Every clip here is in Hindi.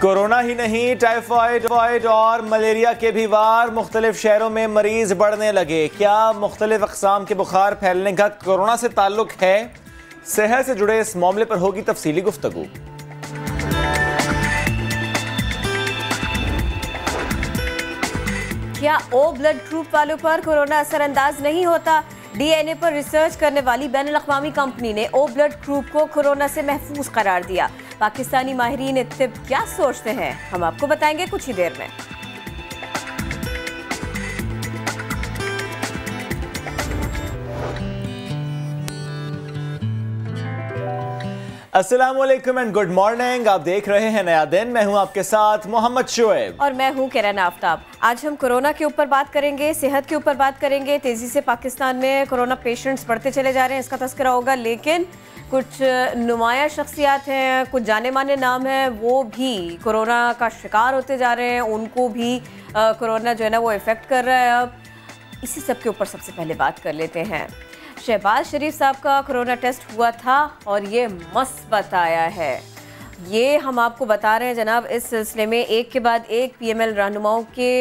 कोरोना ही नहीं, टाइफाइड और मलेरिया के भी वार मुख्तलिफ शहरों में मरीज बढ़ने लगे। क्या मुख्तलिफ अक़साम के बुखार फैलने का कोरोना से ताल्लुक है? सेहत से जुड़े इस मामले पर होगी तफसीली गुफ्तगू। क्या ओ ब्लड ग्रुप वालों पर कोरोना असरअंदाज नहीं होता? डीएनए पर रिसर्च करने वाली बैनुल-अक़वामी कंपनी ने ओ ब्लड ग्रुप को कोरोना से महफूज करार दिया। पाकिस्तानी माहिरीन तिब क्या सोचते हैं, हम आपको बताएंगे कुछ ही देर में। अस्सलामुअलैकुम एंड गुड मॉर्निंग। आप देख रहे हैं नया दिन। मैं हूं आपके साथ मोहम्मद शुएब और मैं हूं किरण आफ्ताब। आज हम कोरोना के ऊपर बात करेंगे, सेहत के ऊपर बात करेंगे। तेजी से पाकिस्तान में कोरोना पेशेंट्स बढ़ते चले जा रहे हैं, इसका तस्करा होगा। लेकिन कुछ नुमाया शख्सियात हैं, कुछ जाने माने नाम हैं, वो भी कोरोना का शिकार होते जा रहे हैं। उनको भी कोरोना जो है ना वो इफ़ेक्ट कर रहा है। अब इसी सब के ऊपर सबसे पहले बात कर लेते हैं। शहबाज शरीफ साहब का कोरोना टेस्ट हुआ था और ये मस्बत आया है। ये हम आपको बता रहे हैं जनाब। इस सिलसिले में एक के बाद एक पीएमएल रहनुमाओं के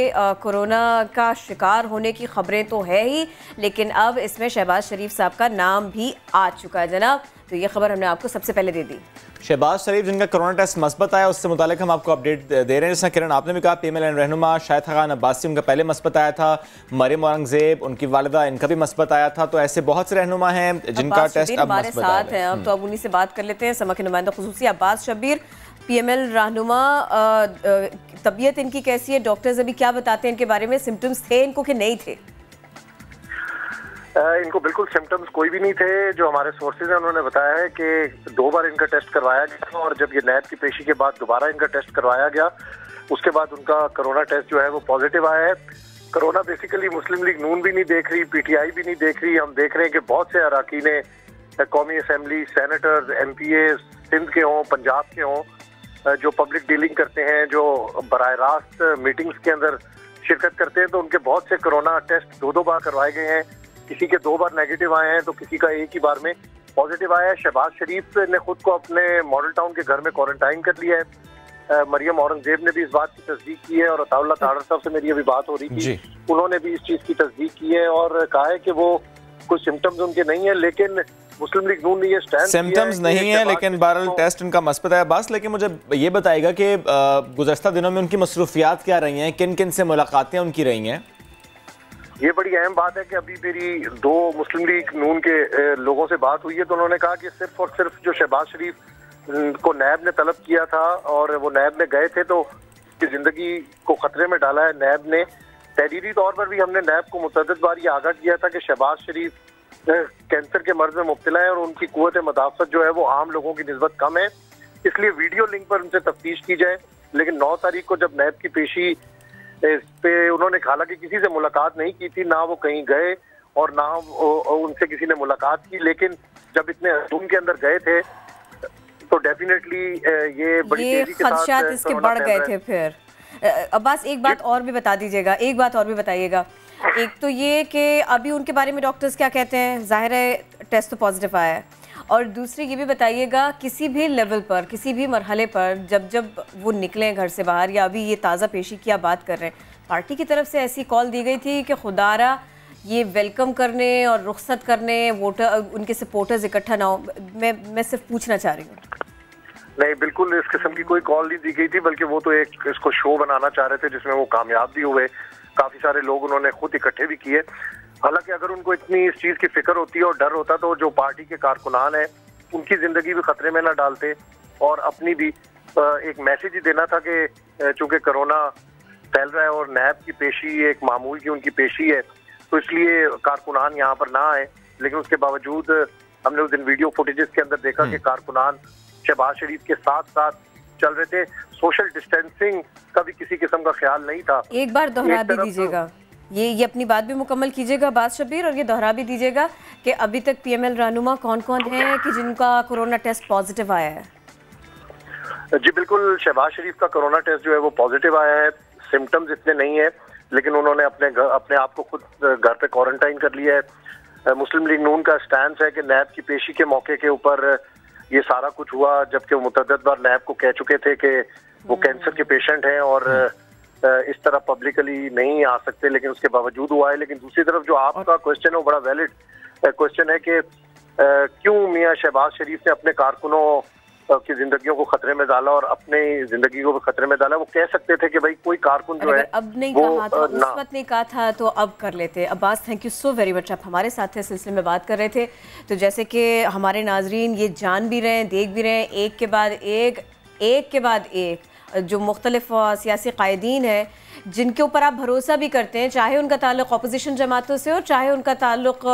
कोरोना का शिकार होने की खबरें तो है ही, लेकिन अब इसमें शहबाज शरीफ साहब का नाम भी आ चुका है जनाब। तो ये खबर हमने आपको सबसे पहले दे दी। शहबाज शरीफ जिनका कोरोना टेस्ट मस्बत आया, उससे मुतालिक हम आपको अपडेट दे रहे हैं। जैसा किरण आपने भी कहा, पीएमएल रहनुमा शाहिद खान अब्बासी उनका पहले मस्बत आया था। मरियम औरंगजेब उनकी वालिदा, इनका भी मस्बत आया था। तो ऐसे बहुत से रहनुमा हैं जिनका टेस्ट अब हमारे मस्बत साथ है। हैं। अब तो अब उन्हीं से बात कर लेते हैं। समा के नुमाइंदा खुसूसी अब्बास शब्बीर, पीएमएल रहनुमा, तबीयत इनकी कैसी है? डॉक्टर्स अभी क्या बताते हैं इनके बारे में? सिम्टम्स थे इनको कि नहीं थे? इनको बिल्कुल सिम्टम्स कोई भी नहीं थे। जो हमारे सोर्सेज हैं उन्होंने बताया है कि 2 बार इनका टेस्ट करवाया गया और जब ये नैब की पेशी के बाद दोबारा इनका टेस्ट करवाया गया, उसके बाद उनका कोरोना टेस्ट जो है वो पॉजिटिव आया है। कोरोना बेसिकली मुस्लिम लीग नून भी नहीं देख रही, पीटीआई भी नहीं देख रही। हम देख रहे हैं कि बहुत से अराकीन कौमी असम्बली, सेनेटर्स, एमपीए सिंध के हों, पंजाब के हों, जो पब्लिक डीलिंग करते हैं, जो बराह रास्त मीटिंग्स के अंदर शिरकत करते हैं, तो उनके बहुत से कोरोना टेस्ट 2 बार करवाए गए हैं। किसी के 2 बार नेगेटिव आए हैं तो किसी का एक ही बार में पॉजिटिव आया है। शहबाज शरीफ ने खुद को अपने मॉडल टाउन के घर में क्वारंटाइन कर लिया है। मरियम औरंगजेब ने भी इस बात की तस्दीक की है और अताउल्लाह तारड़ साहब से मेरी अभी बात हो रही थी, उन्होंने भी इस चीज की तस्दीक की है और कहा है कि वो कुछ सिम्टम्स उनके नहीं है। लेकिन मुस्लिम लीग नून ने ये स्टैंड सिम्टम्स नहीं है, लेकिन बहरहाल टेस्ट इनका मस्बत है। बस लेकिन मुझे ये बताएगा कि गुज़श्ता दिनों में उनकी मसरूफियात क्या रही हैं, किन किन से मुलाकातें उनकी रही हैं? ये बड़ी अहम बात है कि अभी मेरी 2 मुस्लिम लीग नून के लोगों से बात हुई है, तो उन्होंने कहा कि सिर्फ और सिर्फ जो शहबाज शरीफ को नैब ने तलब किया था और वो नैब में गए थे तो उसकी जिंदगी को खतरे में डाला है नैब ने। तहरीरी तौर पर भी हमने नैब को मुतअद्दिद बार ये आगाह किया था कि शहबाज शरीफ कैंसर के मर्ज में मुब्तला है और उनकी कुव्वत मदाफ़त जो है वो आम लोगों की निस्बत कम है, इसलिए वीडियो लिंक पर उनसे तफ्तीश की जाए। लेकिन 9 तारीख को जब नैब की पेशी इस पे उन्होंने हालांकि किसी से मुलाकात नहीं की थी, ना वो कहीं गए और ना उनसे किसी ने मुलाकात की, लेकिन जब इतने जून के अंदर गए थे तो डेफिनेटली ये बड़ी तेजी के खदशात इसके बढ़ गए थे। फिर अब्बास एक बात और भी बता दीजिएगा, एक बात और भी बताइएगा। एक तो ये कि अभी उनके बारे में डॉक्टर्स क्या कहते हैं? जाहिर है टेस्ट तो पॉजिटिव आया है, और दूसरी ये भी बताइएगा किसी भी लेवल पर, किसी भी मरहले पर जब वो निकलें घर से बाहर या अभी ये ताज़ा पेशी की आप बात कर रहे हैं, पार्टी की तरफ से ऐसी कॉल दी गई थी कि खुदारा ये वेलकम करने और रुखसत करने वोटर उनके सपोर्टर्स इकट्ठा ना हो? मैं सिर्फ पूछना चाह रही हूँ। नहीं, बिल्कुल इस किस्म की कोई कॉल नहीं दी गई थी, बल्कि वो तो एक इसको शो बनाना चाह रहे थे जिसमें वो कामयाब भी हुए। काफ़ी सारे लोग उन्होंने खुद इकट्ठे भी किए। हालांकि अगर उनको इतनी इस चीज़ की फिक्र होती और डर होता तो जो पार्टी के कारकुनान हैं उनकी ज़िंदगी भी खतरे में ना डालते और अपनी भी एक मैसेज ही देना था कि चूँकि कोरोना फैल रहा है और नैब की पेशी एक मामूल की उनकी पेशी है, तो इसलिए कारकुनान यहाँ पर ना आए। लेकिन उसके बावजूद हमने उस दिन वीडियो फुटेजेस के अंदर देखा कि कारकुनान शहबाज शरीफ के साथ साथ चल रहे थे। सोशल डिस्टेंसिंग का भी किसी किस्म का ख्याल नहीं था। एक बार दोहरा भी दीजिएगा, ये अपनी बात भी मुकम्मल कीजिएगा बात शब्बीर, और ये दोहरा भी दीजिएगा कि अभी तक पीएमएल रहनुमा कौन कौन है कि जिनका कोरोना टेस्ट पॉजिटिव आया है? जी बिल्कुल, शहबाज शरीफ का कोरोना टेस्ट जो है वो पॉजिटिव आया है। सिम्टम्स इतने नहीं है, लेकिन उन्होंने अपने आप को खुद घर पे क्वारंटाइन कर लिया है। मुस्लिम लीग नून का स्टैंड है कि नैब की पेशी के मौके के ऊपर ये सारा कुछ हुआ, जबकि वो मुतअद्दिद बार नैब को कह चुके थे कि वो कैंसर के पेशेंट हैं और इस तरह पब्लिकली नहीं आ सकते, लेकिन उसके बावजूद हुआ है। लेकिन दूसरी तरफ जो आपका क्वेश्चन है वो बड़ा वैलिड क्वेश्चन है कि क्यों मियां शहबाज शरीफ ने अपने कारकुनों की जिंदगियों को खतरे में डाला और अपने जिंदगी को भी खतरे में डाला। वो कह सकते थे कि भाई कोई कारकुन जो है अब नहीं कहा था, उस वक्त नहीं कहा था तो अब कर लेते। Abbas, thank you so very much, आप हमारे साथ थे, सिलसिले में बात कर रहे थे। तो जैसे कि हमारे नाजरीन ये जान भी रहे हैं, देख भी रहे हैं, एक के बाद एक जो मुख्तलिफ सियासी कायदीन है जिनके ऊपर आप भरोसा भी करते हैं, चाहे उनका ताल्लुक अपोजिशन जमातों से हो, चाहे उनका ताल्लुक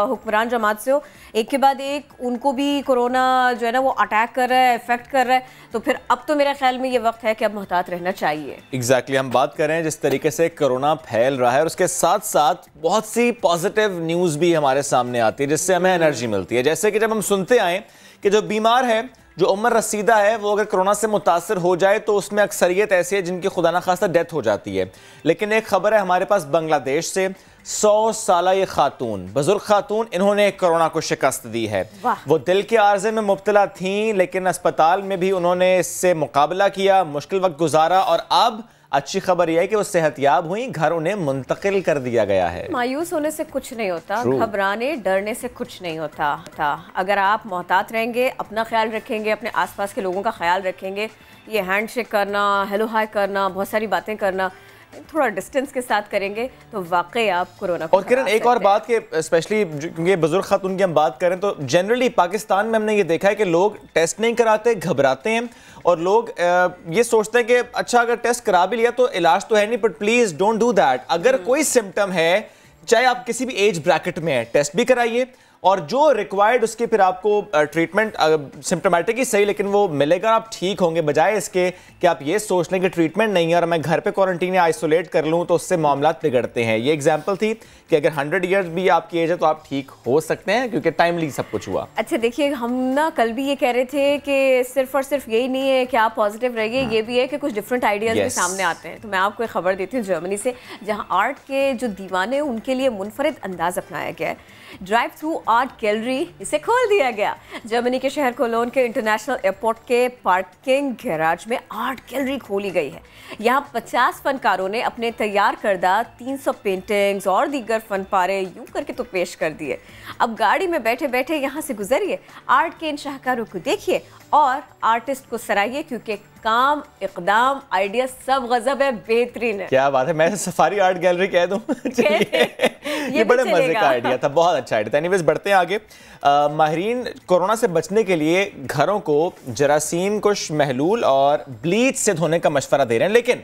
हुक्मरान जमात से हो, एक के बाद एक उनको भी कोरोना जो है ना वो अटैक कर रहा है, इफेक्ट कर रहा है। तो फिर अब तो मेरे ख्याल में ये वक्त है कि अब मुहतात रहना चाहिए। एग्जैक्टली हम बात कर रहे हैं जिस तरीके से कोरोना फैल रहा है और उसके साथ साथ बहुत सी पॉजिटिव न्यूज़ भी हमारे सामने आती है जिससे हमें एनर्जी मिलती है। जैसे कि जब हम सुनते आए कि जो बीमार है, जो उम्र रसीदा है, वो अगर कोरोना से मुतासर हो जाए तो उसमें अक्सरियत ऐसी है जिनकी खुदा न खास्ता डेथ हो जाती है। लेकिन एक खबर है हमारे पास बांग्लादेश से, 100 साल ये खातून, बुजुर्ग खातून, इन्होंने कोरोना को शिकस्त दी है। वो दिल के आर्जे में मुब्तला थीं, लेकिन अस्पताल में भी उन्होंने इससे मुकाबला किया, मुश्किल वक्त गुजारा और अब अच्छी खबर यह है कि वो सेहतयाब हुई, घर उन्हें मुंतकिल कर दिया गया है। मायूस होने से कुछ नहीं होता, घबराने डरने से कुछ नहीं होता। अगर आप मोहतात रहेंगे, अपना ख्याल रखेंगे, अपने आसपास के लोगों का ख्याल रखेंगे, ये हैंडशेक करना, हेलो हाय करना, बहुत सारी बातें करना थोड़ा डिस्टेंस के साथ करेंगे तो वाकई आप कोरोना को। और किरण एक और बात के स्पेशली क्योंकि बुजुर्ग खातून की हम बात करें तो जनरली पाकिस्तान में हमने ये देखा है कि लोग टेस्ट नहीं कराते, घबराते हैं और लोग ये सोचते हैं कि अच्छा अगर टेस्ट करा भी लिया तो इलाज तो है नहीं, but please don't do that. अगर कोई सिम्टम है, चाहे आप किसी भी एज ब्रैकेट में है, टेस्ट भी कराइए और जो रिक्वायर्ड उसके फिर आपको ट्रीटमेंट सिम्टोमेटिक ही सही लेकिन वो मिलेगा, आप ठीक होंगे, बजाय इसके कि आप ये सोच लें कि ट्रीटमेंट नहीं है और मैं घर पे क्वारंटीन या आइसोलेट कर लूँ तो उससे मामलात बिगड़ते हैं। ये एग्जांपल थी कि अगर 100 ईयर्स भी आपकी एज है तो आप ठीक हो सकते हैं क्योंकि टाइमली सब कुछ हुआ। अच्छा देखिए, हम ना कल भी ये कह रहे थे कि सिर्फ और सिर्फ यही नहीं है कि आप पॉजिटिव रहिए, ये भी है कि कुछ डिफरेंट आइडियाज भी सामने आते हैं। तो मैं आपको एक खबर देती हूँ जर्मनी से, जहाँ आर्ट के जो दीवाने उनके लिए मुनफरिद अंदाज अपनाया गया है। ड्राइव थ्रू आर्ट गैलरी इसे खोल दिया गया। जर्मनी के शहर कोलोन के इंटरनेशनल एयरपोर्ट के पार्किंग गैराज में आर्ट गैलरी खोली गई है। यहाँ 50 फनकारों ने अपने तैयार करदा 300 पेंटिंग्स और दीगर फन पारे यूं करके तो पेश कर दिए। अब गाड़ी में बैठे बैठे यहाँ से गुजरिए, आर्ट के इन शाहकारों को देखिए और आर्टिस्ट को सराहिए क्योंकि काम, इकदाम, आइडिया सब गजब है, बेहतरीन है। क्या बात है, मैं सफारी आर्ट गैलरी कह दूं। ये बड़े मजे का आइडिया था, बहुत अच्छा आइडिया था। एनीवेज बढ़ते हैं आगे। माहिरीन कोरोना से बचने के लिए घरों को जरासीम कुश महलूल और ब्लीच से धोने का मशवरा दे रहे हैं, लेकिन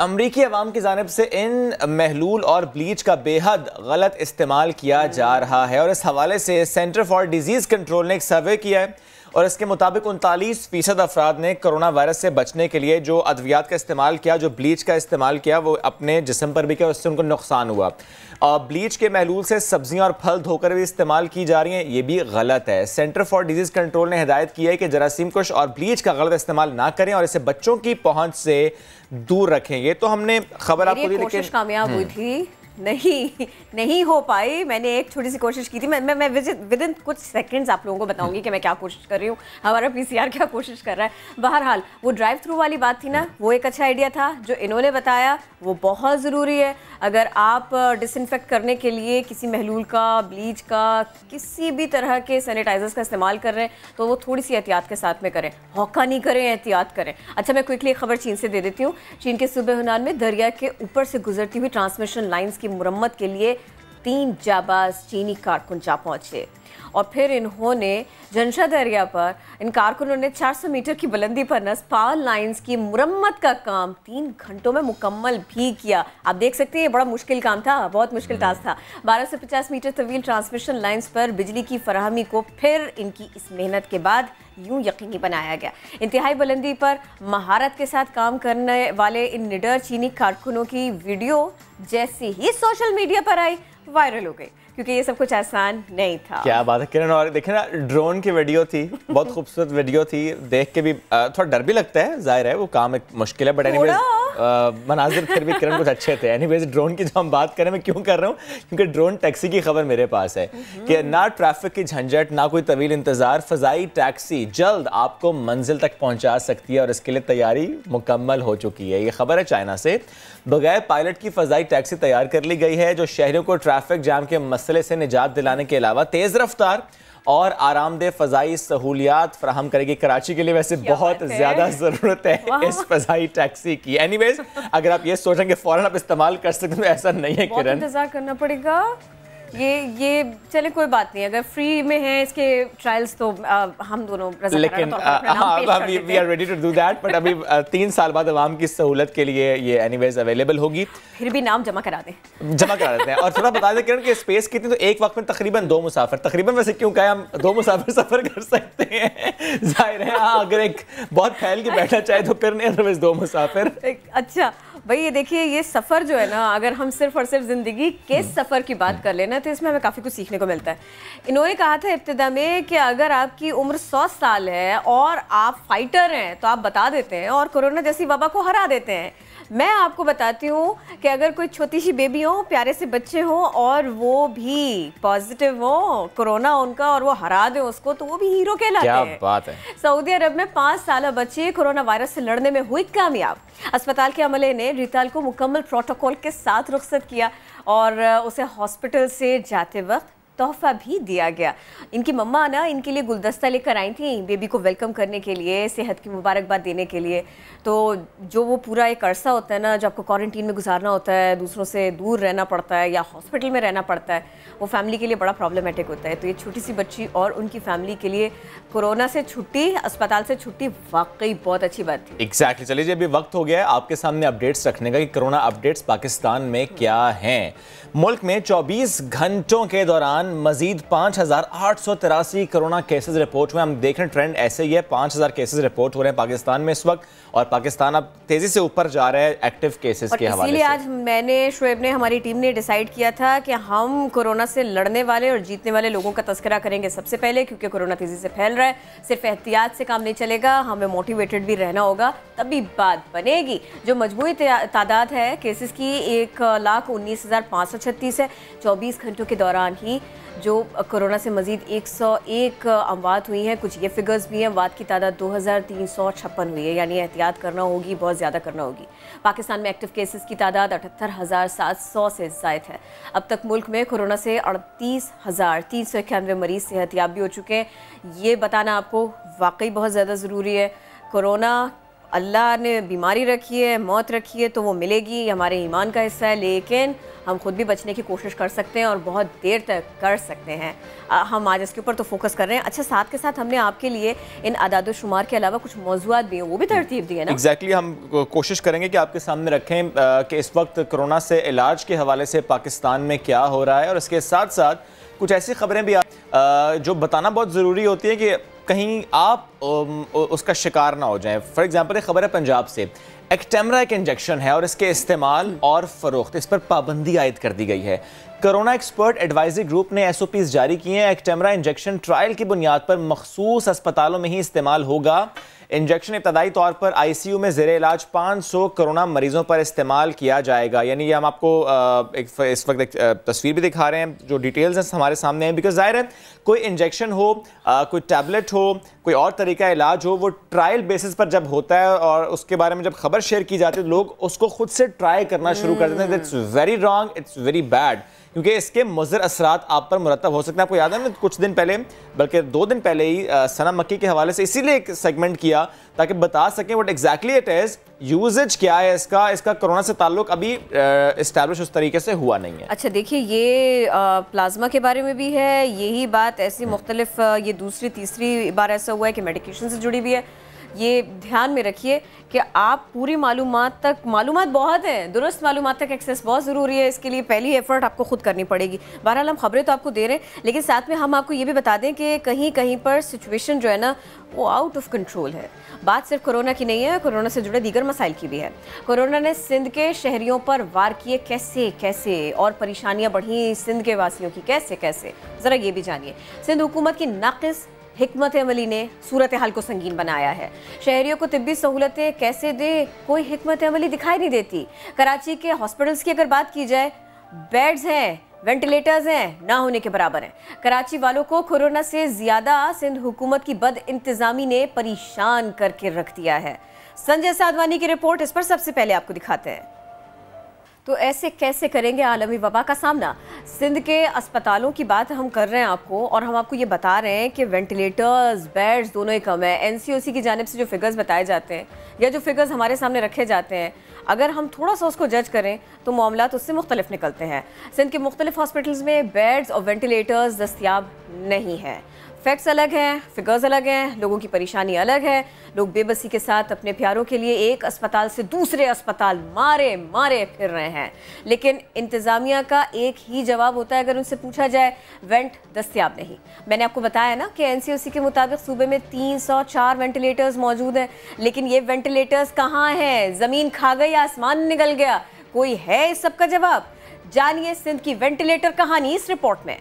अमरीकी अवाम की जानिब से इन महलूल और ब्लीच का बेहद गलत इस्तेमाल किया जा रहा है और इस हवाले से सेंटर फॉर डिजीज़ कंट्रोल ने एक सर्वे किया है और इसके मुताबिक 39% अफराद ने कोरोना वायरस से बचने के लिए जो अद्वियात का इस्तेमाल किया, जो ब्लीच का इस्तेमाल किया, वो अपने जिस्म पर भी किया, उससे उनको नुकसान हुआ। और ब्लीच के महलूल से सब्जियां और फल धोकर भी इस्तेमाल की जा रही हैं, ये भी गलत है। सेंटर फॉर डिजीज़ कंट्रोल ने हिदायत की है कि जरासीम कुश और ब्लीच का गलत इस्तेमाल ना करें और इसे बच्चों की पहुंच से दूर रखें। ये तो हमने खबर आपको दी, लेकिन कामयाब हुई थी नहीं हो पाई। मैंने एक छोटी सी कोशिश की थी, मैं विद इन कुछ सेकंड्स आप लोगों को बताऊंगी कि मैं क्या कोशिश कर रही हूँ, हमारा पीसीआर क्या कोशिश कर रहा है। बहरहाल वो ड्राइव थ्रू वाली बात थी ना, वो एक अच्छा आइडिया था। जो इन्होंने बताया वो बहुत ज़रूरी है। अगर आप डिसइंफेक्ट करने के लिए किसी महलूल का, ब्लीच का, किसी भी तरह के सैनिटाइजर्स का इस्तेमाल कर रहे हैं तो वो थोड़ी सी एहतियात के साथ में करें, हौका नहीं करें, एहतियात करें। अच्छा मैं क्विकली एक खबर चीन से दे देती हूँ। चीन के सूबे हुनान में दरिया के ऊपर से गुजरती हुई ट्रांसमिशन लाइन्स की मुरम्मत के लिए 3 जाबाज चीनी कारकुन जा पहुंचे और फिर इन्होंने जनशा दरिया पर इन कारकुनों ने 400 मीटर की बुलंदी पर नस्ब पावर लाइन्स की मुरम्मत का काम 3 घंटों में मुकम्मल भी किया। आप देख सकते हैं ये बड़ा मुश्किल काम था, बहुत मुश्किल टास्क था। 12 से 50 मीटर तवील ट्रांसमिशन लाइन्स पर बिजली की फराहमी को फिर इनकी इस मेहनत के बाद यूं यकीनी बनाया गया। इंतहाई बुलंदी पर महारत के साथ काम करने वाले इन निडर चीनी कारकुनों की वीडियो जैसे ही सोशल मीडिया पर आई वायरल हो गई क्योंकि ये सब कुछ आसान नहीं था। क्या बात है किरण, और देखे ना ड्रोन की वीडियो थी, बहुत खूबसूरत वीडियो थी, देख के भी थोड़ा डर भी लगता है, जाहिर है वो काम एक मुश्किल है, बट एनीवेज मनाजिर फिर भी किरण कुछ अच्छे थे। एनीवेज ड्रोन की जो हम बात करें, मैं क्यों कर रहा हूँ, क्योंकि ड्रोन टैक्सी की खबर मेरे पास है कि ना ट्रैफिक की झंझट, ना कोई तवील इंतजार, फ़ज़ाई टैक्सी जल्द आपको मंजिल तक पहुँचा सकती है और इसके लिए तैयारी मुकम्मल हो चुकी है। ये खबर है चाइना से। बगैर पायलट की फ़ज़ाई टैक्सी तैयार कर ली गई है जो शहरियों को ट्रैफिक जाम के मसले से निजात दिलाने के अलावा तेज़ रफ्तार और आरामदेह फ़ज़ाई सहूलियात फराहम करेगी। कराची के लिए वैसे बहुत ज़्यादा ज़रूरत है इस फ़ज़ाई टैक्सी की। एनीवेज अगर आप ये सोचेंगे फ़ौरन आप इस्तेमाल कर सकते हैं तो ऐसा नहीं है किरण, इंतजार करना पड़ेगा। ये चले कोई बात नहीं, अगर फ्री में है इसके ट्रायल्स तो हम दोनों, लेकिन we are ready to do that, but अभी 3 साल बाद आवाम की सहूलत के लिए ये एनीवेज अवेलेबल होगी। फिर भी नाम जमा करा देते हैं। और थोड़ा बता दें किरण कि स्पेस कितनी, तो एक वक्त में तकरीबन 2 मुसाफिर, तकरीबन वैसे क्यों कहें, हम 2 मुसाफिर सफर कर सकते हैं, जाहिर है। हाँ, अगर एक बहुत फैल के बैठना चाहे तो फिर नहीं, अदरवाइज 2 मुसाफिर। अच्छा भाई, ये देखिए, ये सफ़र जो है ना, अगर हम सिर्फ और सिर्फ ज़िंदगी के सफ़र की बात कर लेना तो इसमें हमें काफ़ी कुछ सीखने को मिलता है। इन्होंने कहा था इब्तिदा में कि अगर आपकी उम्र 100 साल है और आप फाइटर हैं तो आप बता देते हैं और कोरोना जैसी वबा को हरा देते हैं। मैं आपको बताती हूँ कि अगर कोई छोटी सी बेबी हो, प्यारे से बच्चे हों और वो भी पॉजिटिव हो कोरोना उनका और वो हरा दे उसको, तो वो भी हीरो कहलाते हैं। क्या बात है। सऊदी अरब में 5 साल बच्ची कोरोना वायरस से लड़ने में हुई कामयाब। अस्पताल के अमले ने रिताल को मुकम्मल प्रोटोकॉल के साथ रुखसत किया और उसे हॉस्पिटल से जाते वक्त तोहफा भी दिया गया। इनकी मम्मा ना इनके लिए गुलदस्ता लेकर आई थी बेबी को वेलकम करने के लिए, सेहत की मुबारकबाद देने के लिए। तो जो वो पूरा एक अरसा होता है ना, जब आपको क्वारंटीन में गुजारना होता है, दूसरों से दूर रहना पड़ता है या हॉस्पिटल में रहना पड़ता है, वो फैमिली के लिए बड़ा प्रॉब्लमेटिक होता है। तो ये छोटी सी बच्ची और उनकी फैमिली के लिए कोरोना से छुट्टी, अस्पताल से छुट्टी वाकई बहुत अच्छी बात थी। एग्जैक्टली। चलिए जी, अभी वक्त हो गया है आपके सामने अपडेट्स रखने का कि कोरोना अपडेट्स पाकिस्तान में क्या हैं। मुल्क में 24 घंटों के दौरान मजीद 5,883 कोरोना केसेस रिपोर्ट हुए। हम देख रहे हैं ट्रेंड ऐसे ही है, 5,000 केसेस रिपोर्ट हो रहे हैं पाकिस्तान में इस वक्त, और पाकिस्तान अब तेजी से ऊपर जा रहा है एक्टिव केसेस के हवाले से। इसीलिए आज मैंने, शुएब ने, हमारी टीम ने डिसाइड किया था कि हम कोरोना से लड़ने वाले और जीतने वाले लोगों का तस्करा करेंगे सबसे पहले, क्योंकि कोरोना तेजी से फैल रहा है। सिर्फ एहतियात से काम नहीं चलेगा, हमें मोटिवेटेड भी रहना होगा, तभी बात बनेगी। जो मजमूई तादाद है केसेस की 1,19,536 है। 24 घंटों के दौरान ही जो कोरोना से मजीद 101 अमवात हुई हैं। कुछ ये फिगर्स भी हैं, अमवात की तादाद 2,356 हुई है, यानी एहतियात करना होगी, बहुत ज़्यादा करना होगी। पाकिस्तान में एक्टिव केसेस की तादाद 78,700 से ज़ायद है। अब तक मुल्क में कोरोना से 38,391 मरीज़ सेहतियाब भी हो चुके हैं। ये बताना आपको वाकई बहुत ज़्यादा ज़रूरी है। कोरोना अल्लाह ने बीमारी रखी है, मौत रखी है, तो वो मिलेगी, हमारे ईमान का हिस्सा है, लेकिन हम खुद भी बचने की कोशिश कर सकते हैं और बहुत देर तक कर सकते हैं। हम आज इसके ऊपर तो फोकस कर रहे हैं। अच्छा, साथ के साथ हमने आपके लिए इन आदाद शुमार के अलावा कुछ मौज़ूआत भी हैं, वो भी तरतीब दी है ना। एग्जैक्टली, हम कोशिश करेंगे कि आपके सामने रखें कि इस वक्त कोरोना से इलाज के हवाले से पाकिस्तान में क्या हो रहा है, और इसके साथ साथ कुछ ऐसी खबरें भी जो बताना बहुत ज़रूरी होती है कि कहीं आप उसका शिकार ना हो जाएं। फॉर एग्जांपल, एक खबर है पंजाब से, एक्टेमरा एक इंजेक्शन है और इसके इस्तेमाल और फ़रोख्त, इस पर पाबंदी आयद कर दी गई है। कोरोना एक्सपर्ट एडवाइजरी ग्रुप ने SOPs जारी किए हैं। एक्टेमरा इंजेक्शन ट्रायल की बुनियाद पर मखसूस अस्पतालों में ही इस्तेमाल होगा। इंजेक्शन इब्तदाई तौर पर ICU में ज़ेरे इलाज 500 कोरोना मरीजों पर इस्तेमाल किया जाएगा। यानी ये हम आपको इस वक्त एक तस्वीर भी दिखा रहे हैं, जो डिटेल्स हैं हमारे सामने हैं। बिकॉज ज़ाहिर है, कोई इंजेक्शन हो, कोई टैबलेट हो, कोई और तरीका इलाज हो, वो ट्रायल बेसिस पर जब होता है और उसके बारे में जब खबर शेयर की जाती है, लोग उसको खुद से ट्राई करना शुरू कर देते हैं। It's very wrong, it's very bad, क्योंकि इसके मुज़र असरात आप पर मुरतब हो सकते हैं। आपको याद है, मैं कुछ दिन पहले, बल्कि 2 दिन पहले ही सना मक्की के हवाले से इसीलिए एक सेगमेंट किया ताकि बता सकें what exactly it is, uses क्या है इसका कोरोना से ताल्लुक अभी इस्टेब्लिश उस तरीके से हुआ नहीं है। अच्छा देखिए, ये प्लाज्मा के बारे में भी है, यही बात ऐसी मुख्तलिफ, ये दूसरी तीसरी बार ऐसा हुआ है कि मेडिकेशन से जुड़ी भी है। ये ध्यान में रखिए कि आप पूरी मालूमात बहुत हैं, दुरुस्त मालूमात तक एक्सेस बहुत ज़रूरी है। इसके लिए पहली एफर्ट आपको खुद करनी पड़ेगी। बहरहाल हम खबरें तो आपको दे रहे हैं, लेकिन साथ में हम आपको ये भी बता दें कि कहीं कहीं पर सिचुएशन जो है ना, वो आउट ऑफ कंट्रोल है। बात सिर्फ कोरोना की नहीं है, कोरोना से जुड़े दीगर मसाइल की भी है। कोरोना ने सिंध के शहरियों पर वार किए कैसे और परेशानियाँ बढ़ी सिंध के वासियों की कैसे, ज़रा ये भी जानिए। सिंध हुकूमत की नाक़िस हिकमत अमली ने सूरत हाल को संगीन बनाया है। शहरियों को तिब्बी सहूलतें कैसे दे, कोई हिकमत अमली दिखाई नहीं देती। कराची के हॉस्पिटल्स की अगर बात की जाए, बेड्स हैं, वेंटिलेटर्स हैं, ना होने के बराबर हैं। कराची वालों को कोरोना से ज्यादा सिंध हुकूमत की बद इंतजामी ने परेशान करके रख दिया है। संजय साधवानी की रिपोर्ट इस पर सबसे पहले आपको दिखाते हैं। तो ऐसे कैसे करेंगे आलमी वबा का सामना? सिंध के अस्पतालों की बात हम कर रहे हैं आपको, और हम आपको ये बता रहे हैं कि वेंटिलेटर्स, बेड्स दोनों ही कम है। एनसीओसी की जानिब से जो फिगर्स बताए जाते हैं या जो फिगर्स हमारे सामने रखे जाते हैं, अगर हम थोड़ा सा उसको जज करें तो मामलात उससे मुख्तलिफ निकलते हैं। सिंध के मुख्तलिफ हॉस्पिटल्स में बेड्स और वेंटिलेटर्स दस्तियाब नहीं है। फैक्ट्स अलग हैं, फिगर्स अलग हैं, लोगों की परेशानी अलग है। लोग बेबसी के साथ अपने प्यारों के लिए एक अस्पताल से दूसरे अस्पताल मारे मारे फिर रहे हैं। लेकिन इंतज़ामिया का एक ही जवाब होता है अगर उनसे पूछा जाए, वेंट दस्तियाब नहीं। मैंने आपको बताया ना कि एनसीओसी के मुताबिक सूबे में 304 वेंटिलेटर्स मौजूद हैं, लेकिन ये वेंटिलेटर्स कहाँ हैं? ज़मीन खा गई, आसमान निकल गया? कोई है इस सब का जवाब? जानिए सिंध की वेंटिलेटर कहानी इस रिपोर्ट में।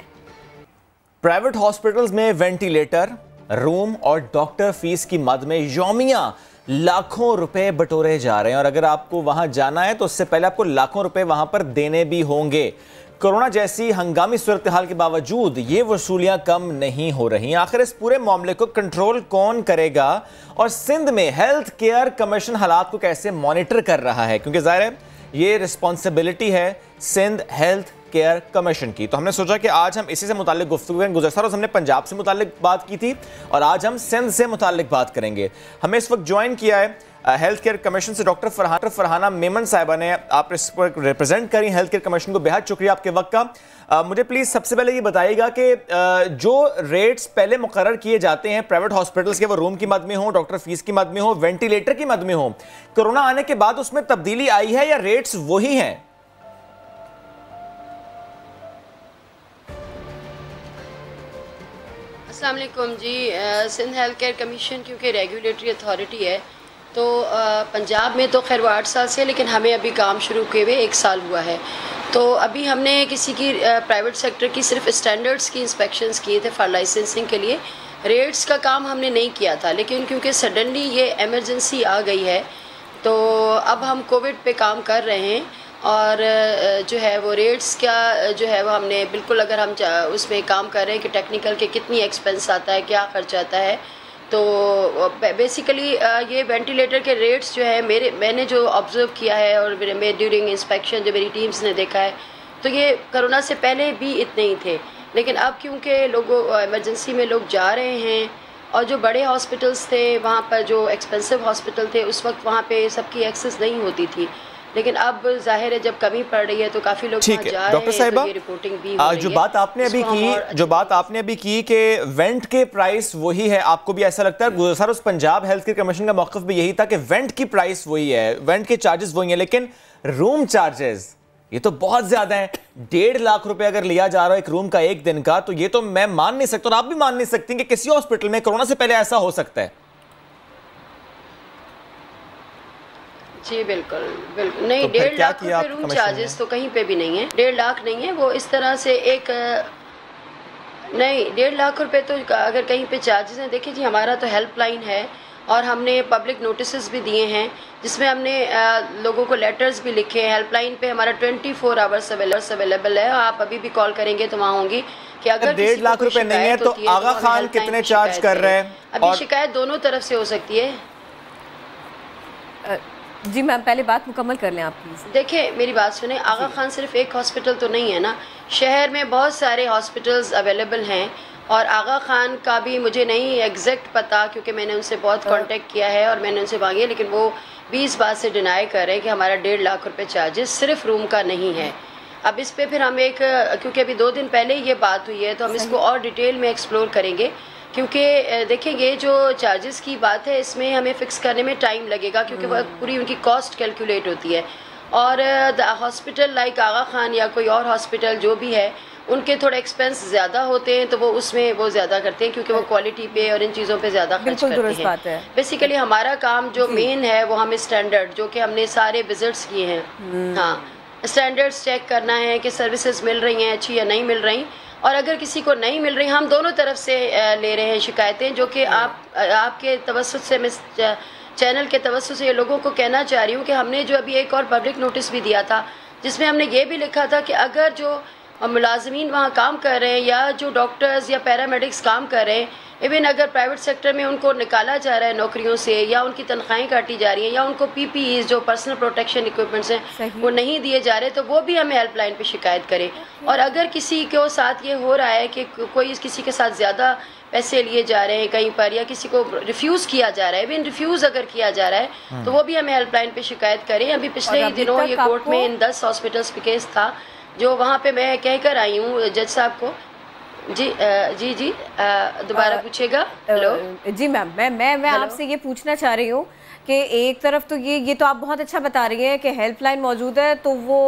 प्राइवेट हॉस्पिटल्स में वेंटिलेटर, रूम और डॉक्टर फीस की मद में यौमिया लाखों रुपए बटोरे जा रहे हैं, और अगर आपको वहां जाना है तो उससे पहले आपको लाखों रुपए वहां पर देने भी होंगे। कोरोना जैसी हंगामी सूरत हाल के बावजूद ये वसूलियां कम नहीं हो रही। आखिर इस पूरे मामले को कंट्रोल कौन करेगा, और सिंध में हेल्थ केयर कमीशन हालात को कैसे मॉनिटर कर रहा है? क्योंकि जाहिर है ये रिस्पॉन्सिबिलिटी है सिंध हेल्थ केयर कमीशन की। तो हमने सोचा कि आज हम इसी से मुताल्लिक गुफ्तगू करें। गुज़श्ता रोज़ हमने पंजाब से मुताल्लिक बात की थी और आज हम सिंध से मुताल्लिक बात करेंगे। हमें इस वक्त ज्वाइन किया है हेल्थ केयर कमीशन से डॉक्टर फरहाना मेमन साहिबा ने। आप इस पर रिप्रेजेंट करें हेल्थ केयर कमीशन को, बेहद शुक्रिया आपके वक्त का। मुझे प्लीज़ सबसे पहले ये बताइएगा कि जो रेट्स पहले मुकर्रर किए जाते हैं प्राइवेट हॉस्पिटल्स के, वो रूम की मद में हो, डॉक्टर फीस की मद में हो, वेंटिलेटर की मद में हो, कोरोना आने के बाद उसमें तब्दीली आई है या रेट्स वही हैं? अस्सलाम वालेकुम जी। सिंध हेल्थ केयर कमीशन क्योंकि रेगुलेटरी अथॉरिटी है तो पंजाब में तो खैर वो 8 साल से, लेकिन हमें अभी काम शुरू किए हुए 1 साल हुआ है। तो अभी हमने किसी की प्राइवेट सेक्टर की सिर्फ स्टैंडर्ड्स की इंस्पेक्शंस किए थे फॉर लाइसेंसिंग के लिए। रेट्स का काम हमने नहीं किया था, लेकिन क्योंकि सडनली ये एमरजेंसी आ गई है तो अब हम कोविड पे काम कर रहे हैं, और जो है वो रेट्स का जो है वो हमने बिल्कुल, अगर हम उसमें काम कर रहे हैं कि टेक्निकल के कितनी एक्सपेंस आता है, क्या खर्च आता है, तो बेसिकली ये वेंटिलेटर के रेट्स जो है मैंने जो ऑब्ज़र्व किया है और मेरे ड्यूरिंग इंस्पेक्शन जो मेरी टीम्स ने देखा है, तो ये कोरोना से पहले भी इतने ही थे। लेकिन अब क्योंकि लोगों एमरजेंसी में लोग जा रहे हैं, और जो बड़े हॉस्पिटल्स थे वहाँ पर जो एक्सपेंसिव हॉस्पिटल थे उस वक्त वहाँ पे सबकी एक्सेस नहीं होती थी, लेकिन अब जाहिर है जब कमी पड़ रही है तो काफी लोग ठीक है। डॉक्टर साहिबा, जो बात आपने अभी की कि वेंट के प्राइस वही है, आपको भी ऐसा लगता है? गुज़श्ता रोज़ पंजाब हेल्थ केयर कमीशन का मौक़िफ़ भी यही था कि वेंट की प्राइस वही है, वेंट के चार्जेस वही हैं, लेकिन रूम चार्जेस ये तो बहुत ज्यादा है। 1.5 लाख रुपए अगर लिया जा रहा है एक रूम का एक दिन का, तो ये तो मैं मान नहीं सकता और आप भी मान नहीं सकती कि किसी हॉस्पिटल में कोरोना से पहले ऐसा हो सकता है। जी बिल्कुल बिल्कुल नहीं। तो 1.5 लाख रुपए रूम चार्जेस तो कहीं पे भी नहीं है। 1.5 लाख नहीं है वो, इस तरह से एक नहीं 1.5 लाख रुपए तो अगर कहीं पे चार्जेस हैं। देखिए जी, हमारा तो हेल्पलाइन है और हमने पब्लिक नोटिस भी दिए हैं जिसमें हमने लोगों को लेटर्स भी लिखे हैं। हेल्पलाइन पे हमारा 24 आवर्स अवेलेबल है। आप अभी भी कॉल करेंगे तो वहाँ होंगी कि अगर 1.5 लाख रुपए नहीं है तो आगा खान कितने चार्ज कर रहे हैं? अभी शिकायत दोनों तरफ से हो सकती है। जी मैम, पहले बात मुकम्मल कर लें आप प्लीज़। देखिए मेरी बात सुने, आगा खान सिर्फ एक हॉस्पिटल तो नहीं है ना, शहर में बहुत सारे हॉस्पिटल्स अवेलेबल हैं और आगा खान का भी मुझे नहीं एग्जैक्ट पता क्योंकि मैंने उनसे बहुत कांटेक्ट किया है और मैंने उनसे मांगी है, लेकिन वो 20 बात से डिनाई कर रहे हैं कि हमारा 1.5 लाख रुपए चार्जेस सिर्फ रूम का नहीं है। अब इस पे फिर हम एक, क्योंकि अभी 2 दिन पहले ये बात हुई है तो हम इसको और डिटेल में एक्सप्लोर करेंगे, क्योंकि देखिए ये जो चार्जेस की बात है इसमें हमें फ़िक्स करने में टाइम लगेगा क्योंकि पूरी उनकी कॉस्ट कैलकुलेट होती है। और हॉस्पिटल लाइक आगा खान या कोई और हॉस्पिटल जो भी है उनके थोड़े एक्सपेंस ज़्यादा होते हैं तो वो उसमें वो ज़्यादा करते हैं क्योंकि वो क्वालिटी पे और इन चीज़ों पे ज़्यादा खर्च करते हैं। बेसिकली हमारा काम जो मेन है वो हमें स्टैंडर्ड, जो कि हमने सारे विजिट्स किए हैं, हाँ, स्टैंडर्ड्स चेक करना है कि सर्विसेज मिल रही हैं अच्छी या नहीं मिल रही। और अगर किसी को नहीं मिल रही, हम दोनों तरफ से ले रहे हैं शिकायतें, जो कि आपके तवज्जुह से मैं चैनल के तवज्जुह से ये लोगों को कहना चाह रही हूँ कि हमने जो अभी एक और पब्लिक नोटिस भी दिया था, जिसमें हमने ये भी लिखा था कि अगर जो मुलाजमीन वहाँ काम कर रहे हैं या जो डॉक्टर्स या पैरामेडिक्स काम कर रहे हैं, इवन अगर प्राइवेट सेक्टर में उनको निकाला जा रहा है नौकरियों से या उनकी तनख्वाहें काटी जा रही हैं या उनको PPE जो पर्सनल प्रोटेक्शन इक्विपमेंट्स हैं वो नहीं दिए जा रहे, तो वो भी हमें हेल्पलाइन पे शिकायत करें। और अगर किसी के साथ ये हो रहा है कि कोई किसी के साथ ज़्यादा पैसे लिए जा रहे हैं कहीं पर, या किसी को रिफ्यूज़ किया जा रहा है, इवन रिफ्यूज़ अगर किया जा रहा है तो वो भी हमें हेल्पलाइन पे शिकायत करें। अभी पिछले ही दिनों ये कोर्ट में इन 10 हॉस्पिटल्स पे केस था, जो वहाँ पे मैं कह कर आई हूँ जज साहब को। जी जी दोबारा पूछेगा। हेलो जी मैम, मैं आपसे ये पूछना चाह रही हूँ कि एक तरफ तो ये तो आप बहुत अच्छा बता रही हैं कि हेल्पलाइन मौजूद है, तो वो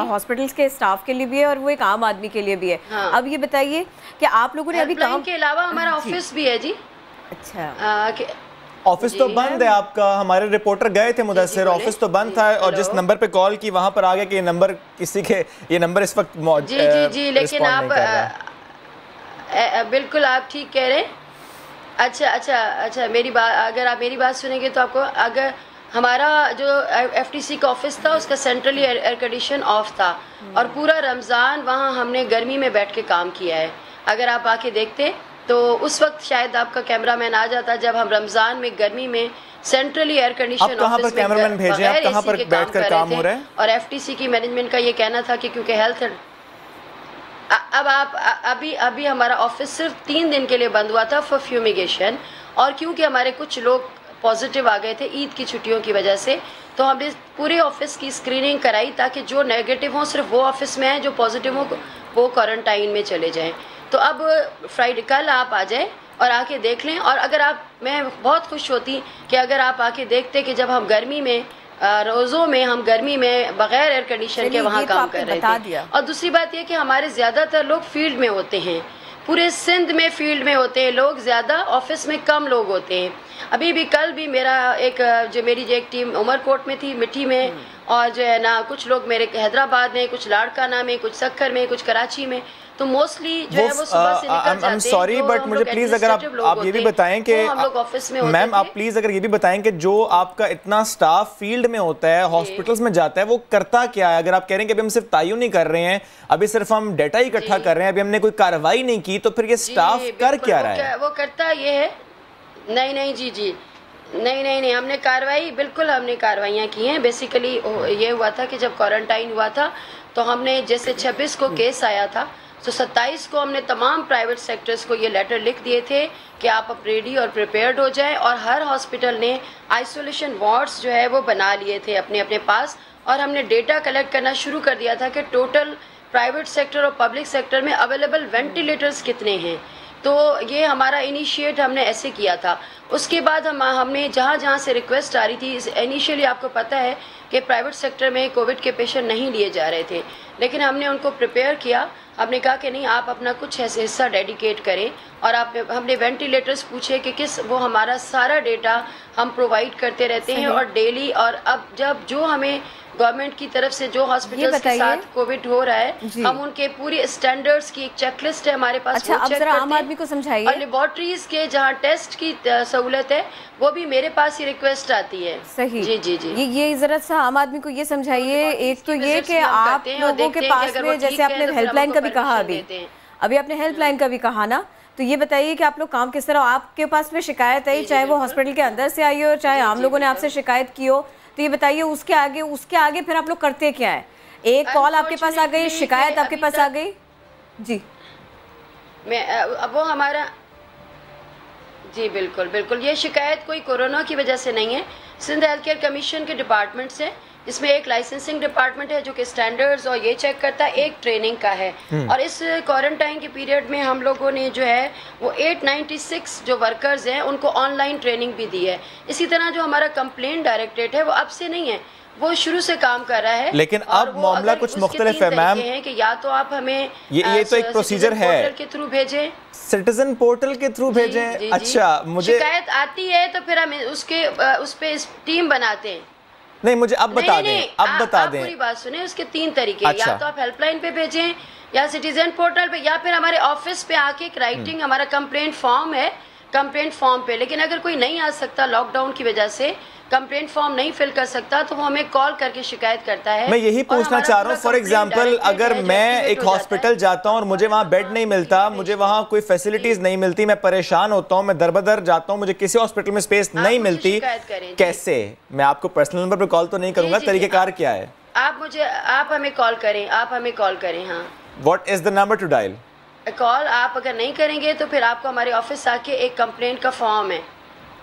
हॉस्पिटल्स के स्टाफ के लिए भी है और वो एक आम आदमी के लिए भी है। हाँ। अब ये बताइए कि आप लोगों ने अभी काम के अलावा हमारा ऑफिस भी है जी। अच्छा, ऑफिस तो बंद है आपका? हमारे रिपोर्टर गए थे मुदस्सिर, ऑफिस तो बंद था और जिस नंबर पे कॉल की वहां पर आ गया कि ये नंबर किसी के, ये नंबर इस वक्त जी लेकिन आप बिल्कुल आप ठीक कह रहे हैं। अच्छा मेरी बात, अगर आप मेरी बात सुनेंगे तो आपको, अगर हमारा जो FTC का ऑफिस था उसका सेंट्रली एयर कंडीशन ऑफ था और पूरा रमज़ान वहाँ हमने गर्मी में बैठ के काम किया है। अगर आप आके देखते तो उस वक्त शायद आपका कैमरामैन आ जाता, जब हम रमज़ान में गर्मी में सेंट्रली एयर कंडीशन ऑफिस में कैमरामैन भेजे, आप कहाँ पर बैठकर काम हो रहा है? और FTC की मैनेजमेंट का ये कहना था कि क्योंकि हेल्थ, अब आप अभी हमारा ऑफिस सिर्फ 3 दिन के लिए बंद हुआ था फॉर फ्यूमिगेशन, और क्योंकि हमारे कुछ लोग पॉजिटिव आ गए थे ईद की छुट्टियों की वजह से, तो हमने पूरे ऑफिस की स्क्रीनिंग कराई ताकि जो नेगेटिव हों सिर्फ वो ऑफिस में हैं, जो पॉजिटिव हों वो क्वारंटाइन में चले जाएं। तो अब फ्राइडे कल आप आ जाएं और आके देख लें। और अगर आप, मैं बहुत खुश होती कि अगर आप आके देखते कि जब हम गर्मी में रोज़ों में हम गर्मी में बगैर एयर कंडीशन के वहाँ काम कर रहे थे। और दूसरी बात यह कि हमारे ज़्यादातर लोग फील्ड में होते हैं, पूरे सिंध में फील्ड में होते हैं लोग ज़्यादा, ऑफिस में कम लोग होते हैं। अभी भी कल भी मेरा मेरी एक टीम उमरकोट में थी, मिठी में, और जो है ना कुछ लोग मेरे हैदराबाद में, कुछ लाड़काना में, कुछ सक्खर में, कुछ कराची में। तो मोस्टली जो है वो सुबह से निकल जाते हैं। सॉरी बट मुझे प्लीज अगर आप ये भी बताएं कि हम लोग ऑफिस में, मैम आप प्लीज अगर ये भी बताएं कि जो आपका इतना स्टाफ फील्ड में होता है, हॉस्पिटल्स में जाता है, वो करता क्या है? अगर आप कह रहे हैं कि अभी हम सिर्फ तायुन नहीं कर रहे हैं, अभी सिर्फ हम डेटा ही इकट्ठा कर रहे हैं, अभी हमने कोई कार्रवाई नहीं की, तो फिर ये स्टाफ कर क्या रहा है? वो करता ये है, नहीं जी नहीं, हमने कार्रवाई, बिल्कुल हमने कार्रवाइयाँ की हैं। बेसिकली ये हुआ था कि जब क्वारंटाइन हुआ था तो हमने जैसे 26 को केस आया था, तो 27 को हमने तमाम प्राइवेट सेक्टर्स को ये लेटर लिख दिए थे कि आप अब रेडी और प्रिपेयर्ड हो जाएं, और हर हॉस्पिटल ने आइसोलेशन वार्ड्स जो है वो बना लिए थे अपने अपने पास, और हमने डेटा कलेक्ट करना शुरू कर दिया था कि टोटल प्राइवेट सेक्टर और पब्लिक सेक्टर में अवेलेबल वेंटिलेटर्स कितने हैं। तो ये हमारा इनिशिएट हमने ऐसे किया था। उसके बाद हमने जहाँ से रिक्वेस्ट आ रही थी, इनिशियली आपको पता है कि प्राइवेट सेक्टर में कोविड के पेशेंट नहीं लिए जा रहे थे, लेकिन हमने उनको प्रिपेयर किया। हमने कहा कि नहीं, आप अपना कुछ हिस्सा डेडिकेट करें, और हमने वेंटिलेटर्स पूछे कि किस, वो हमारा सारा डेटा हम प्रोवाइड करते रहते हैं और डेली। और अब जब जो हमें गवर्नमेंट की तरफ से जो हॉस्पिटल्स के साथ कोविड हो रहा है, हम उनके पूरी स्टैंडर्ड्स की एक चेकलिस्ट है हमारे पास। अच्छा, अब जरा आम आदमी को समझाइए। और लेबोरेटरीज के जहाँ टेस्ट की सहूलत है वो भी मेरे पास ही रिक्वेस्ट आती है। सही जी ये जरा सा आम आदमी को ये समझाइए। एक तो ये कि आप लोगों के पास में, जैसे आपने हेल्पलाइन का भी कहा, अभी आपने हेल्पलाइन का भी कहा ना, तो ये बताइए कि आप लोग काम किस तरह, आपके पास में शिकायत आई, चाहे वो हॉस्पिटल के अंदर से आई हो, चाहे आम लोगों ने आपसे शिकायत की हो, तो ये बताइए उसके आगे फिर आप लोग करते क्या है? एक कॉल आपके पास आ गई, शिकायत आपके पास आ गई जी, अब वो हमारा, जी बिल्कुल ये शिकायत कोई कोरोना की वजह से नहीं है, सिंध हेल्थ केयर कमीशन के डिपार्टमेंट से, इसमें एक लाइसेंसिंग डिपार्टमेंट है जो कि स्टैंडर्ड्स और ये चेक करता है, एक ट्रेनिंग का है। और इस क्वारंटाइन के पीरियड में हम लोगों ने जो है वो 896 जो वर्कर्स हैं उनको ऑनलाइन ट्रेनिंग भी दी है। इसी तरह जो हमारा कंप्लेंट डायरेक्टरेट है वो अब से नहीं है, वो शुरू से काम कर रहा है। लेकिन अब मामला कुछ मुख्तलिफ है मैम, है कि या तो आप हमें ये तो एक प्रोसीजर है, पोर्टल के थ्रू भेजें, सिटीजन पोर्टल के थ्रू भेजें। अच्छा, मुझे शिकायत आती है तो फिर हम उस पे टीम बनाते हैं, नहीं, मुझे अब बता दें, अब बता दें। पूरी बात सुने, उसके 3 तरीके। अच्छा। या तो आप हेल्पलाइन पे भेजें, या सिटीजन पोर्टल पे, या फिर हमारे ऑफिस पे आके एक राइटिंग, हमारा कंप्लेंट फॉर्म है, कंप्लेंट फॉर्म पे। लेकिन अगर कोई नहीं आ सकता लॉकडाउन की वजह से, कंप्लेंट फॉर्म नहीं फिल कर सकता, तो वो हमें कॉल करके शिकायत करता है। मैं यही पूछना चाह रहा हूँ, फॉर एग्जांपल अगर मैं एक हॉस्पिटल जाता हूँ और मुझे वहाँ बेड नहीं मिलता, मुझे वहाँ कोई फैसिलिटीज नहीं मिलती, मैं परेशान होता हूँ, मैं दरबदर जाता हूँ, मुझे किसी हॉस्पिटल में स्पेस नहीं मिलती, कैसे? मैं आपको पर्सनल नंबर पर कॉल तो नहीं करूंगा, तरीकेकार क्या है? आप हमें कॉल करें, हाँ। What is the number two dial? Call आप अगर नहीं करेंगे तो फिर आपको हमारे ऑफिस आके एक कंप्लेंट का फॉर्म है,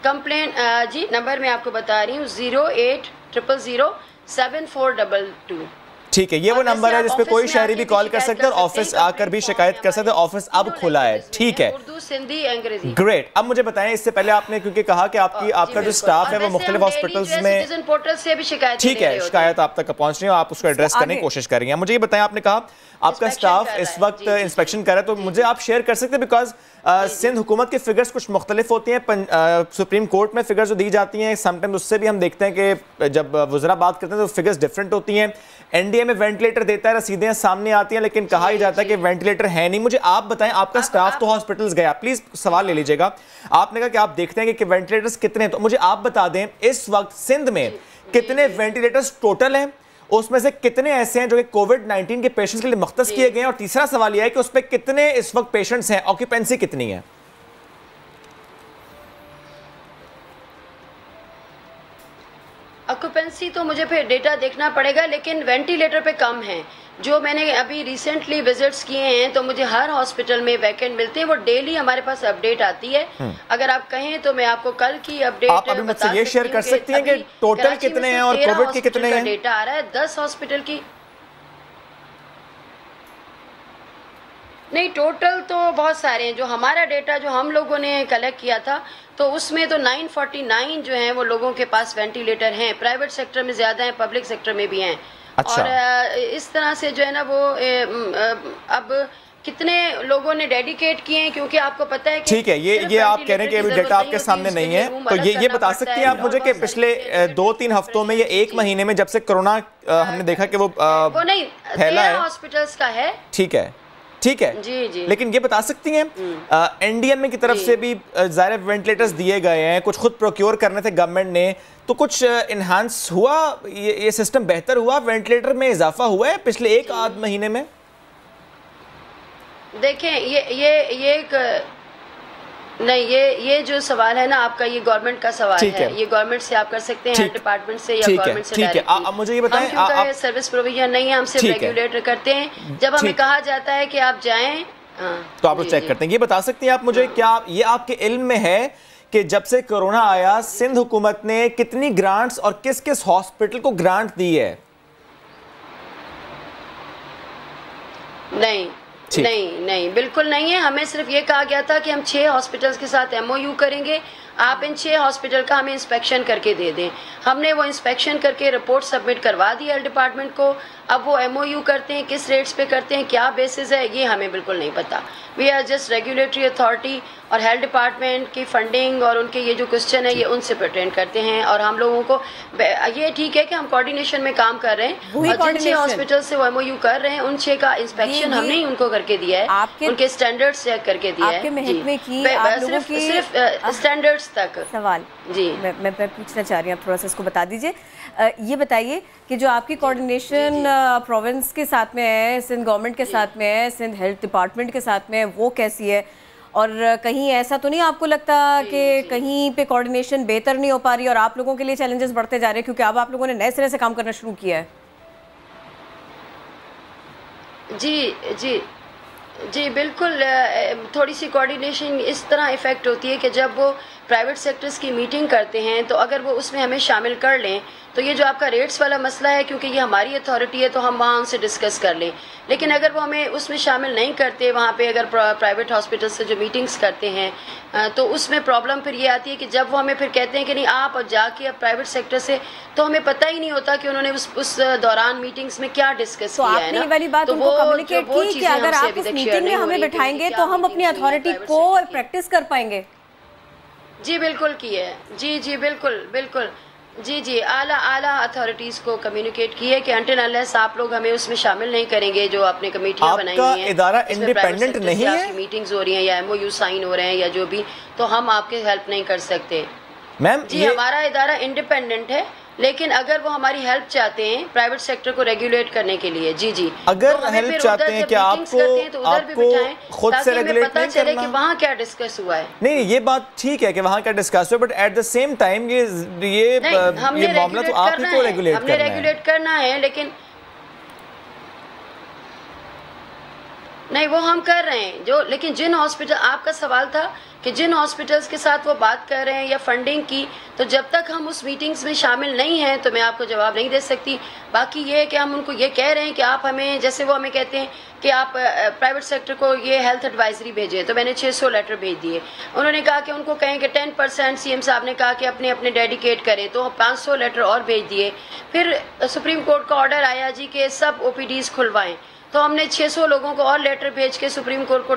कंप्लेंट जी नंबर मैं आपको बता रही हूँ 080007422। ठीक है, ये वो नंबर है जिसपे कोई शहरी भी कॉल कर सकते हैं और ऑफिस आकर भी शिकायत कर सकते हैं। ऑफिस अब खुला है, ठीक है, उर्दू, सिंधी, अंग्रेजी। ग्रेट। अब मुझे बताएं, इससे पहले आपने क्योंकि कहा कि आपका जो स्टाफ है वो मुख्तलिफ हॉस्पिटल्स में, सिटीजन पोर्टल से भी शिकायत, ठीक है, शिकायत आप तक पहुंच रही है, आप उसको एड्रेस करने की कोशिश करेंगे। मुझे ये बताएं, आपने कहा आपका स्टाफ इस वक्त इंस्पेक्शन कर रहा है, तो मुझे आप शेयर कर सकते हैं, बिकॉज सिंध हुकूमत की फिगर्स कुछ मुख्तलिफ होती हैं, सुप्रीम कोर्ट में फिगर्स जो दी जाती हैं समटाइम्स उससे भी हम देखते हैं कि जब वज़रा बात करते हैं तो फिगर्स डिफरेंट होती हैं। एनडीए में वेंटिलेटर देता है, रसीदें सामने आती हैं, लेकिन कहा ही जाता है कि वेंटिलेटर है नहीं। मुझे आप बताएं, आपका स्टाफ तो हॉस्पिटल्स गया, प्लीज सवाल ले लीजिएगा, आपने कहा कि आप देखते हैं कि वेंटिलेटर्स कितने हैं, तो मुझे आप बता दें इस वक्त सिंध में कितने वेंटिलेटर्स टोटल हैं, उसमें से कितने ऐसे हैं जो कि कोविड-19 के पेशेंट्स के लिए मख्तस किए गए हैं, और तीसरा सवाल यह है कि उस पर कितने इस वक्त पेशेंट्स हैं, ऑक्यूपेंसी कितनी है? ऑक्यूपेंसी तो मुझे फिर डेटा देखना पड़ेगा, लेकिन वेंटिलेटर पे कम है। जो मैंने अभी रिसेंटली विजिट्स किए हैं तो मुझे हर हॉस्पिटल में वैकेंट मिलते हैं, वो डेली हमारे पास अपडेट आती है। अगर आप कहें तो मैं आपको कल की अपडेट आप अभी मुझसे ये शेयर कर सकती हैं कि टोटल कितने हैं और कोविड के कितने हैं? डेटा आ रहा है 10 हॉस्पिटल की, नहीं टोटल तो बहुत सारे हैं। जो हमारा डेटा जो हम लोगों ने कलेक्ट किया था तो उसमें तो 949 जो हैं वो लोगों के पास वेंटिलेटर हैं। प्राइवेट सेक्टर में ज्यादा हैं, पब्लिक सेक्टर में भी हैं। अच्छा। और इस तरह से जो है ना वो अब कितने लोगों ने डेडिकेट किए हैं, क्योंकि आपको पता है कि ठीक है, ये आप कह रहे हैं कि अभी डेटा आपके सामने नहीं है, तो ये बता सकती हैं आप मुझे कि पिछले 2-3 हफ्तों में या 1 महीने में जब से कोरोना हमने देखा कि वो नहीं फैला है, हॉस्पिटल्स का है, ठीक है, ठीक है जी। लेकिन ये बता सकती हैं एनडीएम की तरफ से भी ज़ाहिर वेंटिलेटर्स दिए गए हैं, कुछ खुद प्रोक्योर करने थे गवर्नमेंट ने, तो कुछ इन्हांस हुआ, ये सिस्टम बेहतर हुआ, वेंटिलेटर में इजाफा हुआ है पिछले 1-8 महीने में? देखें ये एक नहीं, ये जो सवाल है ना आपका, ये गवर्नमेंट का सवाल है, ये गवर्नमेंट से आप कर सकते हैं, हेल्थ डिपार्टमेंट से या गवर्नमेंट से डायरेक्टली। अब मुझे ये बताएं, आप सर्विस प्रोविजन नहीं है, हम सिर्फ रेगुलेटर करते हैं। जब हमें कहा जाता है कि आप जाएं तो आप लोग चेक करते हैं। ये बता सकती हैं आप मुझे, क्या ये आपके इल्म में है कि जब से कोरोना आया सिंध हुकूमत ने कितनी ग्रांट्स और किस किस हॉस्पिटल को ग्रांट दी है? नहीं, बिल्कुल नहीं है। हमें सिर्फ ये कहा गया था कि हम 6 हॉस्पिटल्स के साथ MOU करेंगे, आप इन 6 हॉस्पिटल का हमें इंस्पेक्शन करके दे दें। हमने वो इंस्पेक्शन करके रिपोर्ट सबमिट करवा दी हेल्थ डिपार्टमेंट को। अब वो MOU करते हैं, किस रेट्स पे करते हैं, क्या बेसिस है, ये हमें बिल्कुल नहीं पता। We are just regulatory authority, और हेल्थ डिपार्टमेंट की फंडिंग और उनके ये जो क्वेश्चन है ये उनसे प्रटेंड करते हैं। और हम लोगों को ये ठीक है कि हम कोऑर्डिनेशन में काम कर रहे हैं, और जिन 6 हॉस्पिटल से वो MOU कर रहे हैं उन 6 का इंस्पेक्शन हमने ही उनको करके दिया है, उनके स्टैंडर्ड्स चेक करके दिया है, सिर्फ स्टैंडर्ड्स तक। सवाल जी मैं पूछना चाह रही हूँ, आप थोड़ा सा इसको बता दीजिए। ये बताइए कि जो आपकी कोऑर्डिनेशन प्रोविंस के साथ में है, सिंध गवर्नमेंट के साथ में है, सिंध हेल्थ डिपार्टमेंट के साथ में है, वो कैसी है? और कहीं ऐसा तो नहीं आपको लगता कि कहीं पे कोऑर्डिनेशन बेहतर नहीं हो पा रही और आप लोगों के लिए चैलेंजेस बढ़ते जा रहे हैं, क्योंकि अब आप लोगों ने नए सिरे से काम करना शुरू किया है? जी बिल्कुल। थोड़ी सी कोऑर्डिनेशन इस तरह इफेक्ट होती है कि जब वो प्राइवेट सेक्टर्स की मीटिंग करते हैं तो अगर वो उसमें हमें शामिल कर लें तो ये जो आपका रेट्स वाला मसला है, क्योंकि ये हमारी अथॉरिटी है तो हम वहाँ उनसे डिस्कस कर लें। लेकिन अगर वो हमें उसमें शामिल नहीं करते, वहाँ पे अगर प्राइवेट हॉस्पिटल से जो मीटिंग्स करते हैं तो उसमें प्रॉब्लम फिर ये आती है कि जब वो हमें फिर कहते हैं कि नहीं आप और जाके अब प्राइवेट सेक्टर से, तो हमें पता ही नहीं होता कि उन्होंने उस दौरान मीटिंग्स में क्या डिस्कस किया है ना। वाली बात उनको कम्युनिकेट की कि अगर आप उस मीटिंग में हमें बिठाएंगे तो हम अपनी अथॉरिटी को प्रैक्टिस कर पाएंगे? जी बिल्कुल की है, जी बिल्कुल। जी आला अथॉरिटीज को कम्युनिकेट की है कि अंटिल अनलेस आप लोग हमें उसमें शामिल नहीं करेंगे, जो आपने कमेटियां बनाई हुई हैं, इदारा इंडिपेंडेंट नहीं है, मीटिंग्स हो रही हैं या एमओयू साइन हो रहे हैं या जो भी, तो हम आपके हेल्प नहीं कर सकते। मैम जी हमारा इदारा इंडिपेंडेंट है, लेकिन अगर वो हमारी हेल्प चाहते हैं प्राइवेट सेक्टर को रेगुलेट करने के लिए, जी अगर तो हेल्प चाहते हैं कि आपको खुद से रेगुलेट पता चले कि वहाँ क्या डिस्कस हुआ है। नहीं, ये बात ठीक है कि वहाँ क्या डिस्कस हुआ, but at the same time ये मामला तो आप ही को रेगुलेट करना है, लेकिन नहीं वो हम कर रहे हैं जो, लेकिन जिन हॉस्पिटल, आपका सवाल था कि जिन हॉस्पिटल्स के साथ वो बात कर रहे हैं या फंडिंग की, तो जब तक हम उस मीटिंग्स में शामिल नहीं हैं तो मैं आपको जवाब नहीं दे सकती। बाकी ये है कि हम उनको ये कह रहे हैं कि आप हमें, जैसे वो हमें कहते हैं कि आप प्राइवेट सेक्टर को ये हेल्थ एडवाइजरी भेजें, तो मैंने 600 लेटर भेज दिए। उन्होंने कहा कि उनको कहें कि 10% सीएम साहब ने कहा कि अपने अपने डेडिकेट करें, तो 500 लेटर और भेज दिए। फिर सुप्रीम कोर्ट का ऑर्डर आया जी कि सब ओपीडीज खुलवाएं, तो हमने 600 लोगों को और लेटर भेज के सुप्रीम कोर्ट को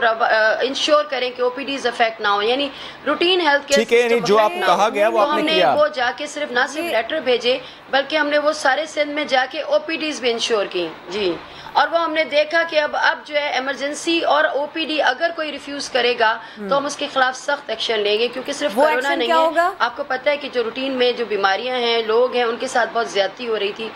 इंश्योर करें कि ओपीडीज अफेक्ट ना हो, यानी रूटीन हेल्थ केयर सिस्टम जो आपको कहा गया वो आपने किया। वो जाके सिर्फ ना सिर्फ लेटर भेजे, बल्कि हमने वो सारे सिंध में जाके ओपीडीज भी इंश्योर की जी। और वो हमने देखा कि अब जो है इमरजेंसी और ओपीडी अगर कोई रिफ्यूज करेगा तो हम उसके खिलाफ सख्त एक्शन लेंगे, क्योंकि सिर्फ कोरोना नहीं है, आपको पता है कि जो रूटीन में जो बीमारियां हैं, लोग हैं, उनके साथ बहुत ज्यादती हो रही थी।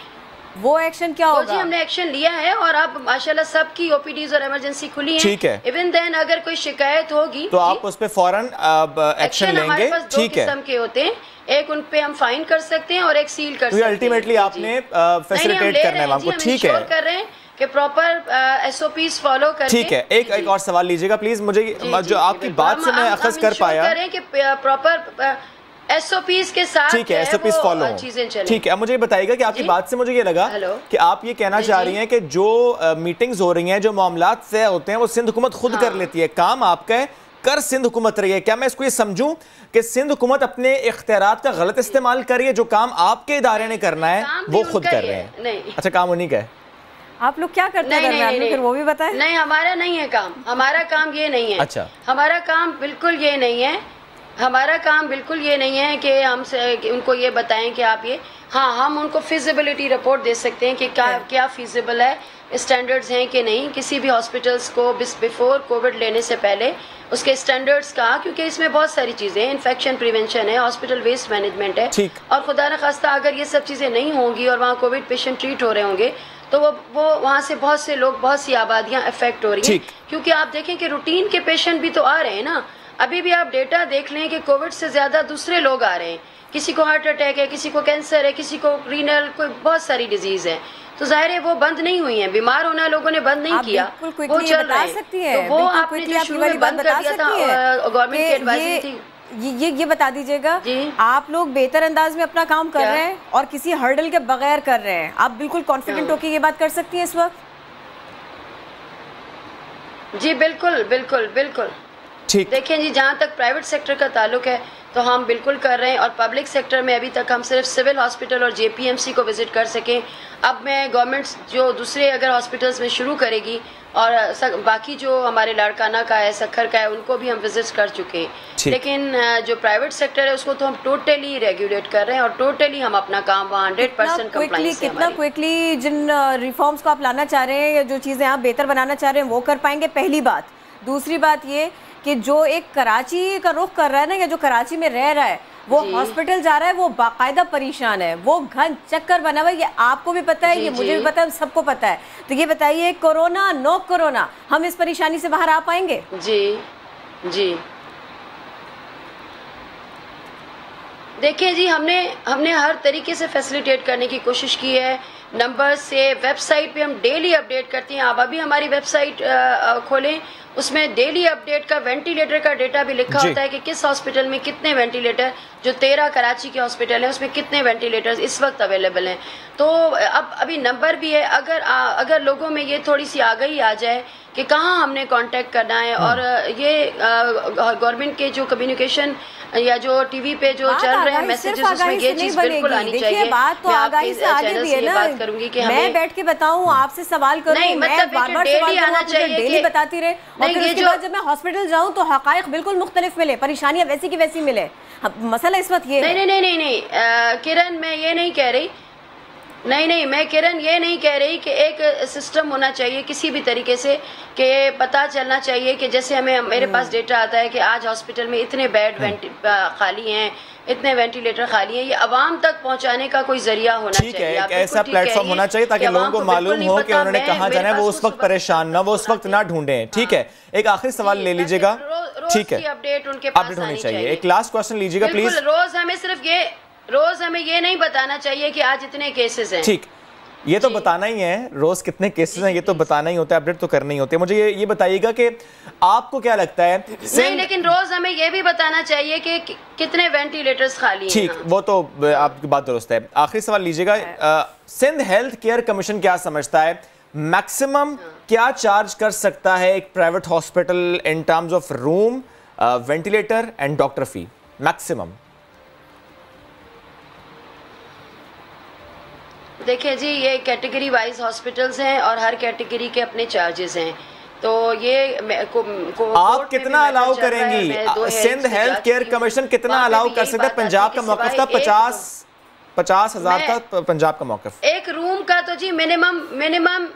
वो एक्शन क्या होगा? जी हमने एक्शन लिया है और अब माशाल्लाह सबकी ओपीडीज और इमरजेंसी खुली है। ठीक है। इवन देन अगर कोई शिकायत होगी तो आप उस पे फौरन एक्शन लेंगे। हमारे पास 2 किस्म के होते हैं, एक उन पे हम फाइन कर सकते हैं और एक सील कर सकते हैं। अल्टीमेटली आपने फैसिलिटेट करना है आपको, ठीक है, कर रहे हैं कि प्रॉपर एसओपीज फॉलो करके। ठीक है, एक और सवाल लीजिएगा प्लीज, मुझे जो आपकी बात से मैं अखज़ कर पाया कि प्रॉपर एसओपीज के साथ, ठीक है, एसओपीज फॉलो चीजें चलें। ठीक है, अब मुझे बताइएगा कि आपकी बात से मुझे ये लगा कि आप ये कहना चाह रही हैं कि जो मीटिंग्स हो रही हैं, जो मामलात तय होते हैं, वो सिंध हुकूमत खुद कर लेती है, काम आपका है, कर सिंध हुकूमत रही है। क्या मैं इसको ये समझूं कि सिंध हुकूमत अपने इख्तियारात का गलत इस्तेमाल कर रही है, जो काम आपके इदारे ने करना है वो खुद कर रहे हैं? नहीं, अच्छा, काम उन्हीं का है। आप लोग क्या करते हैं? नहीं, फिर वो भी बताएं। नहीं, हमारा नहीं है काम, हमारा काम ये नहीं है। अच्छा, हमारा काम बिल्कुल ये नहीं है, हमारा काम बिल्कुल ये नहीं है कि हमसे उनको ये बताएं कि आप ये, हाँ हम उनको फिजिबिलिटी रिपोर्ट दे सकते हैं कि क्या फिजिबल है, स्टैंडर्ड्स हैं कि नहीं, किसी भी हॉस्पिटल्स को बिफोर कोविड लेने से पहले उसके स्टैंडर्ड्स का, क्योंकि इसमें बहुत सारी चीज़ें हैं, इन्फेक्शन प्रिवेंशन है, हॉस्पिटल वेस्ट मैनेजमेंट है, और खुदा न खास्ता अगर ये सब चीज़ें नहीं होंगी और वहाँ कोविड पेशेंट ट्रीट हो रहे होंगे तो वो वहाँ से बहुत से लोग, बहुत सी आबादियाँ अफेक्ट हो रही हैं। क्योंकि आप देखें कि रूटीन के पेशेंट भी तो आ रहे हैं ना, अभी भी आप डेटा देख लें कि कोविड से ज्यादा दूसरे लोग आ रहे हैं, किसी को हार्ट अटैक है, किसी को कैंसर है, किसी को रीनल, कोई बहुत सारी डिजीज है, तो जाहिर है वो बंद नहीं हुई है, बीमार होना लोगों ने बंद नहीं किया, वो चल रहा है। तो वो आपने जो शुरू में बंद कर दिया था, गवर्नमेंट की एडवाइजरी थी, ये बता दीजिएगा, आप लोग बेहतर अंदाज में अपना काम कर रहे हैं और किसी हर्डल के बगैर कर रहे हैं, आप बिल्कुल कॉन्फिडेंट होकर ये बात कर सकती हैं इस वक्त? जी बिल्कुल बिल्कुल बिल्कुल। देखिए जी, जहाँ तक प्राइवेट सेक्टर का ताल्लुक है तो हम बिल्कुल कर रहे हैं, और पब्लिक सेक्टर में अभी तक हम सिर्फ सिविल हॉस्पिटल और जेपीएमसी को विजिट कर सकें। अब मैं गवर्नमेंट जो दूसरे अगर हॉस्पिटल्स में शुरू करेगी, और बाकी जो हमारे लाड़काना का है, सखर का है, उनको भी हम विजिट कर चुके हैं, लेकिन जो प्राइवेट सेक्टर है उसको तो हम टोटली रेगुलेट कर रहे हैं और टोटली हम अपना काम वहाँ 100% कंप्लायंस है। कितना क्विकली जिन रिफॉर्म्स को आप लाना चाह रहे हैं या जो चीज़ें आप बेहतर बनाना चाह रहे हैं वो कर पाएंगे, पहली बात। दूसरी बात ये कि जो एक कराची का रुख कर रहा है ना, या जो कराची में रह रहा है, वो हॉस्पिटल जा रहा है, वो बाकायदा परेशान है, वो घन चक्कर बना हुआ है, ये आपको भी पता है, ये मुझे भी पता है, सबको पता है। तो ये बताइए, कोरोना नो कोरोना, हम इस परेशानी से बाहर आ पाएंगे? जी देखिए जी, हमने हर तरीके से फैसिलिटेट करने की कोशिश की है, नंबर से, वेबसाइट पे हम डेली अपडेट करते हैं। आप अभी हमारी वेबसाइट खोलें, उसमें डेली अपडेट का वेंटिलेटर का डेटा भी लिखा होता है कि किस हॉस्पिटल में कितने वेंटिलेटर, जो 13 कराची के हॉस्पिटल है उसमें कितने वेंटिलेटर्स इस वक्त अवेलेबल हैं। तो अब अभी नंबर भी है, अगर लोगों में ये थोड़ी सी आगाही आ जाए कि कहाँ हमने कांटेक्ट करना है, और ये गवर्नमेंट के जो कम्युनिकेशन या जो टीवी पे जो चल रहे हैं मैसेजेस, उसमें ये चीज बिल्कुल आनी चाहिए। बात तो आगाही से आगे भी है ना, बात करूंगी कि मैं बैठ के बताऊं, आपसे सवाल करूं, मैं बार-बार डेली आना चाहिए, डेली बताती रहे, और फिर उसके बाद जब मैं हॉस्पिटल जाऊं तो हकायक बिल्कुल मुख्तलिफ मिले, परेशानियां वैसी की वैसी मिले। मसला मसला इस वक्त ये नहीं नहीं नहीं नहीं किरण, मैं ये नहीं कह रही, नहीं मैं किरण ये नहीं कह रही कि एक सिस्टम होना चाहिए किसी भी तरीके से, कि पता चलना चाहिए कि जैसे हमें मेरे पास डेटा आता है कि आज हॉस्पिटल में इतने बेड खाली हैं, इतने वेंटिलेटर खाली हैं, ये आवाम तक पहुंचाने का कोई जरिया होना चाहिए। ठीक है, एक ऐसा प्लेटफॉर्म होना चाहिए ताकि लोगों को मालूम हो कि उन्होंने कहाँ जाना है, वो उस वक्त परेशान ना, वो उस वक्त ना ढूंढें। ठीक है, एक आखिरी सवाल ले लीजिएगा। ठीक है, अपडेट उनके पास होनी चाहिए। एक लास्ट क्वेश्चन लीजिएगा प्लीज। रोज हमें ये नहीं बताना चाहिए कि आज इतने केसेस हैं। ठीक, ये तो बताना ही है, रोज कितने केसेस हैं ये तो बताना ही होता है, अपडेट तो करनी ही होती है। मुझे ये बताइएगा कि आपको क्या लगता है? नहीं, लेकिन रोज हमें ये भी बताना चाहिए कि कितने वेंटिलेटर्स खाली हैं। ठीक, वो तो आपकी बात दुरुस्त है। आखिरी सवाल लीजिएगा, सिंध हेल्थ केयर कमीशन क्या समझता है मैक्सिमम क्या चार्ज कर सकता है एक private hospital in terms of room, ventilator and doctor fee? Maximum देखिए जी, ये कैटेगरी वाइज हॉस्पिटल्स हैं और हर कैटेगरी के अपने चार्जेस हैं, तो ये आप कितना अलाउ करेंगी? सिंध हेल्थ केयर कमीशन कितना अलाउ कर सकता है? पंजाब का मौक़िफ़ था 50,000 का पंजाब का मौक़िफ़। एक रूम का तो जी मिनिमम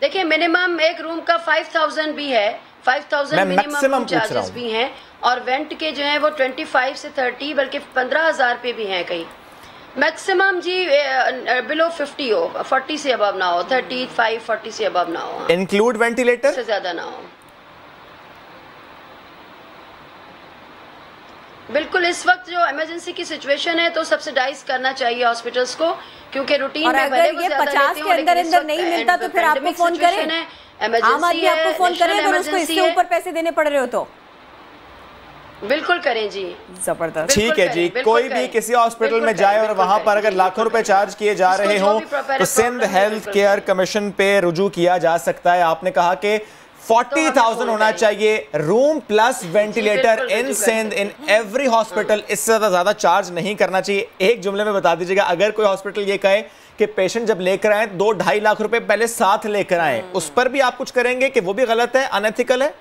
देखिए, मिनिमम एक रूम का 5,000 भी है, 5,000 मिनिमम चार्जेस भी हैं, और वेंट के जो है वो 25 से 30 बल्कि 15,000 पे भी हैं कहीं। मैक्सिमम जी बिलो 50 हो, 40 से अबव ना हो, 35 40 से अबव ना हो, इंक्लूड वेंटिलेटर से ज्यादा ना हो। बिल्कुल, इस वक्त जो इमरजेंसी की सिचुएशन है तो सब्सिडाइज करना चाहिए हॉस्पिटल्स को, क्योंकि रूटीन और में अगर ये 50 के अंदर नहीं मिलता तो फिर आपको फोन करें, आम आदमी आपको फोन करें अगर उसको इससे ऊपर पैसे देने पड़ रहे हो तो। बिल्कुल करें जी, जबरदस्त। ठीक है जी, कोई भी किसी हॉस्पिटल में जाए और वहां पर अगर लाखों रुपए चार्ज किए जा रहे हो तो सिंध हेल्थ केयर कमीशन पे रुजू किया जा सकता है। आपने कहा कि 40,000 होना चाहिए room plus ventilator in Sindh in every hospital, इससे ज्यादा चार्ज नहीं करना चाहिए। एक जुमले में बता दीजिएगा, अगर कोई हॉस्पिटल ये कहे कि पेशेंट जब लेकर आए 2-2.5 लाख रुपए पहले साथ लेकर आए, उस पर भी आप कुछ करेंगे कि वो भी गलत है, अनएथिकल है?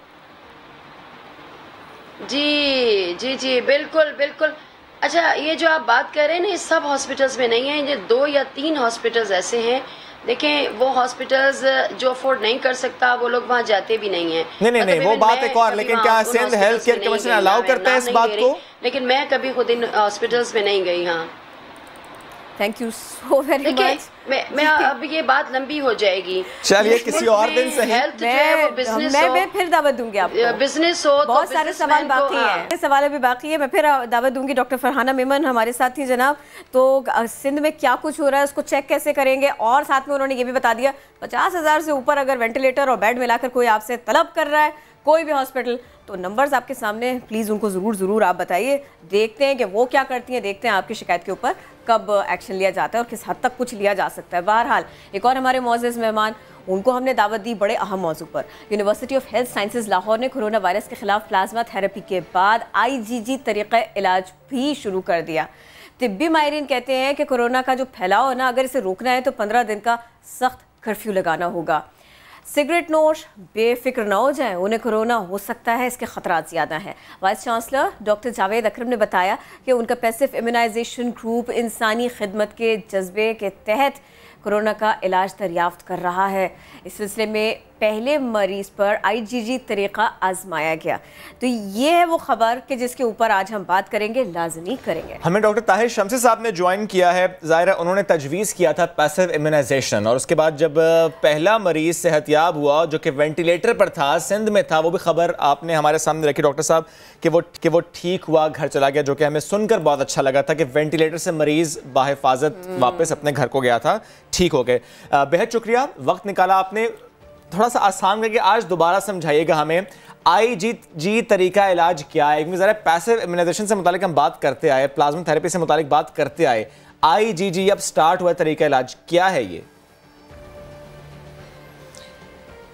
जी जी जी, बिल्कुल बिल्कुल। अच्छा, ये जो आप बात कर रहे हैं ना, ये सब हॉस्पिटल्स में नहीं है, ये 2 या 3 हॉस्पिटल्स ऐसे हैं। देखें, वो हॉस्पिटल्स जो अफोर्ड नहीं कर सकता वो लोग वहाँ जाते भी नहीं है। नहीं, वो बात एक और, लेकिन क्या Sindh health care commission allow करता है इस बात को? लेकिन मैं कभी खुद इन हॉस्पिटल्स में नहीं गई। हाँ, thank you so very much. मैं अब ये बात लंबी हो जाएगी, चलिए किसी और दिन से। हेल्थ जो है वो बिजनेस हो, मैं फिर दावत दूंगी आपको, बिजनेस हो, बहुत सारे सवाल बाकी हैं, सवाल अभी बाकी है, मैं फिर दावत दूंगी। डॉक्टर फरहाना मेमन हमारे साथ थी जनाब, तो सिंध में क्या कुछ हो रहा है उसको चेक कैसे करेंगे, और साथ में उन्होंने ये भी बता दिया 50,000 से ऊपर अगर वेंटिलेटर और बेड मिलाकर कोई आपसे तलब कर रहा है कोई भी हॉस्पिटल, तो नंबर्स आपके सामने, प्लीज़ उनको ज़रूर आप बताइए। देखते हैं कि वो क्या करती हैं, देखते हैं आपकी शिकायत के ऊपर कब एक्शन लिया जाता है और किस हद तक कुछ लिया जा सकता है। बहरहाल एक और हमारे मोअज़्ज़ज़ मेहमान, उनको हमने दावत दी बड़े अहम मौजू पर। University of health sciences Lahore ने कोरोना वायरस के खिलाफ प्लाज्मा थेरेपी के बाद IgG तरीक़ा इलाज भी शुरू कर दिया। तिब्बी माहिरीन कहते हैं कि कोरोना का जो फैलाव है ना, अगर इसे रोकना है तो 15 दिन का सख्त कर्फ्यू लगाना होगा। सिगरेट नोश बेफिक्र ना हो जाएं, उन्हें कोरोना हो सकता है, इसके खतरात ज़्यादा हैं। वाइस चांसलर डॉक्टर जावेद अकरम ने बताया कि उनका पैसिव इम्यूनाइजेशन ग्रुप इंसानी खिदमत के जज्बे के तहत कोरोना का इलाज दरियाफ्त कर रहा है। इस सिलसिले में पहले मरीज पर IgG तरीक़ा आजमाया गया। तो ये है वो खबर कि जिसके ऊपर आज हम बात करेंगे, लाजमी करेंगे। हमें डॉक्टर ताहिर शमसी साहब ने ज्वाइन किया है। ज़ाहिर उन्होंने तजवीज़ किया था पैसिव इम्यूनाइजेशन, और उसके बाद जब पहला मरीज सेहतयाब हुआ जो कि वेंटिलेटर पर था, सिंध में था, वो भी खबर आपने हमारे सामने रखी डॉक्टर साहब कि वो ठीक हुआ, घर चला गया, जो कि हमें सुनकर बहुत अच्छा लगा था कि वेंटिलेटर से मरीज बाहिफाजत वापस अपने घर को गया था, ठीक हो गए। बेहद शुक्रिया, वक्त निकाला आपने। थोड़ा सा आसान करके आज दोबारा समझाइएगा हमें, IgG तरीका इलाज क्या है? क्योंकि ज़रा पैसिव इम्यूनाइजेशन से मुतालिक हम बात करते आए, प्लाज्मा थेरेपी से मुतालिक बात करते आए, IgG अब स्टार्ट हुआ तरीका इलाज क्या है ये?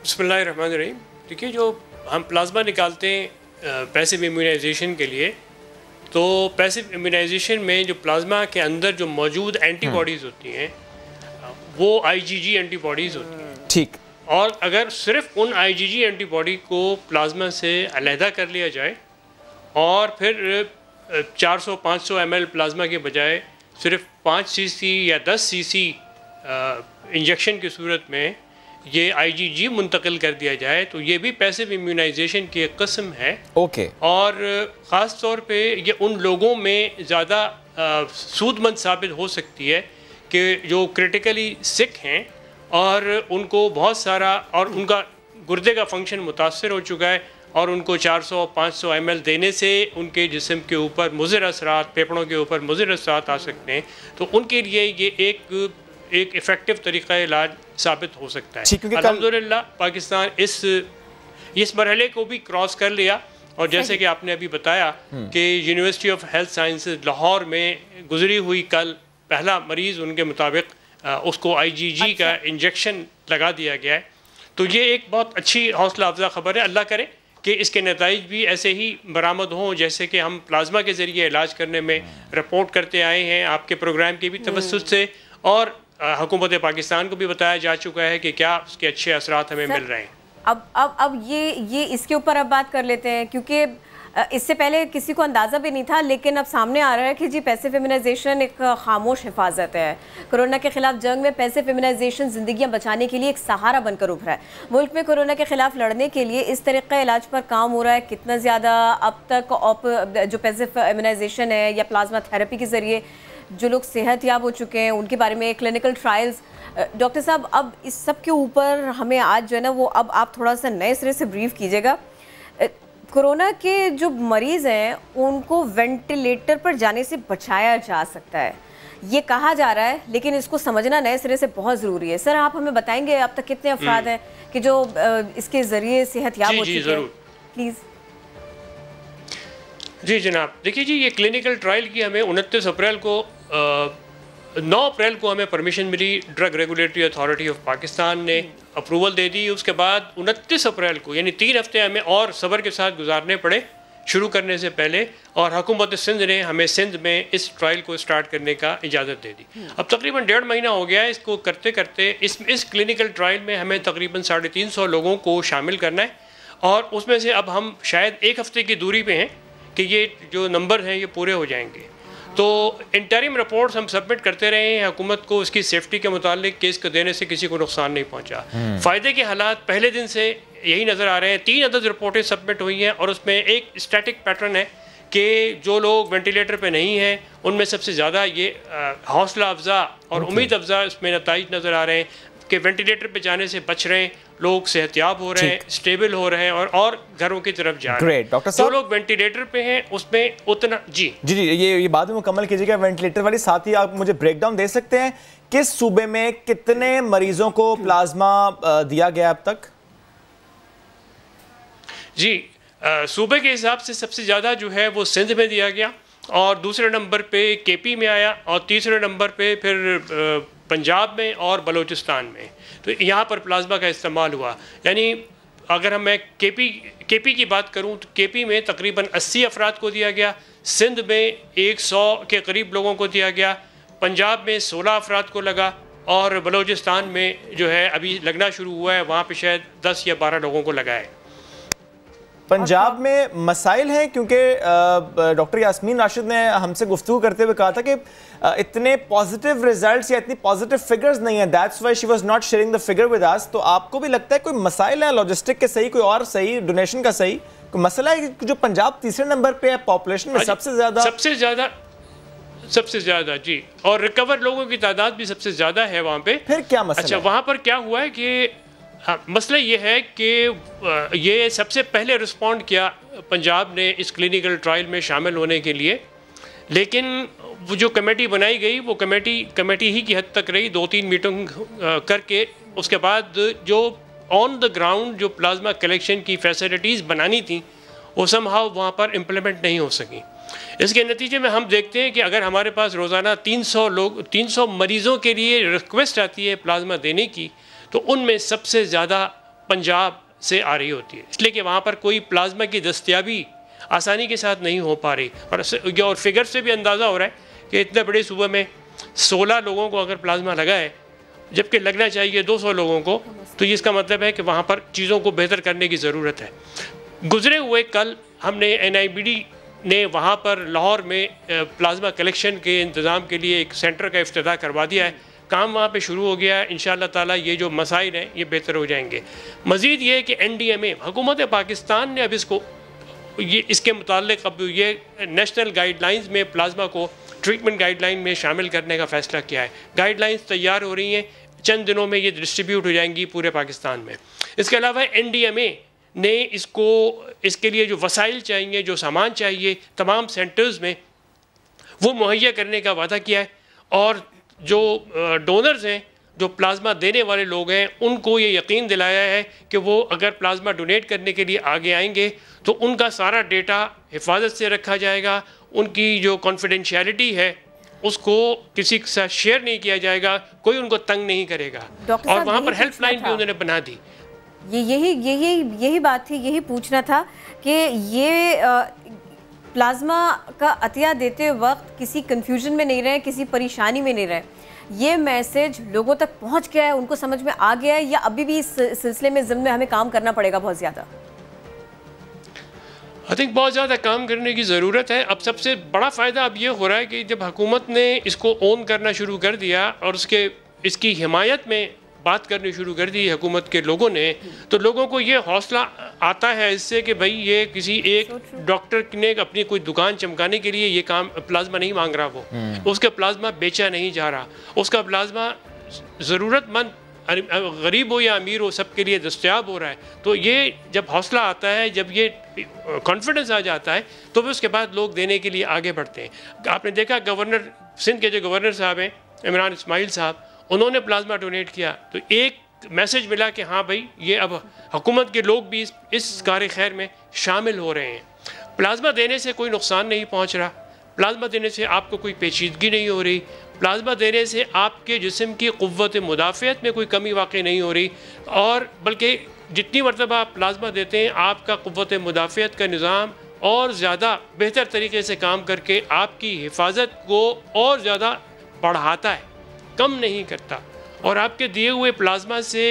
बिस्मिल्लाहिर्रहमानिर्रहीम। देखिए, जो हम प्लाज्मा निकालते हैं पैसिव इम्यूनाइजेशन के लिए, तो पैसिव इम्यूनाइजेशन में जो प्लाज्मा के अंदर जो मौजूद एंटीबॉडीज़ होती हैं वो IgG एंटीबॉडीज़ होती हैं। ठीक। और अगर सिर्फ उन IgG एंटीबॉडी को प्लाज्मा से अलहदा कर लिया जाए और फिर 400-500 ml प्लाज्मा के बजाय सिर्फ 5 cc या 10 cc इंजेक्शन की सूरत में ये IgG मुंतकिल कर दिया जाए तो ये भी पैसिव इम्यूनाइजेशन की एक किस्म है। ओके। और ख़ास तौर पे ये उन लोगों में ज़्यादा सूदमंद साबित हो सकती है कि जो क्रिटिकली सिक हैं और उनको बहुत सारा और उनका गुर्दे का फंक्शन मुतासर हो चुका है और उनको 400-500 ml देने से उनके जिस्म के ऊपर मुज़र असरात, फेफड़ों के ऊपर मुज़र असरात आ सकते हैं। तो उनके लिए ये एक इफ़ेक्टिव तरीक़ा इलाज साबित हो सकता है। अल्हम्दुलिल्लाह पाकिस्तान इस मरहले को भी क्रॉस कर लिया और जैसे कि आपने अभी बताया कि university of health sciences Lahore में गुजरी हुई कल पहला मरीज़ उनके मुताबिक उसको IgG का इंजेक्शन लगा दिया गया है। तो ये एक बहुत अच्छी हौसला अफजा खबर है। अल्लाह करे कि इसके नताइज भी ऐसे ही बरामद हों जैसे कि हम प्लाज्मा के ज़रिए इलाज करने में रिपोर्ट करते आए हैं आपके प्रोग्राम के भी तवस्सुत से, और हुकूमत पाकिस्तान को भी बताया जा चुका है कि क्या उसके अच्छे असरात हमें मिल रहे हैं। अब ये इसके ऊपर अब बात कर लेते हैं क्योंकि इससे पहले किसी को अंदाज़ा भी नहीं था, लेकिन अब सामने आ रहा है कि जी पैसिव इम्यूनाइजेशन एक खामोश हिफाजत है। कोरोना के खिलाफ जंग में पैसिव इम्यूनाइजेशन ज़िंदगियां बचाने के लिए एक सहारा बनकर उभरा है। मुल्क में कोरोना के खिलाफ लड़ने के लिए इस तरीक़े इलाज पर काम हो रहा है। कितना ज़्यादा अब तक जो पैसिव इम्यूनाइजेशन है या प्लाज्मा थेरेपी के ज़रिए जो लोग सेहत याब हो चुके हैं उनके बारे में क्लिनिकल ट्रायल्स। डॉक्टर साहब, अब इस सब के ऊपर हमें आज जो है ना वो अब आप थोड़ा सा नए सिरे से ब्रीफ कीजिएगा। कोरोना के जो मरीज़ हैं उनको वेंटिलेटर पर जाने से बचाया जा सकता है ये कहा जा रहा है, लेकिन इसको समझना नए सिरे से बहुत ज़रूरी है। सर आप हमें बताएंगे अब तक कितने अफराद हैं कि जो इसके ज़रिए सेहत याब हो चुके हैं? प्लीज़। जी जनाब, देखिए जी ये क्लिनिकल ट्रायल की हमें 29 अप्रैल को 9 अप्रैल को हमें परमिशन मिली। Drug regulatory authority of Pakistan ने अप्रूवल दे दी। उसके बाद 29 अप्रैल को यानी 3 हफ्ते हमें और सब्र के साथ गुजारने पड़े शुरू करने से पहले, और हुकूमत सिंध ने हमें सिंध में इस ट्रायल को स्टार्ट करने का इजाज़त दे दी। अब तकरीबन 1.5 महीना हो गया है इसको करते करते। इस क्लिनिकल ट्रायल में हमें तकरीबन 350 लोगों को शामिल करना है और उसमें से अब हम शायद 1 हफ्ते की दूरी पे हैं कि ये जो नंबर हैं ये पूरे हो जाएंगे। तो इंटरिम रिपोर्ट्स हम सबमिट करते रहे हैं हुकूमत को, उसकी सेफ्टी के मुतालिक केस को देने से किसी को नुकसान नहीं पहुंचा। फ़ायदे के हालात पहले दिन से यही नज़र आ रहे हैं। 3 अदद रिपोर्टें सबमिट हुई हैं और उसमें एक स्टैटिक पैटर्न है कि जो लोग वेंटिलेटर पे नहीं हैं उनमें सबसे ज़्यादा ये हौसला अफजा और उम्मीद अफजा इसमें नताइज नज़र आ रहे हैं कि वेंटिलेटर पे जाने से बच रहे हैं, लोग सेहतियाब हो रहे हैं, स्टेबल हो रहे हैं और घरों की तरफ जा रहे हैं। डॉक्टर साहब, जो लोग वेंटिलेटर पे हैं उसमें उतना जी ये बाद में मुकम्मल कीजिएगा वेंटिलेटर वाली। साथ ही आप मुझे ब्रेकडाउन दे सकते हैं किस सूबे में कितने मरीजों को प्लाज्मा दिया गया अब तक? जी सूबे के हिसाब से सबसे ज़्यादा जो है वो सिंध में दिया गया और दूसरे नंबर पे KP में आया और तीसरे नंबर पे फिर पंजाब में और बलूचिस्तान में। तो यहाँ पर प्लाज्मा का इस्तेमाल हुआ। यानी अगर मैं KP की बात करूँ तो KP में तकरीबन 80 अफराद को दिया गया, सिंध में 100 के करीब लोगों को दिया गया, पंजाब में 16 अफराद को लगा और बलूचिस्तान में जो है अभी लगना शुरू हुआ है, वहाँ पे शायद 10 या 12 लोगों को लगा है। पंजाब में मसाइल हैं क्योंकि डॉक्टर यास्मीन राशिद ने हमसे गुफ्तगू करते हुए कहा था कि इतने पॉजिटिव रिजल्ट्स या इतनी पॉजिटिव फिगर्स नहीं है, that's why she was not sharing the figure with us. तो आपको भी लगता है कोई मसाइल है लॉजिस्टिक के सही, कोई और सही, डोनेशन का सही कोई मसला है जो पंजाब तीसरे नंबर पे है पॉपुलेशन में सबसे ज्यादा जी, और रिकवर लोगों की तादाद भी सबसे ज्यादा है वहाँ पे। फिर क्या मसला? अच्छा, वहाँ पर क्या हुआ है कि हाँ, मसला ये है कि ये सबसे पहले रिस्पॉन्ड किया पंजाब ने इस क्लिनिकल ट्रायल में शामिल होने के लिए, लेकिन वो जो कमेटी बनाई गई वो कमेटी ही की हद तक रही, 2-3 मीटिंग करके उसके बाद जो ऑन द ग्राउंड जो प्लाज्मा कलेक्शन की फैसिलिटीज़ बनानी थी वो समहाउ वहाँ पर इम्प्लीमेंट नहीं हो सकी। इसके नतीजे में हम देखते हैं कि अगर हमारे पास रोज़ाना 300 मरीज़ों के लिए रिक्वेस्ट आती है प्लाज्मा देने की, तो उनमें सबसे ज़्यादा पंजाब से आ रही होती है, इसलिए कि वहाँ पर कोई प्लाज्मा की दस्तयाबी आसानी के साथ नहीं हो पा रही। और फिगर से भी अंदाज़ा हो रहा है कि इतने बड़े सूबे में 16 लोगों को अगर प्लाज्मा लगा है जबकि लगना चाहिए 200 लोगों को, तो ये इसका मतलब है कि वहाँ पर चीज़ों को बेहतर करने की ज़रूरत है। गुज़रे हुए कल हमने NIBD ने वहाँ पर लाहौर में प्लाज्मा कलेक्शन के इंतज़ाम के लिए एक सेंटर का इफ्तिताह करवा दिया है। काम वहाँ पे शुरू हो गया है। इंशाअल्लाह ताला ये जो मसाइल हैं ये बेहतर हो जाएंगे। मज़ीद ये कि NDMA हुकूमत पाकिस्तान ने अब इसको ये इसके मुताल्लिक़ अब ये नेशनल गाइडलाइंस में प्लाज्मा को ट्रीटमेंट गाइडलाइन में शामिल करने का फ़ैसला किया है। गाइडलाइंस तैयार हो रही हैं, चंद दिनों में ये डिस्ट्रीब्यूट हो जाएंगी पूरे पाकिस्तान में। इसके अलावा NDMA ने इसके लिए जो वसाइल चाहिए, जो सामान चाहिए, तमाम सेंटर्स में वो मुहैया करने का वादा किया है। और जो डोनर्स हैं, जो प्लाज्मा देने वाले लोग हैं, उनको ये यकीन दिलाया है कि वो अगर प्लाज्मा डोनेट करने के लिए आगे आएंगे तो उनका सारा डेटा हिफाजत से रखा जाएगा, उनकी जो कॉन्फिडेंशियलिटी है उसको किसी के साथ शेयर नहीं किया जाएगा, कोई उनको तंग नहीं करेगा। और वहाँ पर हेल्पलाइन भी उन्होंने बना दी। यही बात थी, यही पूछना था कि ये प्लाज्मा का अतिया देते वक्त किसी कंफ्यूजन में नहीं रहे, किसी परेशानी में नहीं रहे। ये मैसेज लोगों तक पहुंच गया है, उनको समझ में आ गया है, या अभी भी इस सिलसिले में ज़िम्मे हमें काम करना पड़ेगा बहुत ज़्यादा? आई थिंक बहुत ज़्यादा काम करने की ज़रूरत है। अब सबसे बड़ा फ़ायदा अब ये हो रहा है कि जब हुकूमत ने इसको ओन करना शुरू कर दिया और इसकी हिमायत में बात करनी शुरू कर दी हुकूमत के लोगों ने, तो लोगों को ये हौसला आता है इससे कि भाई ये किसी एक डॉक्टर ने अपनी कोई दुकान चमकाने के लिए ये काम प्लाज्मा नहीं मांग रहा, वो उसका प्लाज्मा बेचा नहीं जा रहा, उसका प्लाज्मा ज़रूरतमंद गरीब हो या अमीर हो सबके लिए दस्तयाब हो रहा है। तो ये जब हौसला आता है, जब ये कॉन्फिडेंस आ जाता है, तो फिर उसके बाद लोग देने के लिए आगे बढ़ते हैं। आपने देखा गवर्नर सिंध के जो गवर्नर साहब हैं इमरान इस्माइल साहब, उन्होंने प्लाज्मा डोनेट किया तो एक मैसेज मिला कि हाँ भाई ये अब हुकूमत के लोग भी इस कार खैर में शामिल हो रहे हैं। प्लाज्मा देने से कोई नुकसान नहीं पहुँच रहा, प्लाज्मा देने से आपको कोई पेचीदगी नहीं हो रही, प्लाज्मा देने से आपके जिस्म की क़ुव्वत मुदाफ़ियत में कोई कमी वाक़ई नहीं हो रही, और बल्कि जितनी मरतबा आप प्लाज्मा देते हैं आपका क़ुव्वत मुदाफ़ियत का निज़ाम और ज़्यादा बेहतर तरीके से काम करके आपकी हिफाजत को और ज़्यादा बढ़ाता है, कम नहीं करता। और आपके दिए हुए प्लाज्मा से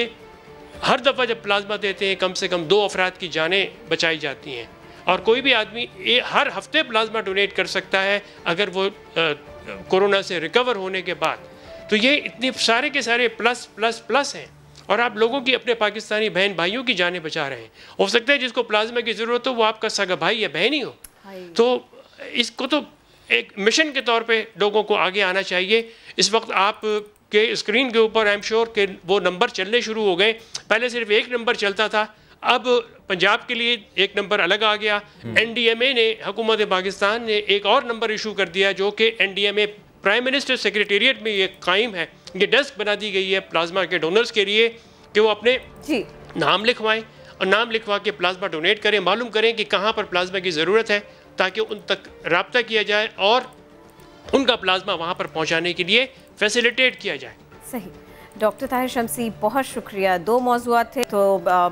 हर दफ़ा जब प्लाज्मा देते हैं कम से कम 2 अफराद की जानें बचाई जाती हैं। और कोई भी आदमी हर हफ्ते प्लाज्मा डोनेट कर सकता है अगर वो कोरोना से रिकवर होने के बाद। तो ये इतने सारे के सारे प्लस प्लस प्लस हैं, और आप लोगों की, अपने पाकिस्तानी बहन भाइयों की जानें बचा रहे हैं। हो सकता है जिसको प्लाज्मा की ज़रूरत हो वो आपका सगा भाई या बहन ही हो। तो इसको तो एक मिशन के तौर पे लोगों को आगे आना चाहिए। इस वक्त आप के स्क्रीन के ऊपर आई एम श्योर के वो नंबर चलने शुरू हो गए। पहले सिर्फ एक नंबर चलता था, अब पंजाब के लिए एक नंबर अलग आ गया। NDMA ने, हुकूमत पाकिस्तान ने एक और नंबर इशू कर दिया जो कि NDMA प्राइम मिनिस्टर सेक्रेटेरिएट में ये कायम है। ये डेस्क बना दी गई है प्लाज्मा के डोनर्स के लिए कि वो अपने नाम लिखवाएं और नाम लिखवा के प्लाज्मा डोनेट करें, मालूम करें कि कहाँ पर प्लाज्मा की ज़रूरत है, ताकि उन तक रब्ता किया जाए और उनका प्लाज्मा वहाँ पर पहुँचाने के लिए फैसिलिटेट किया जाए। सही। डॉक्टर ताहिर शम्सी, बहुत शुक्रिया। 2 मौज़ूआत थे, तो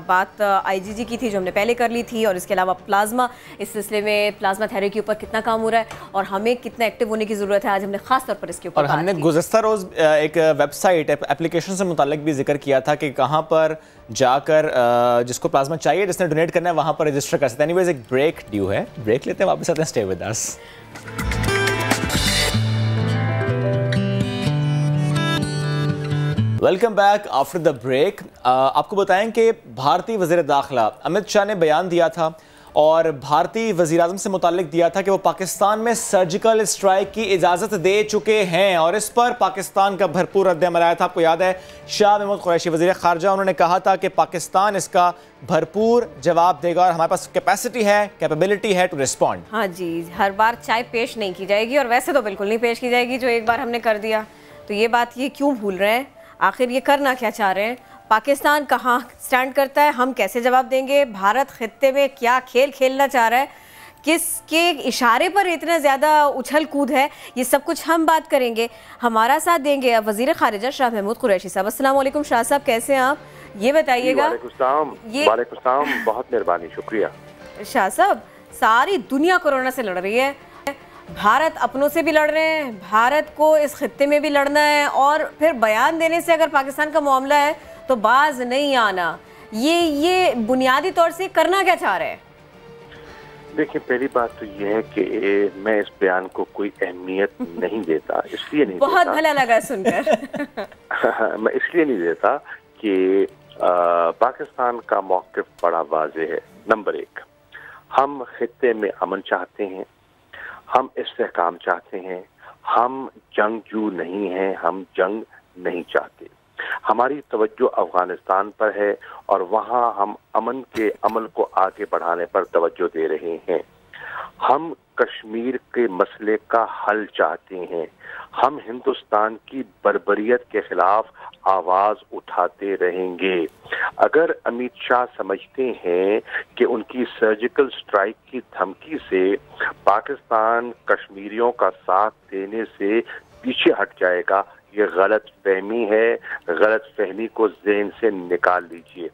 बात IGG की थी जो हमने पहले कर ली थी, और इसके अलावा प्लाज्मा, इस सिलसिले में प्लाज्मा थेरेपी के ऊपर कितना काम हो रहा है और हमें कितना एक्टिव होने की ज़रूरत है, आज हमने खास तौर पर इसके ऊपर और हमने गुज़श्ता रोज़ एक वेबसाइट एप्लीकेशन से मुताल्लिक भी जिक्र किया था कि कहाँ पर जाकर जिसको प्लाज्मा चाहिए, जिसने डोनेट करना है, वहाँ पर रजिस्टर कर सकते हैं। एनीवेज एक ब्रेक ड्यू है, ब्रेक लेते हैं, वापस आते हैं। Stay with us. Welcome back after the break. आपको बताएं कि भारतीय वज़ीर दाखिला अमित शाह ने बयान दिया था और भारतीय वज़ीर-ए-आज़म से मुताल्लिक दिया था कि वो पाकिस्तान में सर्जिकल स्ट्राइक की इजाज़त दे चुके हैं, और इस पर पाकिस्तान का भरपूर रद्द-ए-अमल आया था। आपको याद है शाह महमूद कुरैशी वज़ीर ख़ारजा, उन्होंने कहा था कि पाकिस्तान इसका भरपूर जवाब देगा और हमारे पास कैपेसिटी है, कैपेबिलिटी है टू रिस्पॉन्ड। हाँ जी, हर बार चाय पेश नहीं की जाएगी, और वैसे तो बिल्कुल नहीं पेश की जाएगी जो एक बार हमने कर दिया। तो ये बात ये क्यों भूल रहे हैं, आखिर ये करना क्या चाह रहे हैं? पाकिस्तान कहाँ स्टैंड करता है, हम कैसे जवाब देंगे? भारत खित्ते में क्या खेल खेलना चाह रहा है, किसके इशारे पर इतना ज़्यादा उछल कूद है, ये सब कुछ हम बात करेंगे। हमारा साथ देंगे अब वज़ीर ख़ारिजा शाह महमूद कुरैशी साहब। अस्सलाम वालेकुम शाह साहब, कैसे हैं आप? ये बताइएगा। वालेकुम, बहुत मेहरबानी, शुक्रिया। शाह साहब, सारी दुनिया कोरोना से लड़ रही है, भारत अपनों से भी लड़ रहे हैं, भारत को इस खित्ते में भी लड़ना है, और फिर बयान देने से अगर पाकिस्तान का मामला है तो बाज नहीं आना। ये बुनियादी तौर से करना क्या चाह रहे हैं? देखिए, पहली बात तो यह है कि मैं इस बयान को कोई अहमियत नहीं देता, इसलिए नहीं बहुत देता, भला लगा सुनकर। मैं इसलिए नहीं देता कि पाकिस्तान का मौक़िफ़ बड़ा वाज़ेह है। नंबर एक, हम खित्ते में अमन चाहते हैं, हम इस्तेहकाम चाहते हैं, हम जंगजू नहीं हैं, हम जंग नहीं चाहते। हमारी तवज्जो अफगानिस्तान पर है और वहाँ हम अमन के अमल को आगे बढ़ाने पर तवज्जो दे रहे हैं। हम कश्मीर के मसले का हल चाहते हैं। हम हिंदुस्तान की बर्बरियत के खिलाफ आवाज उठाते रहेंगे। अगर अमित शाह समझते हैं कि उनकी सर्जिकल स्ट्राइक की धमकी से पाकिस्तान कश्मीरियों का साथ देने से पीछे हट जाएगा, ये गलत फहमी है। गलत फहमी को ज़हन से निकाल लीजिए।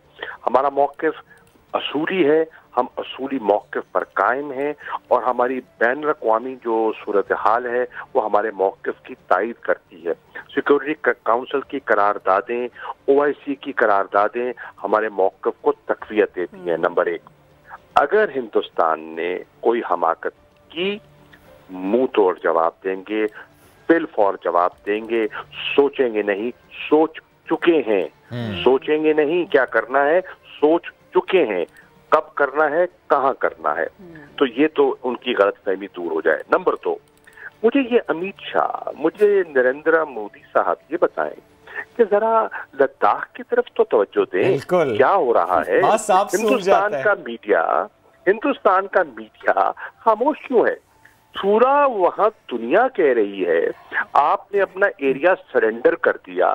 हमारा मौक़िफ़ असूली है, हम असूली मौक़िफ़ पर कायम हैं और हमारी बैन अक़वामी जो सूरत हाल है वो हमारे मौक़िफ़ की तायद करती है। सिक्योरिटी काउंसिल की करारदादें, OIC की करारदादें हमारे मौक़िफ़ को तक़वियत देती हैं। नंबर एक, अगर हिंदुस्तान ने कोई हमाकत की, मुंह तोड़ जवाब देंगे, बिल फॉर जवाब देंगे, सोचेंगे नहीं, सोच चुके हैं। सोचेंगे नहीं क्या करना है, सोच चुके हैं कब करना है, कहाँ करना है। तो ये तो उनकी गलतफहमी दूर हो जाए। नंबर दो, मुझे ये अमित शाह, मुझे नरेंद्र मोदी साहब ये बताएं कि जरा लद्दाख की तरफ तो तवज्जो दें, क्या हो रहा है। हिंदुस्तान का मीडिया खामोश क्यों है? पूरा वहां दुनिया कह रही है आपने अपना एरिया सरेंडर कर दिया,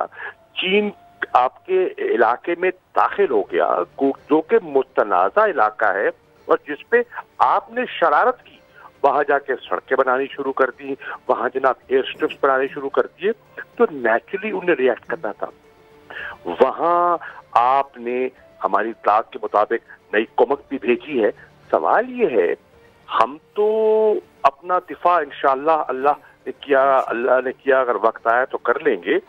चीन आपके इलाके में दाखिल हो गया, जो कि मुतनाज़ा इलाका है और जिसपे आपने शरारत की। वहां जाके सड़कें बनानी शुरू कर दी, वहां जनाब एयर स्ट्रिप्स बनाने शुरू कर दिए, तो नेचुरली उन्हें रिएक्ट करना था। वहां आपने हमारी इत्तलात के मुताबिक नई कुमक भी भेजी है। सवाल ये है, हम तो अपना दिफा इंशाअल्लाह अल्लाह ने किया, अगर वक्त आया तो कर लेंगे।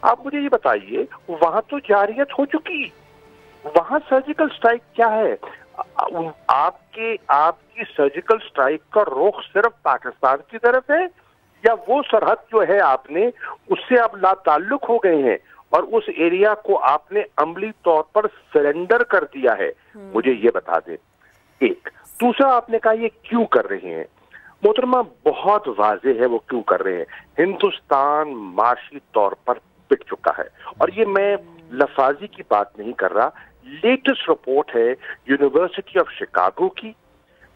आप मुझे ये बताइए, वहां तो जारियत हो चुकी, वहां सर्जिकल स्ट्राइक क्या है? आपकी सर्जिकल स्ट्राइक का रुख सिर्फ पाकिस्तान की तरफ है या वो सरहद जो है आपने उससे आप लाताल्लुक हो गए हैं और उस एरिया को आपने अमली तौर पर सरेंडर कर दिया है? मुझे ये बता दें। एक दूसरा, आपने कहा ये क्यों कर रहे हैं? मोहतरमा, बहुत वाज़ेह है वो क्यों कर रहे हैं। हिंदुस्तान माशी तौर पर पिट चुका है और ये मैं लफाजी की बात नहीं कर रहा। लेटेस्ट रिपोर्ट है यूनिवर्सिटी ऑफ शिकागो की,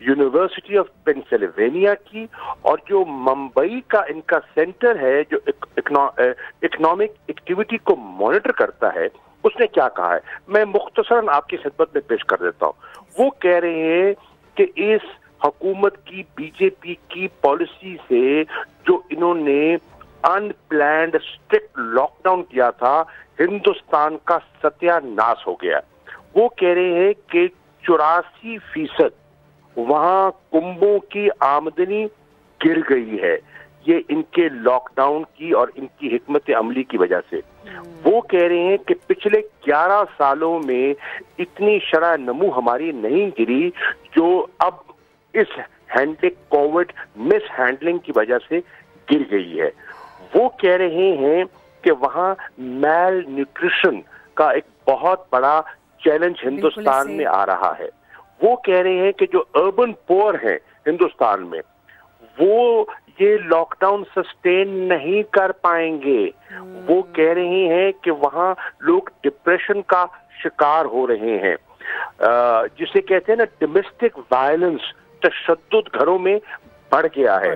यूनिवर्सिटी ऑफ पेंसिल्वेनिया की और जो मुंबई का इनका सेंटर है जो इकोनॉमिक एक्टिविटी को मॉनिटर करता है, उसने क्या कहा है मैं मुख्तसरन आपकी खिदमत में पेश कर देता हूँ। वो कह रहे हैं कि इस हुकूमत की, बीजेपी की पॉलिसी से जो इन्होंने अनप्लैंड स्ट्रिक्ट लॉकडाउन किया था, हिंदुस्तान का सत्यानाश हो गया। वो कह रहे हैं कि 84% वहां कुंभों की आमदनी गिर गई है, ये इनके लॉकडाउन की और इनकी हिकमत अमली की वजह से। वो कह रहे हैं कि पिछले 11 सालों में इतनी शरह नमू हमारी नहीं गिरी जो अब इस कोविड मिस हैंडलिंग की वजह से गिर गई है। वो कह रहे हैं कि वहां मैल न्यूट्रिशन का एक बहुत बड़ा चैलेंज हिंदुस्तान में आ रहा है। वो कह रहे हैं कि जो अर्बन पुअर है हिंदुस्तान में, वो ये लॉकडाउन सस्टेन नहीं कर पाएंगे। वो कह रहे हैं कि वहां लोग डिप्रेशन का शिकार हो रहे हैं, जिसे कहते हैं ना डोमेस्टिक वायलेंस, तशद्दुद घरों में बढ़ गया है।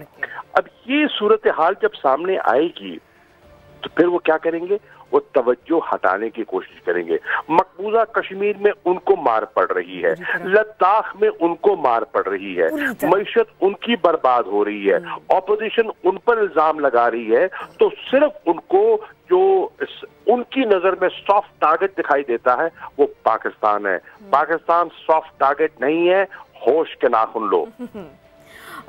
अब ये सूरत हाल जब सामने आएगी तो फिर वो क्या करेंगे? वो तवज्जो हटाने की कोशिश करेंगे। मकबूजा कश्मीर में उनको मार पड़ रही है, लद्दाख में उनको मार पड़ रही है, मईशत उनकी बर्बाद हो रही है, ऑपोजिशन उन पर इल्जाम लगा रही है। तो सिर्फ उनको जो उनकी नजर में सॉफ्ट टारगेट दिखाई देता है वो पाकिस्तान है। पाकिस्तान सॉफ्ट टारगेट नहीं है, होश के नाखून लो।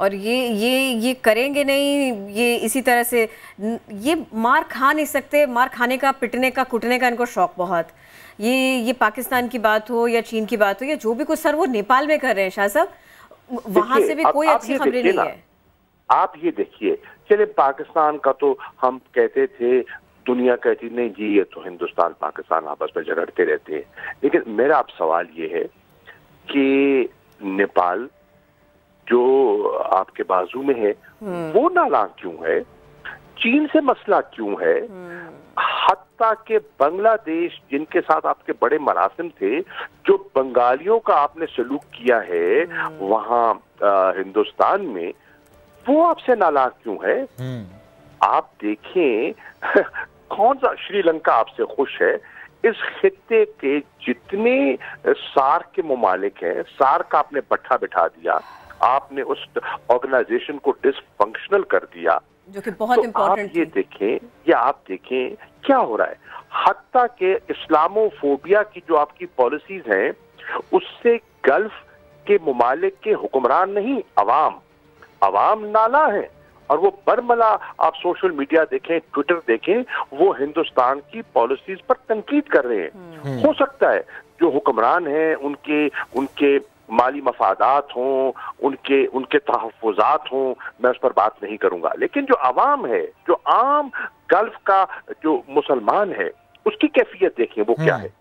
और ये करेंगे नहीं, ये इसी तरह से ये मार खा नहीं सकते। मार खाने का, पिटने का, कुटने का इनको शौक बहुत। ये पाकिस्तान की बात हो या चीन की बात हो या जो भी कुछ, सर वो नेपाल में कर रहे हैं शाह साहब, वहां से भी कोई अच्छी खबरें नहीं है। आप ये देखिए, चले पाकिस्तान का तो हम कहते थे, दुनिया कहती नहीं जी ये तो हिंदुस्तान पाकिस्तान आपस में झगड़ते रहते हैं, लेकिन मेरा अब सवाल ये है कि नेपाल जो आपके बाजू में है वो नालायक क्यों है, चीन से मसला क्यों है, हत्ता के बांग्लादेश जिनके साथ आपके बड़े मरासिम थे, जो बंगालियों का आपने सलूक किया है वहां हिंदुस्तान में, वो आपसे नालायक क्यों है। आप देखें कौन सा श्रीलंका आपसे खुश है। इस खित्ते के जितने सार्क के मुमालिक हैं, सार्क का आपने पट्टा बिठा दिया, आपने उस ऑर्गेनाइजेशन को डिसफंक्शनल कर दिया, जो कि बहुत इंपॉर्टेंट। ये देखें, या आप देखें क्या हो रहा है। हत्ता के इस्लामोफोबिया की जो आपकी पॉलिसीज हैं, उससे गल्फ के मुमालिक के हुक्मरान नहीं, अवाम नाला है। और वो बरमला आप सोशल मीडिया देखें, ट्विटर देखें, वो हिंदुस्तान की पॉलिसीज पर तनकीद कर रहे हैं। हो सकता है जो हुक्मरान हैं उनके माली मफादात हों, उनके तहफ़्फ़ुज़ात हों, मैं उस पर बात नहीं करूंगा, लेकिन जो अवाम है, जो आम गल्फ का जो मुसलमान है, उसकी कैफियत देखें वो क्या है।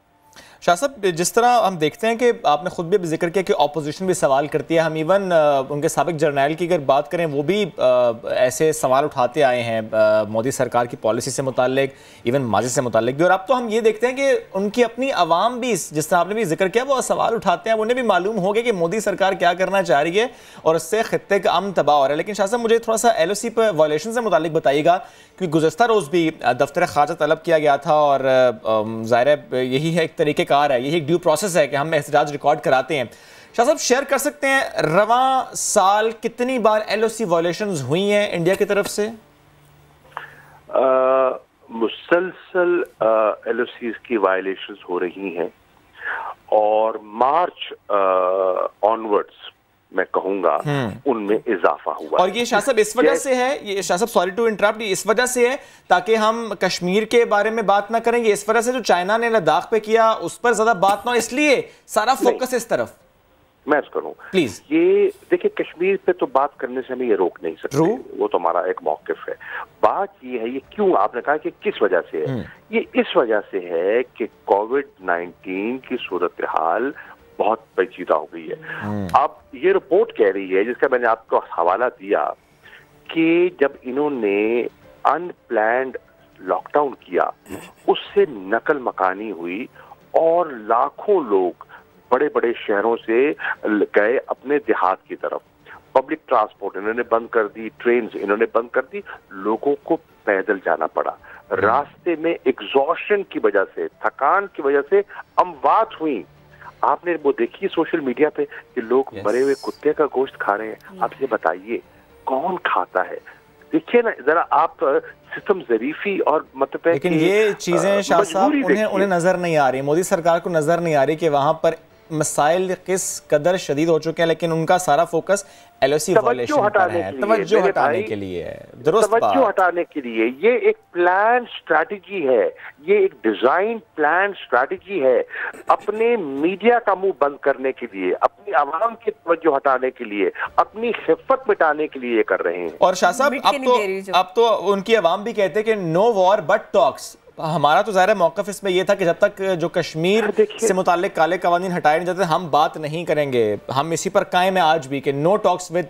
शाह साहब, जिस तरह हम देखते हैं कि आपने खुद भी जिक्र किया कि ऑपोजिशन भी सवाल करती है, हम इवन उनके साबिक जर्नैल की अगर बात करें, वो भी ऐसे सवाल उठाते आए हैं मोदी सरकार की पॉलिसी से मुताल्लिक, इवन माजी से मुताल्लिक भी। और अब तो हम ये देखते हैं कि उनकी अपनी आवाम भी, जिस तरह आपने भी जिक्र किया, वो सवाल उठाते हैं। उन्हें भी मालूम हो गया कि मोदी सरकार क्या करना चाह रही है और उससे खित्ते का अमन तबाह हो रहा है। लेकिन शाह साहब, मुझे थोड़ा सा LOC पर वायलेशन से मुताल्लिक बताइएगा, क्योंकि गुज़श्ता रोज़ भी दफ्तर ख़ारजा तलब किया गया था और ज़ाहिर है यही है, एक तरीक़ेकार है, यही एक ड्यू प्रोसेस है कि हम एहतजाज रिकॉर्ड कराते हैं। शाह साहब, शेयर कर सकते हैं रवां साल कितनी बार LOC वायलेशंस हुई हैं इंडिया की तरफ से? मुसलसल LOCs की वायलेशंस हो रही हैं और मार्च ऑनवर्ड्स मैं कहूंगा उनमें इजाफा हुआ। और ये शाह साहब इस वजह से है, ये शाह साहब सॉरी टू इंटरप्ट, इस वजह से है ताकि हम कश्मीर के बारे में बात ना करेंगे, इस वजह से जो चाइना ने लद्दाख पे किया उस पर ज्यादा बात ना, इसलिए सारा फोकस इस तरफ। मैं करूं प्लीज, ये देखिए, कश्मीर पे तो बात करने से हमें ये रोक नहीं सकते, वो तो हमारा एक मौकिफ है। बात ये है, ये क्यों आपने कहा कि किस वजह से है, ये इस वजह से है कि कोविड-19 की सूरत हाल बहुत पेचीदा हो गई है। अब ये रिपोर्ट कह रही है, जिसका मैंने आपको हवाला दिया, कि जब इन्होंने अनप्लैन्ड लॉकडाउन किया, उससे नकल मकानी हुई और लाखों लोग बड़े बड़े शहरों से गए अपने देहात की तरफ। पब्लिक ट्रांसपोर्ट इन्होंने बंद कर दी, ट्रेन्स इन्होंने बंद कर दी, लोगों को पैदल जाना पड़ा। रास्ते में एग्जॉशन की वजह से, थकान की वजह से अमवात हुई। आपने वो देखी सोशल मीडिया पे कि लोग मरे हुए कुत्ते का गोश्त खा रहे हैं। आप ये बताइए कौन खाता है? देखिए ना जरा आप सिस्टम ज़रीफी और मतलब, लेकिन ये चीजें शाह साहब उन्हें नजर नहीं आ रही, मोदी सरकार को नजर नहीं आ रही कि वहां पर मसाइल किस कदर शदीद हो चुके हैं, लेकिन उनका सारा फोकस LOC वायलेशन पर है, तवज्जो हटाने के लिए है। दुरुस्त बात, तवज्जो हटाने के लिए ये एक प्लान स्ट्रैटेजी है, ये एक डिजाइन प्लान स्ट्रैटेजी है, अपने मीडिया का मुंह बंद करने के लिए, अपनी आवाम की तवज्जो हटाने के लिए, अपनी खिफ़त मिटाने के लिए ये कर रहे हैं। और शाह साहब, अब तो उनकी आवाम भी कहते हैं कि नो वॉर बट टॉक्स। हमारा तो ज़ाहिर मौक़िफ़ इसमें यह था कि जब तक जो कश्मीर से मुताल्लिक काले कवानीन हटाए नहीं जाते हम बात नहीं करेंगे। हम इसी पर कायम है आज भी कि no talks with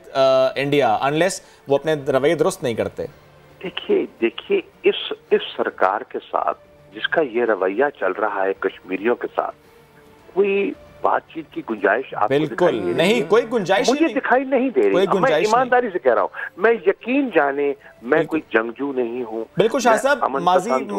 India unless वो अपने रवैये दुरुस्त नहीं करते। देखिए इस सरकार के साथ जिसका ये रवैया चल रहा है कश्मीरियों के साथ, कोई बातचीत की गुंजाइश बिल्कुल नहीं, कोई गुंजाइश मुझे दिखाई नहीं दे रही। मैं ईमानदारी से कह रहा हूँ, मैं यकीन जाने मैं कोई जंगजू नहीं हूँ। बिल्कुल शाह साहब,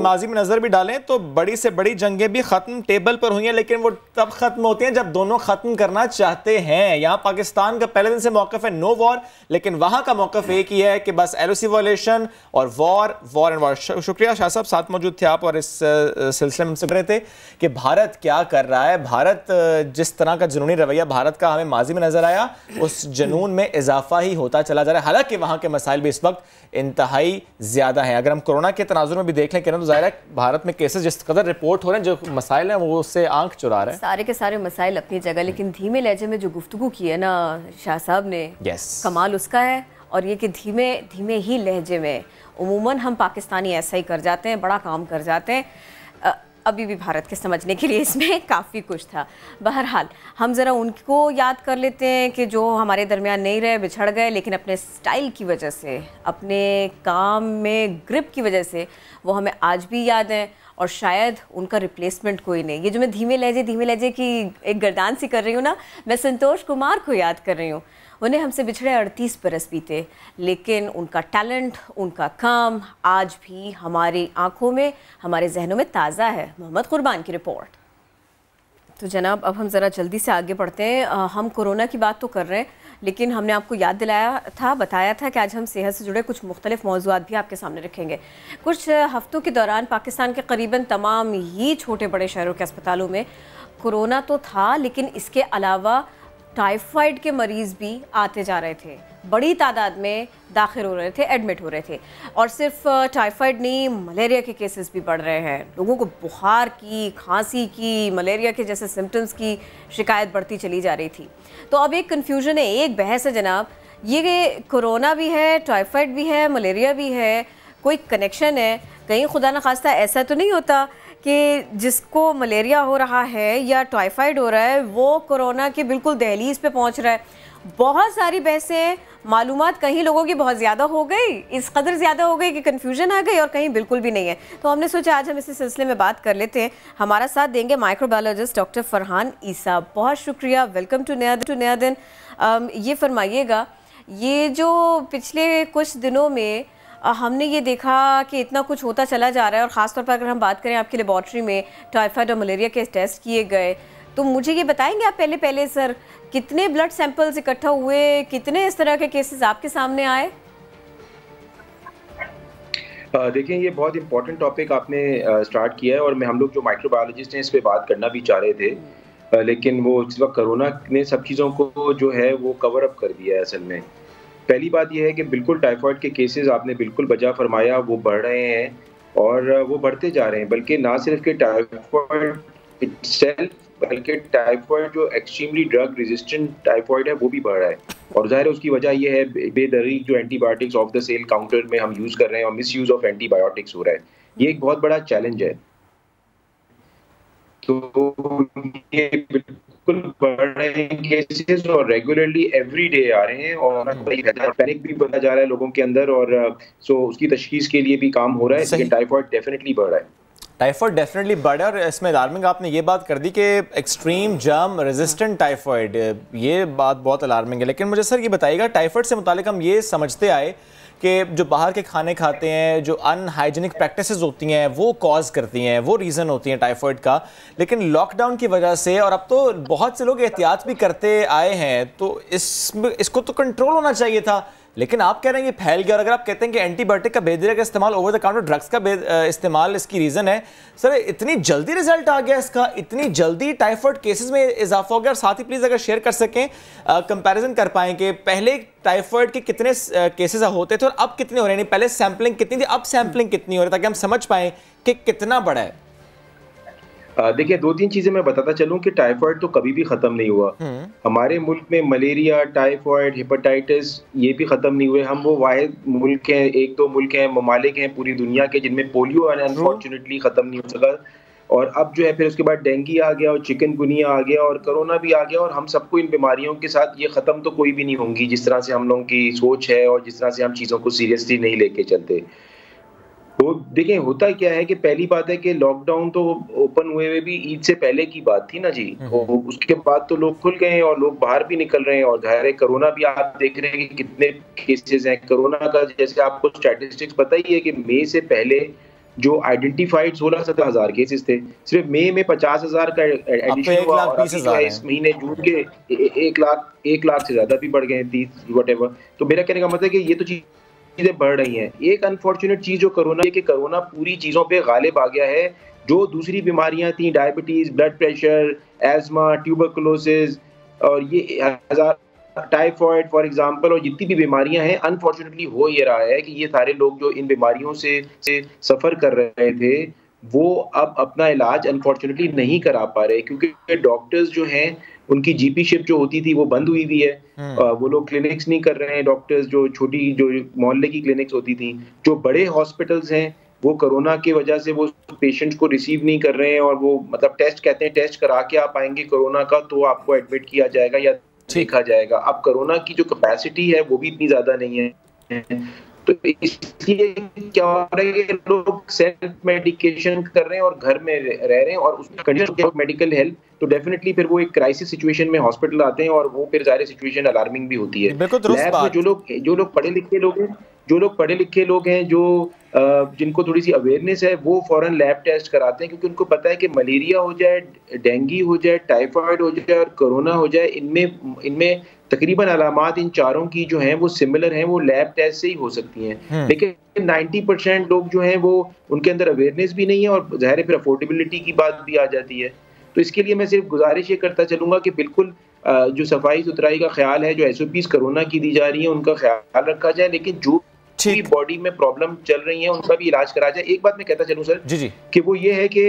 माजी में नजर भी डालें तो बड़ी से बड़ी जंगें भी खत्म टेबल पर हुई हैं, लेकिन वो तब खत्म होती हैं जब दोनों खत्म करना चाहते हैं। यहाँ पाकिस्तान का पहले दिन से मौक़िफ़ है नो वॉर, लेकिन वहां का मौक़िफ़ एक ही है कि बस LOC वायलेशन और वॉर एंड वॉर। शुक्रिया शाह साहब, साथ मौजूद थे आप और इस सिलसिले में रहे थे कि भारत क्या कर रहा है। भारत जिस तरह का जुनूनी रवैया भारत का हमें माजी में नजर आया, उस जुनून में इजाफा ही होता चला जा रहा है। हालांकि वहाँ के मसाइल भी इस वक्त इंतहाई ज़्यादा हैं। अगर हम कोरोना के तनाजुर में भी देख लें तो ज़ाहिर है भारत में केसेस जिस कदर रिपोर्ट हो रहे हैं, जो मसाइल हैं वो उससे आंख चुरा रहे हैं। सारे के सारे मसाइल अपनी जगह, लेकिन धीमे लहजे में जो गुफ्तगू की है ना शाह साहब ने, कमाल उसका है। और ये कि धीमे धीमे ही लहजे में उमूमन हम पाकिस्तानी ऐसा ही कर जाते हैं, बड़ा काम कर जाते हैं। अभी भी भारत के समझने के लिए इसमें काफ़ी कुछ था। बहरहाल हम ज़रा उनको याद कर लेते हैं कि जो हमारे दरमियान नहीं रहे, बिछड़ गए, लेकिन अपने स्टाइल की वजह से, अपने काम में ग्रिप की वजह से वो हमें आज भी याद हैं और शायद उनका रिप्लेसमेंट कोई नहीं। ये जो मैं धीमे लहजे की एक गर्दान सी कर रही हूँ ना, मैं संतोष कुमार को याद कर रही हूँ। उन्हें हमसे बिछड़े 38 बरस बीते, लेकिन उनका टैलेंट, उनका काम आज भी हमारी आंखों में, हमारे जहनों में ताज़ा है। मोहम्मद कुर्बान की रिपोर्ट। तो जनाब अब हम ज़रा जल्दी से आगे बढ़ते हैं। हम कोरोना की बात तो कर रहे हैं, लेकिन हमने आपको याद दिलाया था, बताया था कि आज हम सेहत से जुड़े कुछ मुख्तलिफ मौज़ूआत भी आपके सामने रखेंगे। कुछ हफ्तों के दौरान पाकिस्तान के करीबन तमाम ही छोटे बड़े शहरों के अस्पतालों में कोरोना तो था, लेकिन इसके अलावा टाइफाइड के मरीज़ भी आते जा रहे थे, बड़ी तादाद में दाखिल हो रहे थे, एडमिट हो रहे थे। और सिर्फ टाइफाइड नहीं, मलेरिया के केसेस भी बढ़ रहे हैं। लोगों को बुखार की, खांसी की, मलेरिया के जैसे सिम्टम्स की शिकायत बढ़ती चली जा रही थी। तो अब एक कन्फ्यूजन है, एक बहस है जनाब, ये कोरोना भी है, टाइफाइड भी है, मलेरिया भी है, कोई कनेक्शन है? कहीं खुदा न खास्ता ऐसा तो नहीं होता कि जिसको मलेरिया हो रहा है या टाइफाइड हो रहा है वो कोरोना के बिल्कुल दहलीज पे पहुंच रहा है? बहुत सारी बहसें, मालूमात कहीं लोगों की बहुत ज़्यादा हो गई, इस कदर ज़्यादा हो गई कि कन्फ्यूजन आ गई, और कहीं बिल्कुल भी नहीं है। तो हमने सोचा आज हम इसी सिलसिले में बात कर लेते हैं। हमारा साथ देंगे माइक्रोबायोलॉजिस्ट डॉक्टर फरहान ईसा। बहुत शुक्रिया, वेलकम टू नया दिन। ये फरमाइएगा, ये जो पिछले कुछ दिनों में हमने ये देखा कि इतना कुछ होता चला जा रहा है, और ख़ास तौर पर अगर हम बात करें आपकी लेबॉर्ट्री में टाइफाइड और मलेरिया के टेस्ट किए गए, तो मुझे ये बताएंगे आप पहले सर, कितने ब्लड सैंपल्स इकट्ठा हुए, कितने इस तरह के केसेस आपके सामने आए? देखिए, ये बहुत इंपॉर्टेंट टॉपिक आपने स्टार्ट किया है, और हम लोग जो माइक्रोबायोलॉजिस्ट हैं इस पे बात करना भी चाह रहे थे, लेकिन वो इस वक्त कोरोना ने सब चीज़ों को जो है वो कवर अप कर दिया है। असल में पहली बात यह है कि बिल्कुल टाइफाइड के केसेस आपने बिल्कुल बजा फरमाया, वो बढ़ रहे हैं और वो बढ़ते जा रहे हैं। बल्कि ना सिर्फ कि टाइफाइड इटसेल्फ, बल्कि टाइफाइड जो एक्सट्रीमली ड्रग रेजिस्टेंट टाइफाइड है वो भी बढ़ रहा है। और ज़ाहिर है उसकी वजह यह है बेदरीक जो antibiotics off the sale counter में हम यूज़ कर रहे हैं और मिस यूज़ ऑफ एंटीबायोटिक्स हो रहा है। ये एक बहुत बड़ा चैलेंज है। तो ये बिल्कुल बढ़ रहे हैं केसेस और रेगुलरली एवरी डे आ रहे हैं, और पैनिक भी बनता जा रहा है लोगों के अंदर, और सो उसकी तशखीस के लिए भी काम हो रहा है। लेकिन टाइफाइड डेफिनेटली बढ़ रहा है, टाइफाइड डेफिनेटली बढ़ा है। और इसमें अलार्मिंग आपने ये बात कर दी कि एक्सट्रीम जर्म रेजिस्टेंट टाइफाइड, ये बात बहुत अलार्मिंग है। लेकिन मुझे सर ये बताइएगा, टाइफाइड से मुतालिक हम ये समझते आए कि जो बाहर के खाने खाते हैं, जो अनहाइजीनिक प्रैक्टिसेस होती हैं, वो कॉज करती हैं, वो रीज़न होती हैं टाइफाइड का। लेकिन लॉकडाउन की वजह से, और अब तो बहुत से लोग एहतियात भी करते आए हैं, तो इसको तो कंट्रोल होना चाहिए था। लेकिन आप कह रहे हैं कि फैल गया। और अगर आप कहते हैं कि एंटीबायोटिक का बेदरिया का इस्तेमाल, ओवर द काउंटर ड्रग्स का इस्तेमाल इसकी रीज़न है, सर इतनी जल्दी रिजल्ट आ गया इसका, इतनी जल्दी टाइफाइड केसेस में इजाफा हो गया। और साथ ही प्लीज़ अगर शेयर कर सकें, कंपैरिजन कर पाएँ कि पहले टाइफाइड के कितने केसेस होते थे और अब कितने हो रहे हैं, पहले सैम्पलिंग कितनी थी, अब सैम्पलिंग कितनी हो रही है, ताकि हम समझ पाएँ कि कितना बड़ा है। देखिए, दो तीन चीजें मैं बताता चलूं कि टाइफाइड तो कभी भी खत्म नहीं हुआ। हमारे मुल्क में मलेरिया, टाइफाइड, हेपेटाइटिस ये भी खत्म नहीं हुए। हम वो वाहिद मुल्क हैं, एक दो मुल्क हैं, ममालिक हैं पूरी दुनिया के जिनमें पोलियो अनफॉर्चुनेटली खत्म नहीं हो सका। और अब जो है फिर उसके बाद डेंगू आ गया और चिकनगुनिया आ गया और कोरोना भी आ गया, और हम सबको इन बीमारियों के साथ ये खत्म तो कोई भी नहीं होंगी, जिस तरह से हम लोगों की सोच है और जिस तरह से हम चीजों को सीरियसली नहीं लेके चलते। तो देखिए, होता क्या है कि पहली बात है कि लॉकडाउन तो ओपन हुए हुए भी ईद से पहले की बात थी ना जी। तो उसके बाद तो लोग खुल गए हैं और लोग बाहर भी निकल रहे हैं, और जाहिर है कोरोना भी आप देख रहे हैं कि कितने केसेस हैं कोरोना का। जैसे आपको स्टैटिस्टिक्स पता ही है कि मई से पहले जो आइडेंटिफाइड 16-17 हज़ार केसेस थे, सिर्फ मई में 50,000 का एडिशन हुआ, और इस महीने जून के 1 लाख से ज्यादा भी बढ़ गए, 30 व्हाटएवर। तो मेरा कहने का मतलब है कि ये तो चीजें बढ़ रही हैं। एक अनफॉर्चुनेट चीज जो कोरोना है कि कोरोना पूरी चीजों पे गालिब आ गया है। जो दूसरी बीमारियां थी, diabetes, blood pressure, asthma, tuberculosis और ये टाइफॉइड फॉर एग्जांपल, और जितनी भी बीमारियां हैं, अनफॉर्चुनेटली हो ये रहा है कि ये सारे लोग जो इन बीमारियों से सफर कर रहे थे वो अब अपना इलाज अनफॉर्चुनेटली नहीं करा पा रहे, क्योंकि डॉक्टर्स जो हैं उनकी जीपी शिफ्ट जो होती थी वो बंद हुई है। वो लोग क्लिनिक्स नहीं कर रहे हैं, डॉक्टर्स जो छोटी जो मोहल्ले की क्लिनिक्स होती थी। जो बड़े हॉस्पिटल्स हैं वो कोरोना की वजह से वो पेशेंट्स को रिसीव नहीं कर रहे हैं, और वो मतलब टेस्ट कहते हैं टेस्ट करा के आप आएंगे कोरोना का तो आपको एडमिट किया जाएगा या देखा जाएगा। अब कोरोना की जो कैपेसिटी है वो भी इतनी ज्यादा नहीं है, तो इसलिए क्या हो रहा है कि लोग सेल्फ मेडिकेशन कर रहे हैं और घर में रह रहे हैं, और उसमें कंडीशन ऑफ मेडिकल हेल्प, तो डेफिनेटली फिर वो एक क्राइसिस सिचुएशन में हॉस्पिटल आते हैं, और वो फिर सारी सिचुएशन अलार्मिंग भी होती है। लैब में जो लोग पढ़े लिखे लोग हैं, जो जिनको थोड़ी सी अवेयरनेस है, वो फौरन लैब टेस्ट कराते हैं, क्योंकि उनको पता है कि मलेरिया हो जाए, डेंगू हो जाए, टाइफाइड हो जाए और कोरोना हो जाए, इनमें तकरीबन अलामात इन चारों की जो हैं वो सिमिलर हैं, वो लैब टेस्ट से ही हो सकती हैं। लेकिन 90% लोग जो हैं वो उनके अंदर अवेयरनेस भी नहीं है, और ज़ाहिर है फिर अफोर्डेबिलिटी की बात भी आ जाती है। तो इसके लिए मैं सिर्फ गुजारिश ये करता चलूंगा कि बिल्कुल जो सफाई सुथराई का ख्याल है, जो SOPs कोरोना की दी जा रही है उनका ख्याल रखा जाए, लेकिन जो भी बॉडी में प्रॉब्लम चल रही है उनका भी इलाज करा जाए। एक बात मैं कहता चलूं सर जी कि वो ये है कि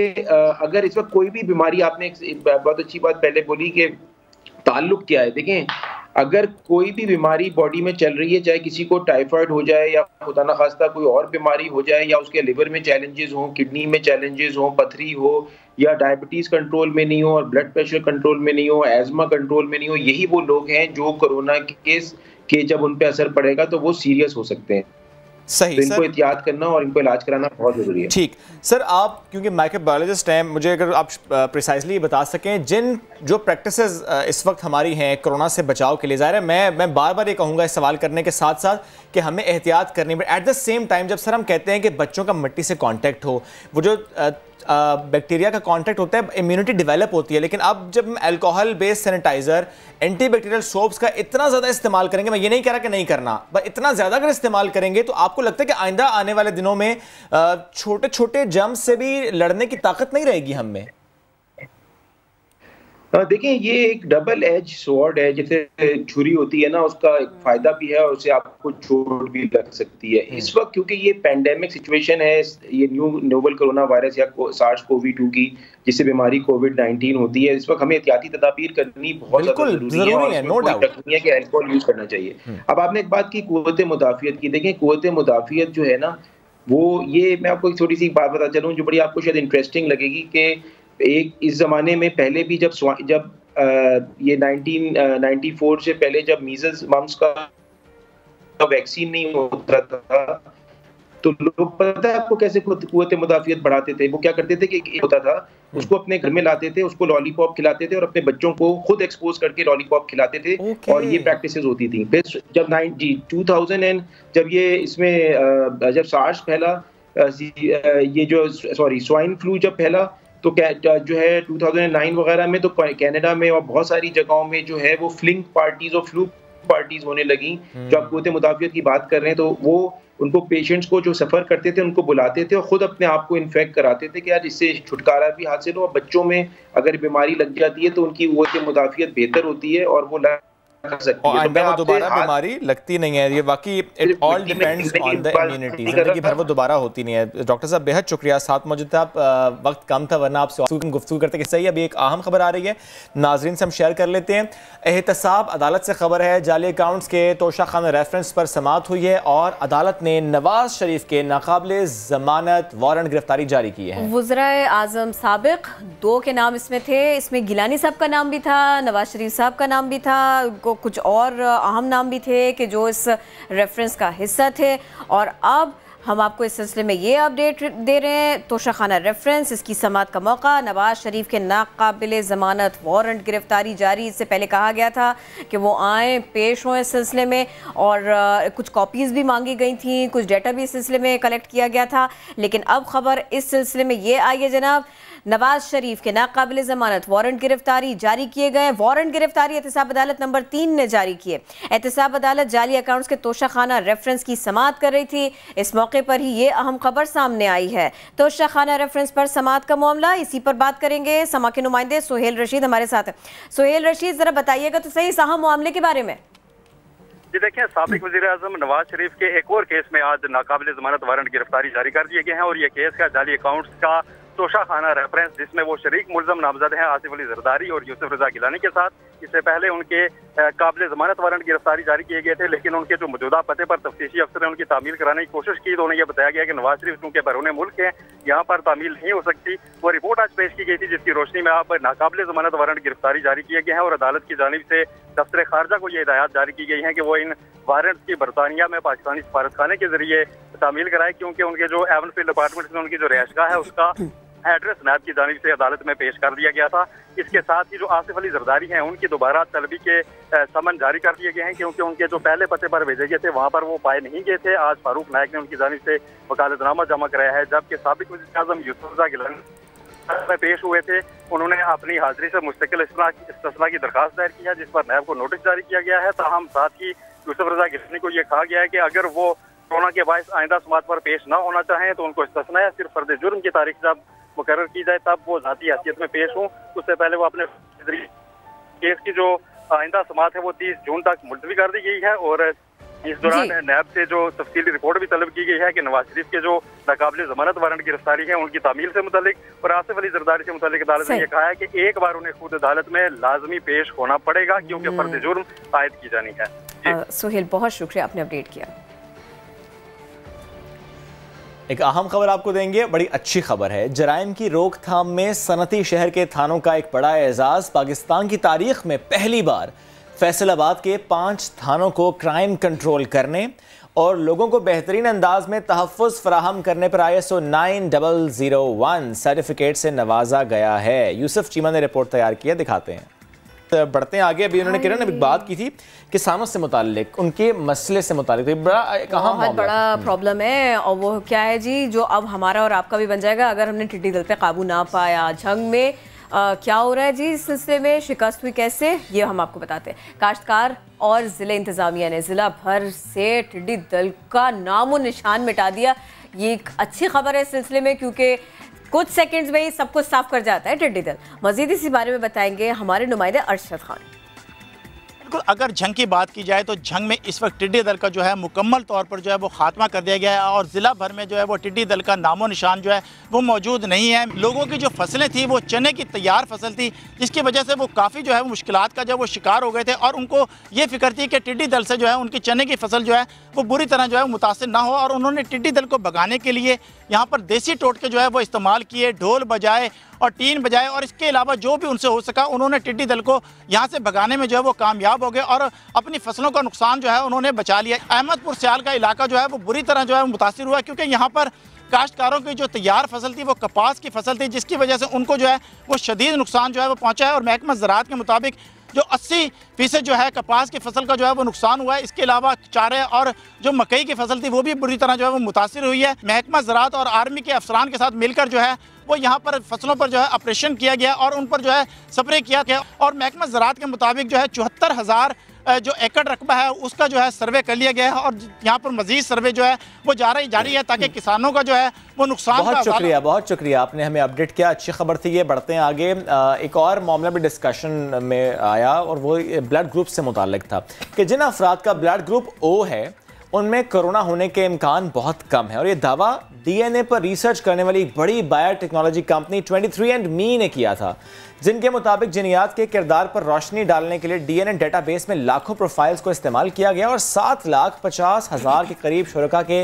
अगर इस वक्त कोई भी बीमारी, आपने एक बहुत अच्छी बात पहले बोली कि ताल्लुक क्या है। देखें, अगर कोई भी बीमारी बॉडी में चल रही है, चाहे किसी को टाइफाइड हो जाए या खुदा न खास्ता कोई और बीमारी हो जाए, या उसके लिवर में चैलेंजेस हो, किडनी में चैलेंजेस हो, पथरी हो, या डायबिटीज कंट्रोल में नहीं हो और ब्लड प्रेशर कंट्रोल में नहीं हो, एज़मा कंट्रोल में नहीं हो, यही वो लोग हैं जो कोरोना केस के जब उन पे असर पड़ेगा तो वो सीरियस हो सकते हैं। सही, तो इनको एहतियात करना और इनको इलाज कराना बहुत जरूरी है। ठीक सर, आप क्योंकि माइक्रोबायोलॉजिस्ट हैं, मुझे अगर आप प्रिसाइसली बता सकें जो प्रैक्टिसेस इस वक्त हमारी हैं कोरोना से बचाव के लिए, ज़ाहिर है मैं बार बार ये कहूँगा इस सवाल करने के साथ साथ कि हमें एहतियात करनी, but at the same time जब सर हम कहते हैं कि बच्चों का मिट्टी से कॉन्टैक्ट हो, वो जो बैक्टीरिया का कांटेक्ट होता है, इम्यूनिटी डेवलप होती है, लेकिन अब जब हम alcohol based sanitiser, antibacterial soaps का इतना ज़्यादा इस्तेमाल करेंगे, मैं ये नहीं कह रहा कि नहीं करना, पर इतना ज़्यादा अगर इस्तेमाल करेंगे तो आपको लगता है कि आइंदा आने वाले दिनों में छोटे छोटे जर्म्स से भी लड़ने की ताकत नहीं रहेगी हम में? देखिए, ये एक डबल एज स्वॉर्ड है, जैसे छुरी होती है ना, उसका एक फायदा भी है और उससे आपको चोट भी लग सकती है। इस वक्त क्योंकि ये पैंडेमिक सिचुएशन है, ये नोवल कोरोना वायरस या SARS-CoV-2 की जिससे बीमारी कोविड-19 होती है, इस वक्त हमें एहतियाती तदाबीर करनी बहुत जरूरी है, नो डाउट नहीं है कि अल्कोहल यूज करना चाहिए। अब आपने एक बात की कुव्वत मुदाफियत की, देखें कुव्वत मुदाफियत जो है ना, वो ये मैं आपको एक छोटी सी बात बता चलूँ जो बड़ी आपको शायद इंटरेस्टिंग लगेगी कि एक इस जमाने में पहले भी जब ये 1994 से पहले जब मीजल्स मम्स का वैक्सीन नहीं होता था, तो लोग पता है आपको कैसे कुव्वत मुदाफियत बढ़ाते थे? वो क्या करते थे कि एक होता था, उसको अपने घर में लाते थे, उसको लॉलीपॉप खिलाते थे और अपने बच्चों को खुद एक्सपोज करके लॉलीपॉप खिलाते थे। और ये प्रैक्टिसेस होती थी। फिर जब 2000 एंड जब ये इसमें जब सार्स फैला, ये जो स्वाइन फ्लू जब फैला, तो जो है 2009 वगैरह में तो कनाडा में और बहुत सारी जगहों में जो है वो फ्लिंग पार्टीज और फ्लू पार्टीज होने लगी। जो आप कुव्वत मुदाफियत की बात कर रहे हैं, तो वो उनको पेशेंट्स को जो सफ़र करते थे उनको बुलाते थे और खुद अपने आप को इन्फेक्ट कराते थे कि यार इससे छुटकारा भी हासिल हो। बच्चों में अगर बीमारी लग जाती है तो उनकी कुव्वत मुदाफियत बेहतर होती है और वो और आइंदा वो दोबारा बीमारी लगती नहीं है। ये वाकई it all depends on the immunity, जिंदगी भर वो दोबारा होती नहीं है। डॉक्टर साहब बेहद शुक्रिया, साथ मौजूद थे आप। वक्त कम था वरना आपसे गुफ्तगू करते कि सही। अभी एक अहम खबर आ रही है, नाजरीन से हम शेयर कर लेते हैं। एहतसाब अदालत से खबर है, जाली अकाउंट्स के तोशा खाना रेफरेंस पर समाअत हुई है और अदालत ने नवाज शरीफ के नाकाबिले जमानत वारंट गिरफ्तारी जारी की है। वज़राए आज़म साबिक 2 के नाम इसमें थे, इसमें गिलानी साहब का नाम भी था, नवाज शरीफ साहब का नाम भी था, कुछ और अहम नाम भी थे कि जो इस रेफरेंस का हिस्सा थे। और अब हम आपको इस सिलसिले में ये अपडेट दे रहे हैं, तोशा खाना रेफरेंस, इसकी समाअत का मौका, नवाज शरीफ के नाकाबिले ज़मानत वारंट गिरफ्तारी जारी। इससे पहले कहा गया था कि वो आए पेश हों इस सिलसिले में, और कुछ कॉपीज़ भी मांगी गई थी, कुछ डेटा भी इस सिलसिले में कलेक्ट किया गया था। लेकिन अब खबर इस सिलसिले में ये आई है जनाब नवाज शरीफ के नाकाबिल जमानत वारंट गिरफ्तारी जारी किए गए। वारंट गिरफ्तारी एहतसाब अदालत नंबर 3 ने जारी किए। एहतसाब अदालत जाली अकाउंट्स के तोशाखाना रेफरेंस की समाअत कर रही थी। इस मौके पर ही ये अहम खबर सामने आई है। तोशाखाना रेफरेंस पर समाअत का मामला, इसी पर बात करेंगे। समा के नुमाइंदे सुहेल रशीद हमारे साथ है। सुहेल रशीद, जरा बताइएगा तो सही इस अहम मामले के बारे में। जी देखिए, साबिक वज़ीर-ए-आज़म नवाज शरीफ के एक और केस में आज नाकाबिल जमानत वारंट गिरफ्तारी जारी कर दिए गए हैं और ये केस का जाली अकाउंट्स का तोशाखाना रेफरेंस, जिसमें वो शरीक मुल्ज़म नामजद हैं आसिफ अली जरदारी और यूसुफ रजा गिलानी के साथ। इससे पहले उनके काबिल जमानत वारंट गिरफ्तारी जारी किए गए थे, लेकिन उनके जो मौजूदा पते पर तफ्तीशी अफसर ने उनकी तामील कराने की कोशिश की तो उन्हें यह बताया गया कि नवाज शरीफ चूंकि बैरून मुल्क हैं, यहाँ पर तामील नहीं हो सकती। वो रिपोर्ट आज पेश की गई थी, जिसकी रोशनी में आप नाकाबिल जमानत वारंट गिरफ्तारी जारी किए गए हैं और अदालत की जानिब से दफ्तर खारजा को ये हिदायत जारी की गई है कि वो इन वारंट की बरतानिया में पाकिस्तानी सफारतखाने के जरिए तामील कराए, क्योंकि उनके जो एवन फील्ड अपार्टमेंट में उनकी जो रिहायशगाह है उसका एड्रेस नैब की जानिब से अदालत में पेश कर दिया गया था। इसके साथ ही जो आसिफ अली जरदारी हैं उनकी दोबारा तलबी के समन जारी कर दिए गए हैं, क्योंकि उनके जो पहले पते पर भेजे गए थे वहाँ पर वो पाए नहीं गए थे। आज फारूक नायक ने उनकी जानिब से वकालतनामा जमा कराया है, जबकि साबिक वज़ीर-ए-आज़म यूसुफ रज़ा गिलानी में पेश हुए थे। उन्होंने अपनी हाजिरी से मुस्तकिल इस्तिस्ना की दरखास्त दायर की है, जिस पर नैब को नोटिस जारी किया गया है। ताहम साथ ही यूसुफ रज़ा गिलानी को यह कहा गया है कि अगर वो कोरोना के बायस आइंदा समाअत पर पेश न होना चाहें तो उनको इस्तिस्ना या सिर्फ फर्द जुर्म की तारीख जब मुकर्रर की जाए तब वो जाती हैसियत में पेश हों। उससे पहले वो अपने केस की जो आइंदा समाअत है वो 30 जून तक मुलतवी कर दी गई है और इस दौरान नैब से जो तफसीली रिपोर्ट भी तलब की गई है कि नवाज शरीफ के जो नाकाबिल जमानत वारंट गिरफ्तारी है उनकी तामील से मुतालिक और आसिफ अली जरदारी से मुतालिक अदालत ने यह कहा है कि एक बार उन्हें खुद अदालत में लाजमी पेश होना पड़ेगा, क्योंकि फर्द जुर्म आयद की जानी है। सुहेल, बहुत शुक्रिया, आपने अपडेट किया। एक अहम खबर आपको देंगे, बड़ी अच्छी खबर है। जराइम की रोकथाम में सनती शहर के थानों का एक बड़ा एजाज। पाकिस्तान की तारीख में पहली बार फैसलाबाद के 5 थानों को क्राइम कंट्रोल करने और लोगों को बेहतरीन अंदाज में तहफ़्फ़ुज़ फराहम करने पर ISO 9001 सर्टिफिकेट से नवाजा गया है। यूसुफ चीमा ने रिपोर्ट तैयार किया, दिखाते हैं। बढ़ते हैं आगे। अभी उन्होंने किरण ने बात की थी किसानों से मुतालिक, उनके मसले से मुतालिक, तो बहुत बड़ा प्रॉब्लम है। और वो क्या है जी, जो अब हमारा और आपका भी बन जाएगा अगर हमने टिड्डी दल पे काबू ना पाया। जंग में क्या हो रहा है जी, इस सिलसिले में शिकस्त हुई कैसे, ये हम आपको बताते हैं। काश्तकार और ज़िले इंतज़ामिया ने ज़िला भर से टिड्डी दल का नामो निशान मिटा दिया। ये एक अच्छी खबर है इस सिलसिले में, क्योंकि कुछ सेकंड्स में ही सब कुछ साफ कर जाता है टिड्डी दल। मजीद इसी बारे में बताएंगे हमारे नुमाइंदे अरशद खान। बिल्कुल, अगर जंग की बात की जाए तो जंग में इस वक्त टिड्डी दल का जो है मुकम्मल तौर पर जो है वो खात्मा कर दिया गया है और ज़िला भर में जो है वो टिड्डी दल का नामो निशान जो है वो मौजूद नहीं है। लोगों की जो फसलें थी वो चने की तैयार फसल थी, जिसकी वजह से वो काफ़ी जो है वो मुश्किलात का जो वो शिकार हो गए थे और उनको ये फिक्र थी कि टिड्डी दल से जो है उनकी चने की फसल जो है वो बुरी तरह जो है मुतासिर ना हो। और उन्होंने टिड्डी दल को भगाने के लिए यहाँ पर देसी टोटके जो है वो इस्तेमाल किए, ढोल बजाए और टीन बजाए और इसके अलावा जो भी उनसे हो सका उन्होंने टिड्डी दल को यहाँ से भगाने में जो है वो कामयाब हो गए और अपनी फसलों का नुकसान जो है उन्होंने बचा लिया। अहमदपुर सियाल का इलाका जो है वो बुरी तरह जो है मुतासिर हुआ, क्योंकि यहाँ पर काश्तकारों की जो तैयार फसल थी वो कपास की फसल थी, जिसकी वजह से उनको जो है वो शदीद नुकसान जो है वो पहुँचा है। और महकमा ज़राअत के मुताबिक जो 80% जो है कपास की फसल का जो है वो नुकसान हुआ है। इसके अलावा चारे और जो मकई की फसल थी वो भी बुरी तरह जो है वो मुतासिर हुई है। महकमा ज़राअत और आर्मी के अफसरान के साथ मिलकर जो है वो यहाँ पर फसलों पर जो है ऑपरेशन किया गया और उन पर जो है स्प्रे किया गया और महकमा ज़राअत के मुताबिक जो है 74,000 जो एकड़ रकबा है उसका जो है सर्वे कर लिया गया है और यहाँ पर मजीद सर्वे जो है वो जारी है ताकि किसानों का जो है वो नुकसान। बहुत शुक्रिया, आपने हमें अपडेट किया, अच्छी खबर थी ये। बढ़ते हैं आगे। एक और मामला भी डिस्कशन में आया और वो ब्लड ग्रुप से मुताल्लिक था कि जिन अफराद का ब्लड ग्रुप O है उनमें कोरोना होने के इम्कान बहुत कम है। और ये दावा DNA पर रिसर्च करने वाली एक बड़ी बायोटेक्नोलॉजी कंपनी 23andMe ने किया था, जिनके मुताबिक जिनियात के किरदार पर रोशनी डालने के लिए DNA डेटाबेस में लाखों प्रोफाइल्स को इस्तेमाल किया गया और 7,50,000 के करीब शुरका के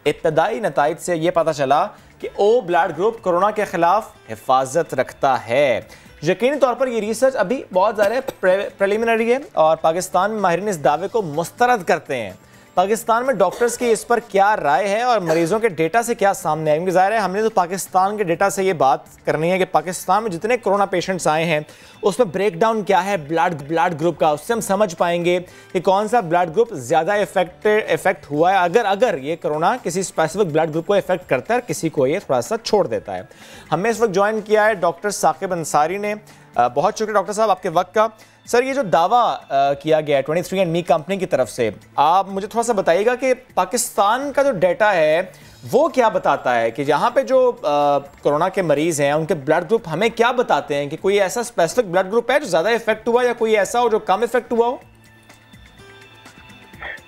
इब्तदाई नताइज से यह पता चला कि O ब्लड ग्रुप कोरोना के खिलाफ हिफाजत रखता है। यकीनी तौर पर यह रिसर्च अभी बहुत ज़्यादा प्रिलिमिनरी है और पाकिस्तान में माहिरीन इस दावे को मुस्तरद करते हैं। पाकिस्तान में डॉक्टर्स की इस पर क्या राय है और मरीजों के डेटा से क्या सामने आए? क्योंकि ज़ाहिर है हमने तो पाकिस्तान के डेटा से ये बात करनी है कि पाकिस्तान में जितने कोरोना पेशेंट्स आए हैं उसमें ब्रेकडाउन क्या है ब्लड ग्रुप का, उससे हम समझ पाएंगे कि कौन सा ब्लड ग्रुप ज़्यादा इफेक्ट हुआ है, अगर ये कोरोना किसी स्पेसिफिक ब्लड ग्रुप को इफेक्ट करता है और किसी को ये थोड़ा सा छोड़ देता है। हमें इस वक्त ज्वाइन किया है डॉक्टर साकिब अंसारी ने। बहुत शुक्रिया डॉक्टर साहब आपके वक्त का। सर, ये जो दावा किया गया है 23andMe कंपनी की तरफ से, आप मुझे थोड़ा सा बताइएगा कि पाकिस्तान का जो डेटा है वो क्या बताता है कि यहाँ पे जो कोरोना के मरीज हैं उनके ब्लड ग्रुप हमें क्या बताते हैं कि कोई ऐसा स्पेसिफिक ब्लड ग्रुप है जो ज़्यादा इफेक्ट हुआ या कोई ऐसा हो जो कम इफेक्ट हुआ हो?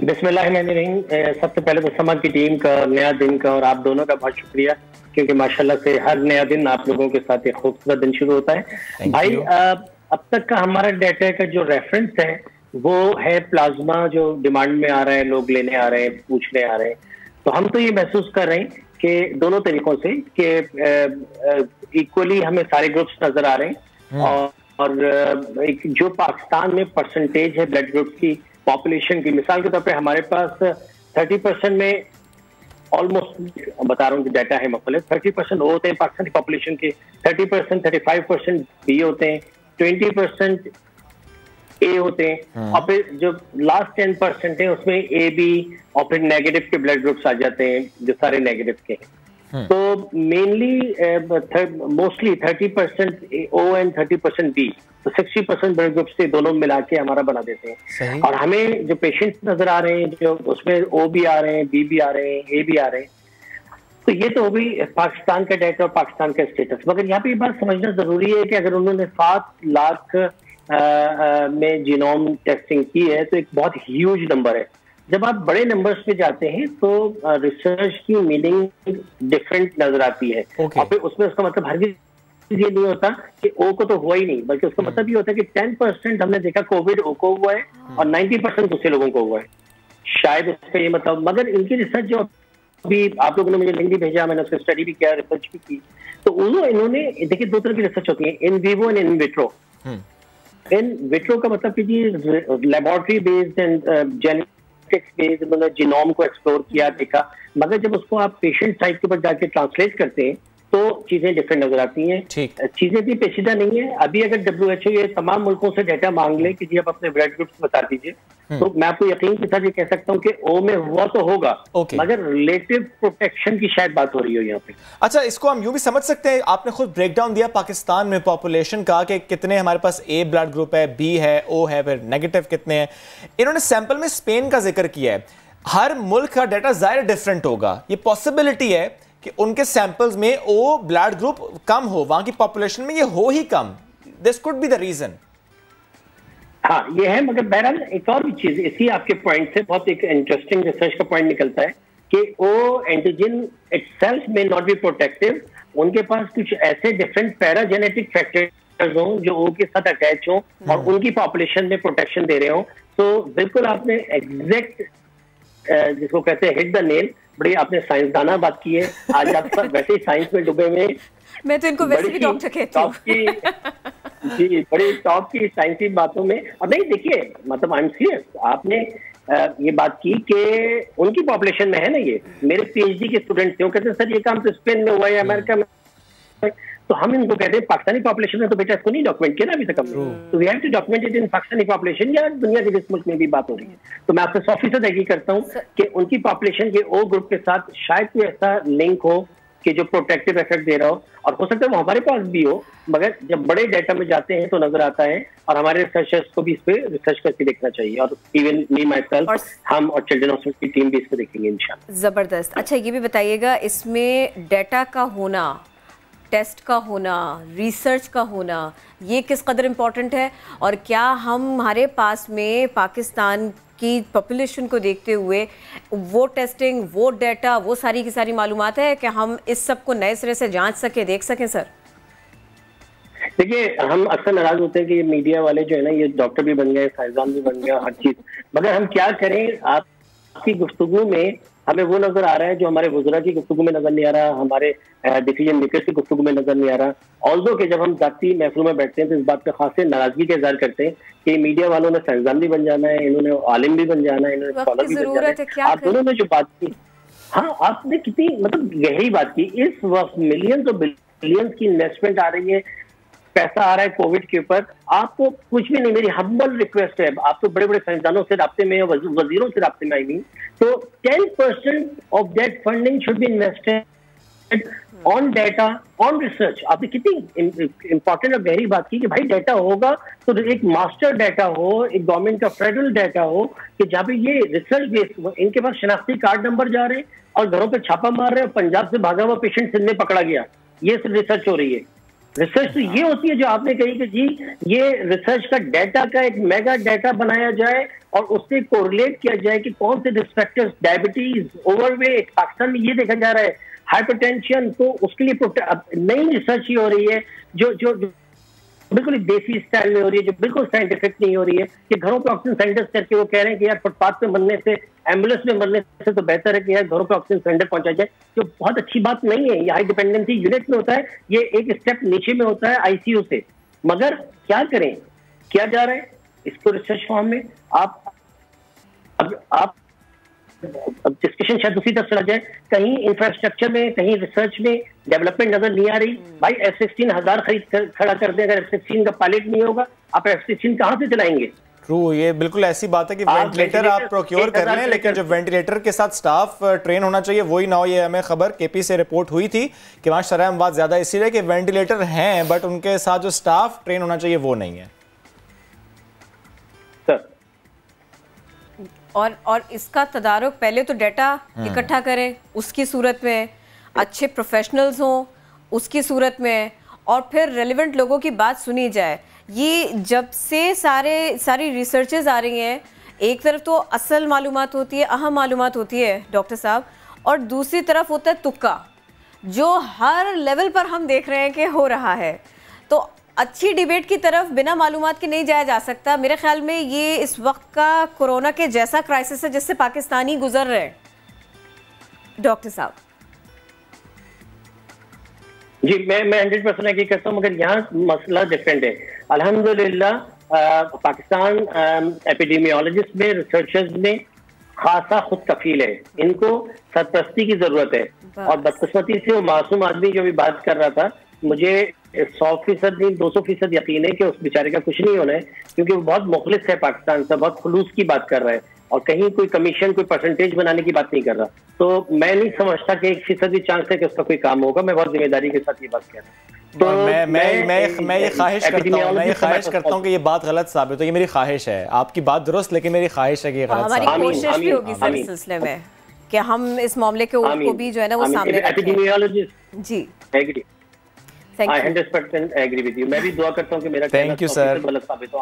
बिस्मिल्लाहिर्रहमानिर्रहीम। सबसे पहले तो समाज की टीम का, नया दिन का और आप दोनों का बहुत शुक्रिया, क्योंकि माशाल्लाह से हर नया दिन आप लोगों के साथ एक खूबसूरत दिन शुरू होता है। भाई, अब तक का हमारा डाटा का जो रेफरेंस है वो है प्लाज्मा जो डिमांड में आ रहा है, लोग लेने आ रहे हैं, पूछने आ रहे हैं। तो हम तो ये महसूस कर रहे हैं कि दोनों तरीकों से कि इक्वली हमें सारे ग्रुप्स नजर आ रहे हैं और एक जो पाकिस्तान में परसेंटेज है ब्लड ग्रुप की पॉपुलेशन की, मिसाल के तौर पे हमारे पास 30% में ऑलमोस्ट बता रहा हूँ कि डाटा है मुख्तलिफ, 30% वो होते हैं पाकिस्तान की पॉपुलेशन के, 30% 35% बी होते हैं, 20% ए होते हैं और फिर जो लास्ट 10% है उसमें ए बी और फिर नेगेटिव के ब्लड ग्रुप्स आ जाते हैं जो सारे नेगेटिव के हैं। तो mainly mostly 30% O and 30% B, तो 60% ब्लड ग्रुप से दोनों मिला के हमारा बना देते हैं। और हमें जो पेशेंट्स नजर आ रहे हैं जो उसमें ओ भी आ रहे हैं, बी भी आ रहे हैं, ए भी आ रहे हैं। तो ये तो भी पाकिस्तान का डाटा और पाकिस्तान का स्टेटस। मगर यहाँ पे ये बात समझना जरूरी है कि अगर उन्होंने 7 लाख में जीनोम टेस्टिंग की है तो एक बहुत ह्यूज नंबर है। जब आप बड़े नंबर्स पे जाते हैं तो रिसर्च की मीनिंग डिफरेंट नजर आती है। और फिर उसमें उसका मतलब हर ये नहीं होता कि ओ को तो हुआ ही नहीं, बल्कि उसका मतलब ये होता है कि 10% हमने देखा कोविड ओ को हुआ है और 90% दूसरे लोगों को हुआ है, शायद उसका ये मतलब। मगर इनकी रिसर्च जो अभी आप लोगों ने मुझे लिंक भी भेजा, मैंने उसका स्टडी भी किया, रिसर्च भी की, तो इन्होंने देखिए 2 तरह की रिसर्च होती है, in vivo and in vitro. In vitro का मतलब कि जी laboratory based and genetics based, उन्होंने जीनोम को एक्सप्लोर किया, देखा। मगर जब उसको आप पेशेंट साइड के ऊपर जाके ट्रांसलेट करते हैं तो चीजें डिफरेंट नजर आती हैं। चीजें भी पेचीदा नहीं है। अभी अगर WHO ये तमाम मुल्कों से डाटा मांग ले कि जी आप अपने ब्लड ग्रुप्स बता दीजिए, तो मैं आपको यकीन के साथ ये कह सकता हूँ कि ओ में हुआ तो होगा, मगर रिलेटिव प्रोटेक्शन की शायद बात हो रही हो यहाँ पे। अच्छा, इसको हम यूं भी समझ सकते हैं, आपने खुद ब्रेकडाउन दिया पाकिस्तान में पॉपुलेशन का कि कितने हमारे पास ए ब्लड ग्रुप है, बी है, ओ है, फिर नेगेटिव कितने हैं। इन्होंने सैंपल में स्पेन का जिक्र किया है। हर मुल्क का डाटा ज़ाहिर डिफरेंट होगा, ये पॉसिबिलिटी है कि उनके सैंपल्स में ओ ब्लड ग्रुप कम हो, वहां की पॉपुलेशन में ये हो ही कम। This could be the reason. हाँ, ये है। मगर बहरहाल एक और भी चीज इसी आपके पॉइंट से बहुत एक इंटरेस्टिंग रिसर्च का पॉइंट निकलता है कि ओ एंटीजन इटसेल्फ में नॉट बी प्रोटेक्टिव। उनके पास कुछ ऐसे डिफरेंट पैराजेनेटिक फैक्टर्स हों जो ओ के साथ अटैच हों और उनकी पॉपुलेशन में प्रोटेक्शन दे रहे हों। तो बिल्कुल आपने एग्जैक्ट जिसको कहते हैं हिट द नेल, बड़ी आपने साइंसदाना बात की है। आज आप सब वैसे ही साइंस में डूबे हुए, मैं तो इनको वैसे भी डॉक्टर कहती हूँ जी, बड़ी टॉप की साइंसी बातों में। और नहीं, देखिए मतलब आई एम सीरियस, आपने ये बात की कि उनकी पॉपुलेशन में है ना, ये मेरे PhD के स्टूडेंट थे, वो कहते हैं सर ये काम तो स्पेन में हुआ है, अमेरिका में। तो हम इनको कहते हैं पाकिस्तानी पॉपुलेशन में तो बेटा इसको नहीं डॉक्यूमेंट किया ना अभी तक हमने, तो we have to document it in Pakistani population. या दुनिया के जिस मुल्क में भी बात हो रही है, तो मैं आपसे 100% एग्री करता हूँ कि उनकी पॉपुलेशन के ओ ग्रुप के साथ शायद कोई ऐसा लिंक हो कि जो प्रोटेक्टिव इफेक्ट दे रहा हो, और हो सकता है वो हमारे पास भी हो। मगर जब बड़े डाटा में जाते हैं तो नजर आता है, और हमारे रिसर्चर्स को भी इस पे रिसर्च करके देखना चाहिए, और इवन मी माई सेल्फ, हम और चिल्ड्रन हॉस्पिटल की टीम भी इस पे देखेंगे इंशाल्लाह। जबरदस्त। अच्छा, ये भी बताइएगा, इसमें डाटा का होना, टेस्ट का होना, रिसर्च का होना, ये किस कदर इम्पोर्टेंट है, और क्या हमारे पास में पाकिस्तान की पॉपुलेशन को देखते हुए वो टेस्टिंग, वो डाटा, वो सारी की सारी मालूमात है कि हम इस सब को नए सिरे से जांच सके, देख सकें? सर देखिए, हम अक्सर नाराज होते हैं कि ये मीडिया वाले जो है ना, ये डॉक्टर भी बन गए, साइंसदान भी बन गया, हर चीज। मगर हम क्या करें, आपकी गुफ्तगू में हमें वो नजर आ रहा है जो हमारे वज़रा की गुफ्तगू में नजर नहीं आ रहा, हमारे डिसीजन मेकर्स की गुफ्तगू में नजर नहीं आ रहा। ऑल्दो के जब हम जाती महफिलों में बैठते हैं तो इस बात पे खास नाराजगी का इजहार करते हैं कि मीडिया वालों ने साइंसदान भी बन जाना है, इन्होंने आलिम भी बन जाना है, इन्होंने स्कॉलर भी बन जाना है। आप दोनों ने जो बात की, हाँ आपने कितनी मतलब गहरी बात की। इस वक्त मिलियंस और बिलियंस की इन्वेस्टमेंट आ रही है, पैसा आ रहा है कोविड के ऊपर, आपको कुछ भी नहीं, मेरी हम्बल रिक्वेस्ट है, आप तो बड़े बड़े साइंसदानों से राब्ते में, वजीरों से राब्ते में, आई मीन, तो 10% of that funding should be invested on data, on research. आपने कितनी इंपॉर्टेंट और गहरी बात की कि भाई डाटा होगा तो एक मास्टर डाटा हो, एक गवर्नमेंट का फेडरल डाटा हो कि जहाँ पे ये रिसर्च बेस्ड, इनके पास शनाख्ती कार्ड नंबर जा रहे हैं और घरों पे छापा मार रहे हैं, पंजाब से भागा हुआ पेशेंट सिंध में पकड़ा गया, ये सिर्फ रिसर्च हो रही है। रिसर्च तो ये होती है जो आपने कही कि जी ये रिसर्च का डाटा का एक मेगा डाटा बनाया जाए और उससे कोरिलेट किया जाए कि कौन से risk factors, diabetes, overweight, Pakistan में ये देखा जा रहा है, हाइपरटेंशन, तो उसके लिए नई रिसर्च ही हो रही है जो बिल्कुल देसी स्टाइल में हो रही है, जो बिल्कुल साइंटिफिक नहीं हो रही है, कि घरों पे ऑक्सीजन सेंटर्स करके वो कह रहे हैं कि यार फुटपाथ पे मरने से, एम्बुलेंस में मरने से तो बेहतर है कि यार घरों पे ऑक्सीजन सेंटर पहुंचा जाए, जो बहुत अच्छी बात नहीं है। ये हाई डिपेंडेंसी यूनिट में होता है, ये एक स्टेप नीचे में होता है आईसीयू से। मगर क्या करें, किया जा रहा है इसको रिसर्च फॉर्म में। आप डिस्कशन शायद उसी तरफ चला जाए, कहीं इंफ्रास्ट्रक्चर में, कहीं रिसर्च में डेवलपमेंट नजर नहीं आ रही। भाई F-16 1000 खड़ा कर दे, अगर F-16 का पायलट नहीं होगा आप F-16 कहां से चलाएंगे? ट्रू, ये बिल्कुल ऐसी बात है कि वेंटिलेटर आप प्रोक्योर कर लें, लेकिन जो वेंटिलेटर के साथ स्टाफ ट्रेन होना चाहिए वही ना हो। ये हमें खबर केपी से रिपोर्ट हुई थी कि वहाँ शरह अमवात ज्यादा इसीलिए कि वेंटिलेटर हैं बट उनके साथ जो स्टाफ ट्रेन होना चाहिए वो नहीं है। और इसका तदारुक पहले तो डाटा इकट्ठा करें, उसकी सूरत में अच्छे प्रोफेशनल्स हों, उसकी सूरत में, और फिर रेलिवेंट लोगों की बात सुनी जाए। ये जब से सारी रिसर्चेज आ रही हैं, एक तरफ तो असल मालूमात होती है, अहम मालूमात होती है डॉक्टर साहब, और दूसरी तरफ होता है तुक्का, जो हर लेवल पर हम देख रहे हैं कि हो रहा है। तो अच्छी डिबेट की तरफ बिना मालूमात के नहीं जाया जा सकता। मेरे ख्याल में ये इस वक्त का कोरोना के जैसा क्राइसिस है जिससे पाकिस्तानी गुजर रहे हैं डॉक्टर साहब। जी मैं 100% एग्री करता हूँ, मगर यहाँ मसला डिफरेंट है। अल्हम्दुलिल्लाह पाकिस्तान एपिडेमियोलॉजिस्ट में, रिसर्चर्स में खासा खुद कफील है, इनको सरपरस्ती की जरूरत है। और बदकिस्मती से वो मासूम आदमी जो भी बात कर रहा था, मुझे 100% नहीं 200% यकीन है कि उस बेचारे का कुछ नहीं होना है, क्योंकि वो बहुत मुखलिस है पाकिस्तान से, बहुत खुलूस की बात कर रहा है और कहीं कोई कमीशन, कोई परसेंटेज बनाने की बात नहीं कर रहा। तो मैं नहीं समझता कि 1% भी चांस है कि उसका कोई काम होगा। मैं बहुत जिम्मेदारी के साथ ये बात कह रहा हूँ। तो मैं ये ख्वाहिश करता हूँ कि ये बात गलत साबित हो। ये मेरी ख्वाहिश है, आपकी बात दुरुस्त, लेकिन मेरी ख्वाहिश है कि ये गलत साबित हो। हमारी कोशिश भी होगी सर इस सिलसिले में कि हम इस मामले के को भी जो है ना वो सामने रखें। जी I 100% agree with you। मैं भी दुआ करता हूँ कि मेरा thank you sir,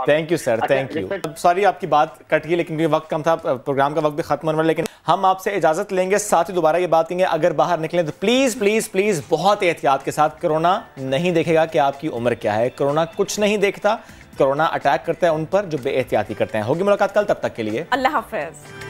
thank you sir, thank you. Sorry आपकी बात कट गई, लेकिन वक्त कम था, प्रोग्राम का वक्त भी खत्म होने वाला, लेकिन हम आपसे इजाजत लेंगे, साथ ही दोबारा ये बात कहेंगे अगर बाहर निकलें तो प्लीज प्लीज प्लीज बहुत एहतियात के साथ। कोरोना नहीं देखेगा कि आपकी उम्र क्या है, कोरोना कुछ नहीं देखता, कोरोना अटैक करता है उन पर जो बेएहतियाती करते हैं। होगी मुलाकात कल, तब तक के लिए अल्लाह हाफिज।